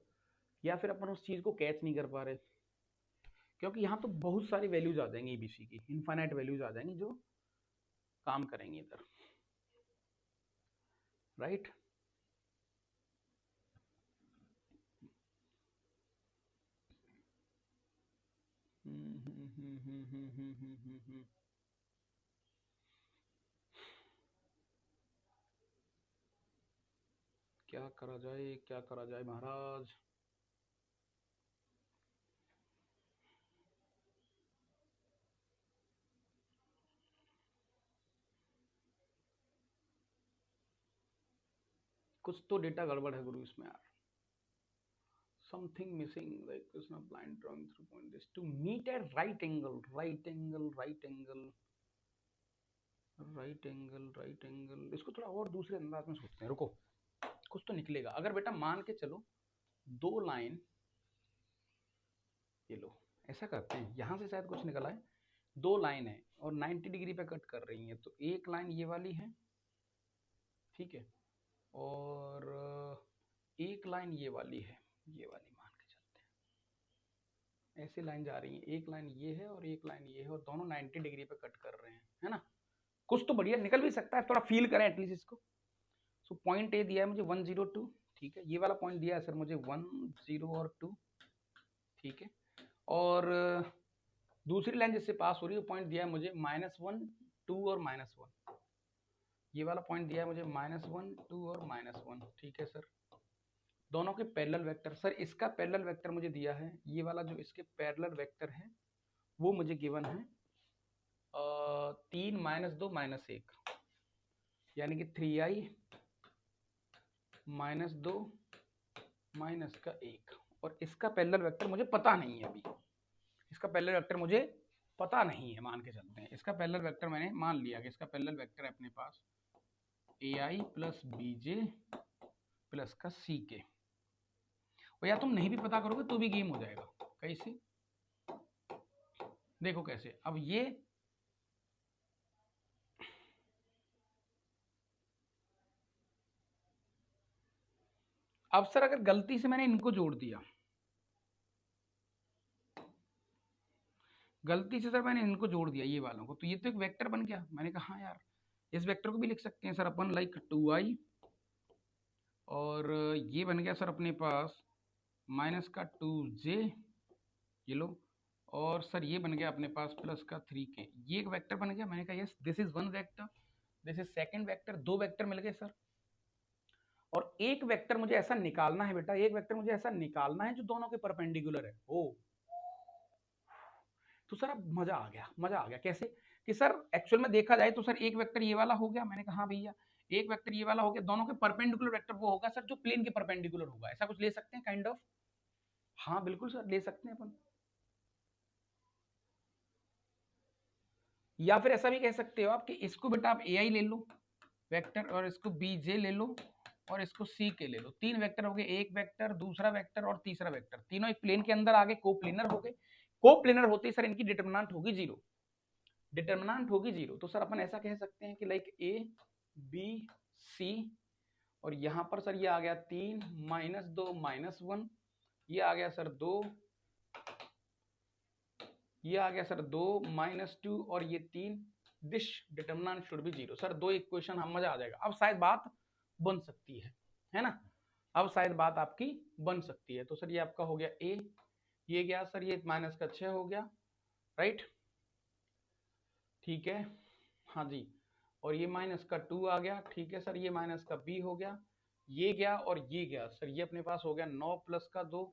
या फिर अपन उस चीज को कैच नहीं कर पा रहे, क्योंकि यहाँ तो बहुत सारी वैल्यूज आ जाएंगी एबीसी की, इनफाइनाइट वैल्यूज आ जाएंगी जो काम करेंगी इधर, राइट। क्या करा जाए, क्या करा जाए महाराज। कुछ तो डेटा गड़बड़ है गुरु इसमें यार, something missing, the equation of line drawing through point is to meet a right angle, right angle, right angle, right angle, right angle. इसको थोड़ा और दूसरे अंदाज में सोचते हैं, रुको, कुछ तो निकलेगा। अगर बेटा मान के चलो दो लाइन, ये लो ऐसा करते हैं, यहां से शायद कुछ निकला है। दो लाइन है और 90 डिग्री पे कट कर रही है, तो एक लाइन ये वाली है, ठीक है, और एक लाइन ये वाली है, ये वाली मान के चलते हैं। ऐसे लाइन जा रही है, एक लाइन ये है और एक लाइन ये है, और दोनों 90 डिग्री पे कट कर रहे हैं, है ना। कुछ तो बढ़िया निकल भी सकता है, थोड़ा फील करें एटलीस्ट इसको। सो पॉइंट ए दिया है मुझे 102, ठीक है, ये वाला पॉइंट दिया है सर मुझे 10 और 2, ठीक है, और दूसरी लाइन जिससे पास हो रही है पॉइंट दिया है मुझे -1 2 और -1, ये वाला पॉइंट दिया है मुझे -1 2 और -1, ठीक है सर। दोनों के पैरेलल वेक्टर, सर इसका पैरेलल वेक्टर मुझे दिया है, ये वाला जो इसके पैरेलल वेक्टर है वो मुझे गिवन है 3 -2 -1, यानी कि 3i -2 -1, और इसका पैरेलल वेक्टर मुझे पता नहीं है अभी, इसका पैरेलल वेक्टर मुझे पता नहीं है, मान के चलते हैं इसका पैरेलल वेक्टर मैंने मान लिया कि इसका पैरेलल वेक्टर है अपने पास ai प्लस bj प्लस का ck, और या तुम नहीं भी पता करोगे तो भी गेम हो जाएगा। कैसे, देखो कैसे, अब ये अब सर अगर गलती से मैंने इनको जोड़ दिया, गलती से सर मैंने इनको जोड़ दिया ये वालों को, तो ये तो एक वेक्टर बन गया। मैंने कहा हाँ यार इस वेक्टर को भी लिख सकते हैं सर अपन, लाइक 2i, और ये बन गया सर अपने पास माइनस का 2j, ये लो, और सर ये बन गया अपने पास प्लस का 3k, ये एक वेक्टर बन गया। मैंने कहा yes this is one vector, this is second vector, दो वेक्टर मिल गए सर। और एक वेक्टर मुझे ऐसा निकालना है बेटा, एक वेक्टर मुझे ऐसा निकालना है जो दोनों के परपेंडिकुलर है। ओ तो सर अब मजा आ गया, मजा आ गया। कैसे कि सर एक्चुअल में देखा जाए तो सर एक वेक्टर ये वाला हो गया, मैंने कहा हाँ भैया एक वेक्टर ये वाला हो गया, दोनों के परपेंडिकुलर वेक्टर वो होगा सर जो प्लेन के परपेंडिकुलर होगा, ऐसा कुछ ले सकते हैं काइंड ऑफ। हाँ बिल्कुल सर ले सकते हैं अपन, या फिर ऐसा भी कह सकते हो आप कि इसको बेटा आप ए आई ले लो वेक्टर, और इसको बी जे ले लो, और इसको सी के ले लो। तीन वेक्टर हो गए, एक वेक्टर, दूसरा वेक्टर और तीसरा वेक्टर, तीनों एक प्लेन के अंदर आ गए, कोप्लेनर हो गए। कोप्लेनर होते ही सर इनकी डिटरमिनेंट होगी जीरो, डिटरमिनेंट होगी जीरो। तो सर अपन ऐसा कह सकते हैं कि लाइक ए बी सी, और यहां पर सर ये आ गया 3 -2 -1, ये आ गया सर 2, ये आ गया सर 2 -2 और ये 3, this determinant should be zero. Sir दो इक्वेशन हम मजा आ जाएगा, अब शायद बात बन सकती है ना, अब शायद बात आपकी बन सकती है। तो सर ये आपका हो गया ए, ये गया सर ये माइनस का 6 हो गया, राइट, ठीक है, हाँ जी। और ये माइनस का 2 आ गया, ठीक है सर। ये माइनस का b हो गया, ये गया और ये गया सर। ये अपने पास हो गया 9 प्लस का 2,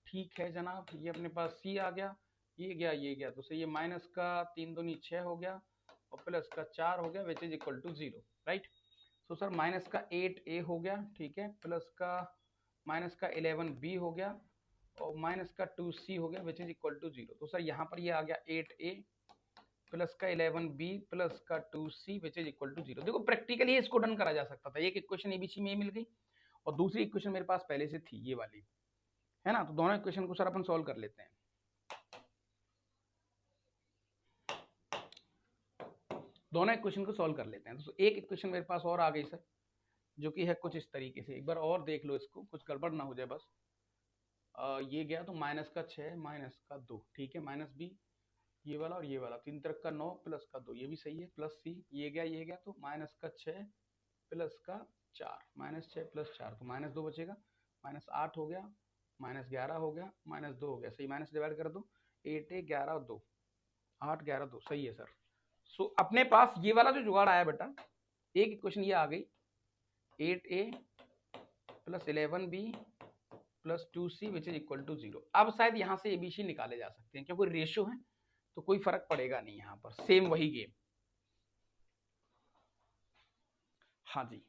ठीक है जनाब। ये अपने पास c आ गया, ये गया ये गया, तो सर ये माइनस का 3 दूनी 6 हो गया और प्लस का 4 हो गया, which is equal to 0, right. तो सर माइनस का 8a हो गया, ठीक है, प्लस का माइनस का 11b हो गया और माइनस का 2c हो गया, विच इज इक्वल टू 0। तो सर यहाँ पर ये आ गया 8a प्लस का 11b प्लस का 2c which is equal to 0। देखो प्रैक्टिकली इसको डन करा जा सकता था, एक इक्वेशन एबीसी में मिल गई और दूसरी इक्वेशन मेरे पास पहले से थी ये वाली, है ना। तो दोनों इक्वेशन को सर अपन सॉल्व कर लेते हैं। दोनों इक्वेशन को सॉल्व कर लेते हैं। तो एक इक्वेशन मेरे पास और आ गई सर, जो कि है कुछ इस तरीके से। एक बार और देख लो इसको, कुछ गड़बड़ ना हो जाए बस। ये गया तो माइनस का 6 माइनस का 2, ठीक है, माइनस b ये वाला और ये वाला, 3 तरफ का 9 प्लस का 2, ये भी सही है, प्लस c ये गया तो माइनस का 6 प्लस का 4, माइनस 6 प्लस 4 तो माइनस 2 बचेगा, माइनस 8 हो गया, माइनस 11 हो गया, माइनस 2 हो गया, सही। माइनस डिवाइड कर दो, 8 8 11 2, 8 11 2, सही है सर। सो अपने पास ये वाला जो जुगाड़ आया बेटा, एक इक्वेशन ये आ गई 8a plus 11b plus 2c which is equal to 0। अब शायद यहाँ से एबीसी निकाले जा सकते हैं, क्योंकि रेशियो है तो कोई फर्क पड़ेगा नहीं, यहाँ पर सेम वही गेम। हाँ जी,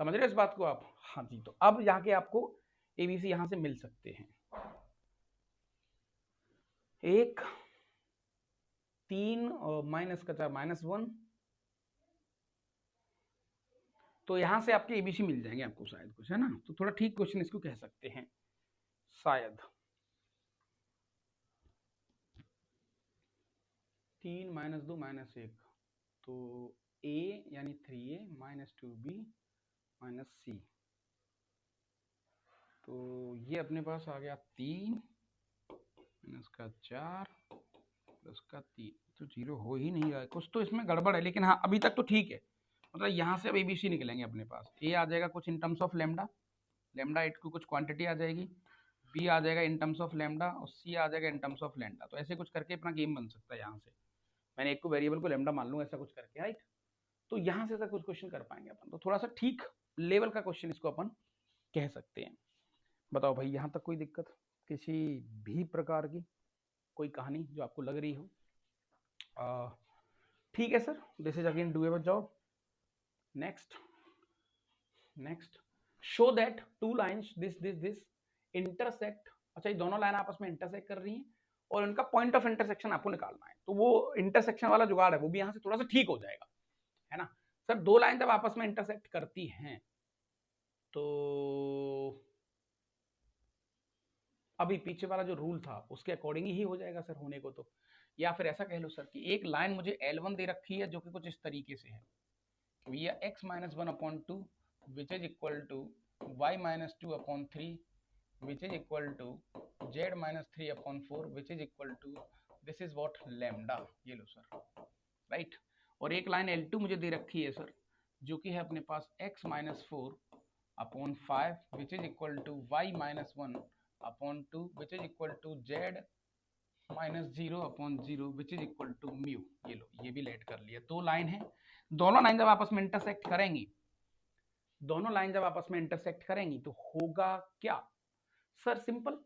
समझ रहे हो इस बात को आप? हाँ जी। तो अब यहाँ के आपको एबीसी यहाँ से मिल सकते हैं। एक 3 और माइनस का 4 माइनस 1, तो यहाँ से आपके एबीसी मिल जाएंगे आपको शायद कुछ, है ना। तो थोड़ा ठीक क्वेश्चन इसको कह सकते हैं शायद। 3 माइनस 2 माइनस 1, तो a यानी 3a minus 2b minus c, तो ये अपने पास आ गया 3 माइनस का 4 प्लस का 3, तो 0 हो ही नहीं रहा है, कुछ तो इसमें गड़बड़ है। लेकिन हाँ अभी तक तो ठीक है, मतलब यहाँ से अब एबीसी निकलेंगे अपने पास। a आ जाएगा कुछ इन टर्म्स ऑफ लेमडा, लेमडा 8 की कुछ क्वांटिटी आ जाएगी, b आ जाएगा इन टर्म्स ऑफ लेमडा और c आ जाएगा इन टर्म्स ऑफ लेमडा। तो ऐसे कुछ करके अपना गेम बन सकता है। यहाँ से मैंने एक को वेरिएबल को लेमडा मान लूँ, ऐसा कुछ करके, राइट। तो यहाँ से कुछ क्वेश्चन कर पाएंगे अपन, तो थोड़ा सा ठीक लेवल का क्वेश्चन इसको अपन कह सकते हैं। बताओ भाई, यहाँ तक कोई दिक्कत किसी भी प्रकार की, कोई कहानी जो आपको लग रही हो? ठीक है sir, this is again doable job. Next show that two lines this intersect. अच्छा, ये दोनों लाइन आपस में इंटरसेक्ट कर रही हैं और उनका पॉइंट ऑफ इंटरसेक्शन आपको निकालना है। तो वो इंटरसेक्शन वाला जुगाड़ है, वो भी यहाँ से थोड़ा सा ठीक हो जाएगा, है ना सर। दो लाइन जब आपस में इंटरसेक्ट करती हैं तो अभी पीछे वाला जो रूल था उसके अकॉर्डिंग ही हो जाएगा सर होने को। तो या फिर ऐसा कह लो सर कि एक लाइन मुझे L1 दे रखी है जो कि कुछ इस तरीके से है, ये x minus 1/2 which is equal to y minus 2/3 which is equal to z minus 3/4 which is equal to this is what lambda. ये लो सर, राइट। और एक लाइन L2 मुझे दे रखी है सर, जो कि है अपने पास x minus 4/5 which is equal to y minus 1/2 which is equal to z minus 0/0 which is equal to mu. ये लो, ये भी लेट कर लिया। दो लाइन है, दोनों लाइन जब आपस में इंटरसेक्ट करेंगी, दोनों लाइन जब आपस में इंटरसेक्ट करेंगी तो होगा क्या सर? सिंपल,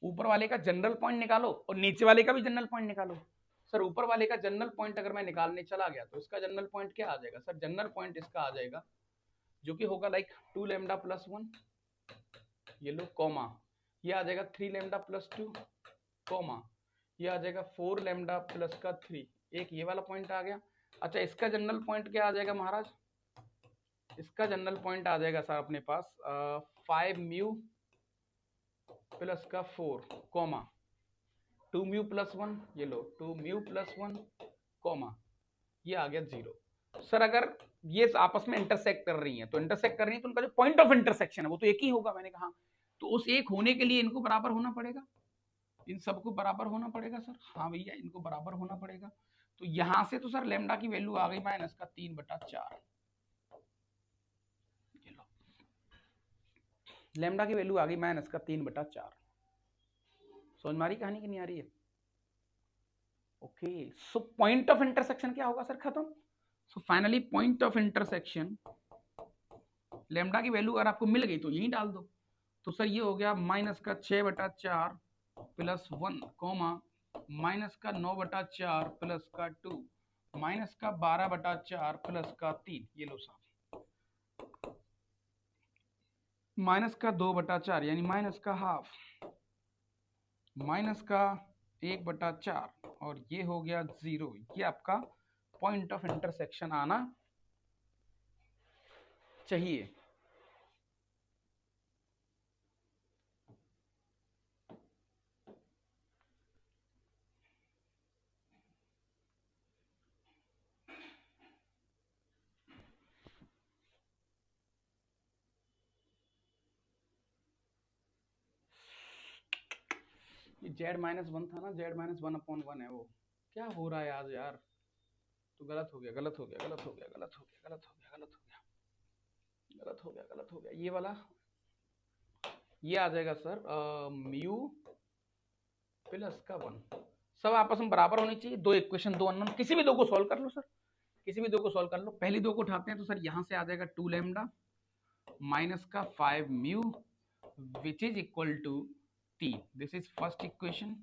ऊपर वाले का जनरल पॉइंट निकालो और नीचे वाले का भी जनरल पॉइंट निकालो। सर ऊपर वाले का जनरल पॉइंट अगर मैं निकालने चला गया तो इसका जनरल पॉइंट क्या आ जाएगा सर? जनरल पॉइंट इसका आ जाएगा जो कि होगा लाइक 2 लैम्डा प्लस 1, ये लो, कॉमा, ये आ जाएगा 3 लैम्डा प्लस 2, कॉमा, ये आ जाएगा 4 लैम्डा प्लस का 3, एक ये वाला पॉइंट आ गया। अच्छा, इसका जनरल पॉइंट क्या आ जाएगा महाराज? इसका जनरल पॉइंट आ जाएगा सर अपने पास 5 म्यू प्लस का 4, कॉमा 2 म्यू प्लस 1, ये लो 2 म्यू प्लस 1, कॉमा, ये आ गया 0। सर अगर ये आपस में इंटरसेक्ट कर रही हैं तो इंटरसेक्ट कर रही हैं तो उनका जो पॉइंट ऑफ इंटरसेक्शन है वो तो एक ही होगा। मैंने कहा तो उस एक होने के लिए इनको बराबर होना पड़ेगा, इन सबको बराबर होना पड़ेगा सर। हाँ भैया, इनको बराबर होना पड़ेगा। तो यहां से तो सर लेमडा की वैल्यू आ गई माइनस का 3/4, लेमडा की वैल्यू आ गई माइनस का 3/4। समझ में आ रही कहानी की नहीं आ रही है? Okay, so point of intersection क्या होगा सर? खत्म। So finally point of intersection, lambda की वैल्यू अगर आपको मिल गई तो यही डाल दो। तो सर ये हो गया माइनस का 6/4 प्लस 1 कोमा माइनस का 9/4 प्लस का 2 माइनस का 12/4 प्लस का 3, ये लो साहब, माइनस का 2/4 यानी माइनस का हाफ, माइनस का 1/4 और ये हो गया 0। ये आपका पॉइंट ऑफ इंटरसेक्शन आना चाहिए। ये z-1 था ना, z-1/1 है, वो क्या हो रहा है आज यार, तो गलत हो गया, गलत हो गया, गलत हो गया, गलत हो गया, गलत हो गया, गलत हो गया, गलत हो गया, गलत हो गया। ये वाला ये आ जाएगा सर म्यू प्लस का 1, सब आपस में बराबर होनी चाहिए। दो इक्वेशन, दो अननोन, किसी भी दो को सॉल्व कर लो सर, किसी भी दो को सॉल्व कर लो। पहली दो को उठाते हैं तो सर यहां से आ जाएगा 2 लैम्डा माइनस का 5 mu which is equal to 3। This is first equation.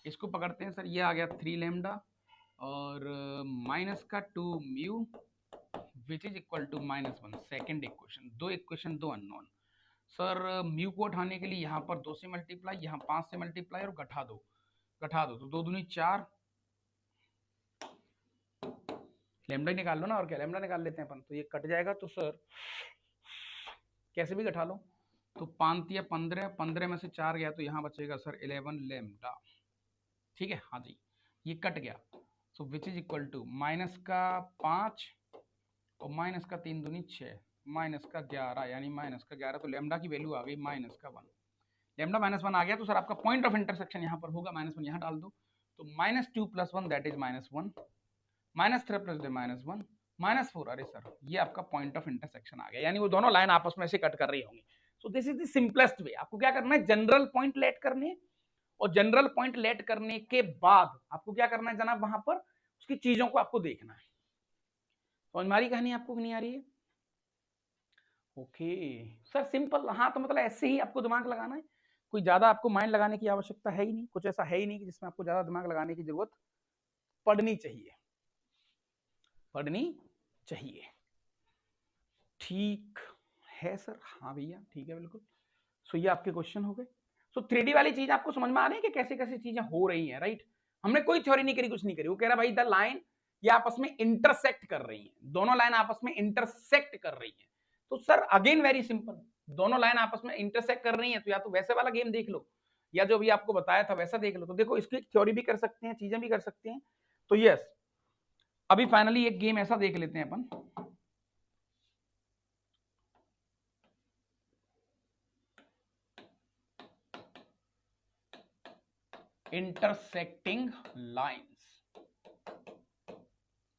इसको पकड़ते हैं सर, ये आ गया 3 लैम्डा और माइनस का 2 mu which is equal to -1, second equation. दो इक्वेशन, दो अननोन। सर म्यू को उठाने के लिए यहाँ पर 2 से मल्टीप्लाई, यहाँ 5 से मल्टीप्लाई और घटा दो, घटा दो तो 2 दूनी 4, लैम्डा निकाल लो ना, और क्या लैम्डा निकाल लेते हैं अपन, तो ये कट जाएगा। तो सर कैसे भी घटा लो, तो 5 या 15, 15 में से 4 गया तो यहाँ बचेगा सर 11 लैम्डा। ठीक है, हाँ जी, ये कट गया। So which is equal to minus का 5 और माइनस का 3 दूनी 6 माइनस का 11 यानी माइनस का 11। तो लैम्डा की वैल्यू आ गई माइनस का 1। लैम्डा -1 आ गया तो सर आपका पॉइंट ऑफ इंटरसेक्शन यहाँ पर होगा -1, यहाँ डाल दो। तो -2 + 1 दैट इज -1, -3 + -1 -4। अरे सर ये आपका पॉइंट ऑफ इंटरसेक्शन आ गया, यानी वो दोनों लाइन आपस में से कट कर रही होंगी। सो this is the simplest way. आपको क्या करना है, जनरल पॉइंट लेट करने है, और जनरल पॉइंट लेट करने के बाद आपको क्या करना है जनाब, वहां पर उसकी चीजों को आपको देखना है। तो हमारी कहानी आपको नहीं आ रही है? Okay sir, simple. हाँ, तो मतलब ऐसे ही आपको दिमाग लगाना है, कोई ज्यादा आपको माइंड लगाने की आवश्यकता है ही नहीं, कुछ ऐसा है ही नहीं कि जिसमें आपको ज्यादा दिमाग लगाने की जरूरत पड़नी चाहिए, पड़नी चाहिए। ठीक है सर, हाँ भैया ठीक है बिल्कुल। सो ये आपके क्वेश्चन हो गए। सो 3D वाली चीज आपको समझ में आ रही है कि कैसे कैसे चीजें हो रही हैं, राइट। हमने कोई थ्योरी नहीं करी, कुछ नहीं करी। वो कह रहा भाई द लाइन ये आपस में इंटरसेक्ट कर रही हैं, दोनों लाइन आपस में इंटरसेक्ट कर रही हैं। तो सर अगेन वेरी सिंपल, दोनों लाइन आपस में इंटरसेक्ट कर रही हैं, तो या तो वैसे वाला गेम देख लो, या जो भी आपको बताया था वैसा देख लो। तो देखो इसकी थ्योरी भी कर सकते हैं, चीजें भी कर सकते हैं। तो यस, अभी फाइनली एक गेम ऐसा देख लेते हैं अपन, इंटरसेक्टिंग लाइंस।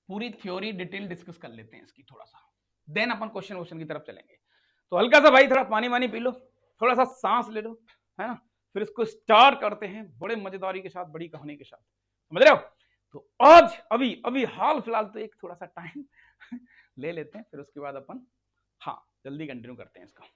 पूरी थ्योरी डिटेल डिस्कस कर लेते हैं इसकी थोड़ा सा, देन अपन क्वेश्चन की तरफ चलेंगे। तो हल्का सा भाई थोड़ा पानी वानी पी लो, थोड़ा सा सांस ले लो, है ना, फिर इसको स्टार्ट करते हैं बड़े मजेदारी के साथ, बड़ी कहानी के साथ, समझ रहे हो। तो आज अभी अभी हाल फिलहाल तो एक थोड़ा सा टाइम ले लेते हैं, फिर उसके बाद अपन हाँ जल्दी कंटिन्यू करते हैं इसका।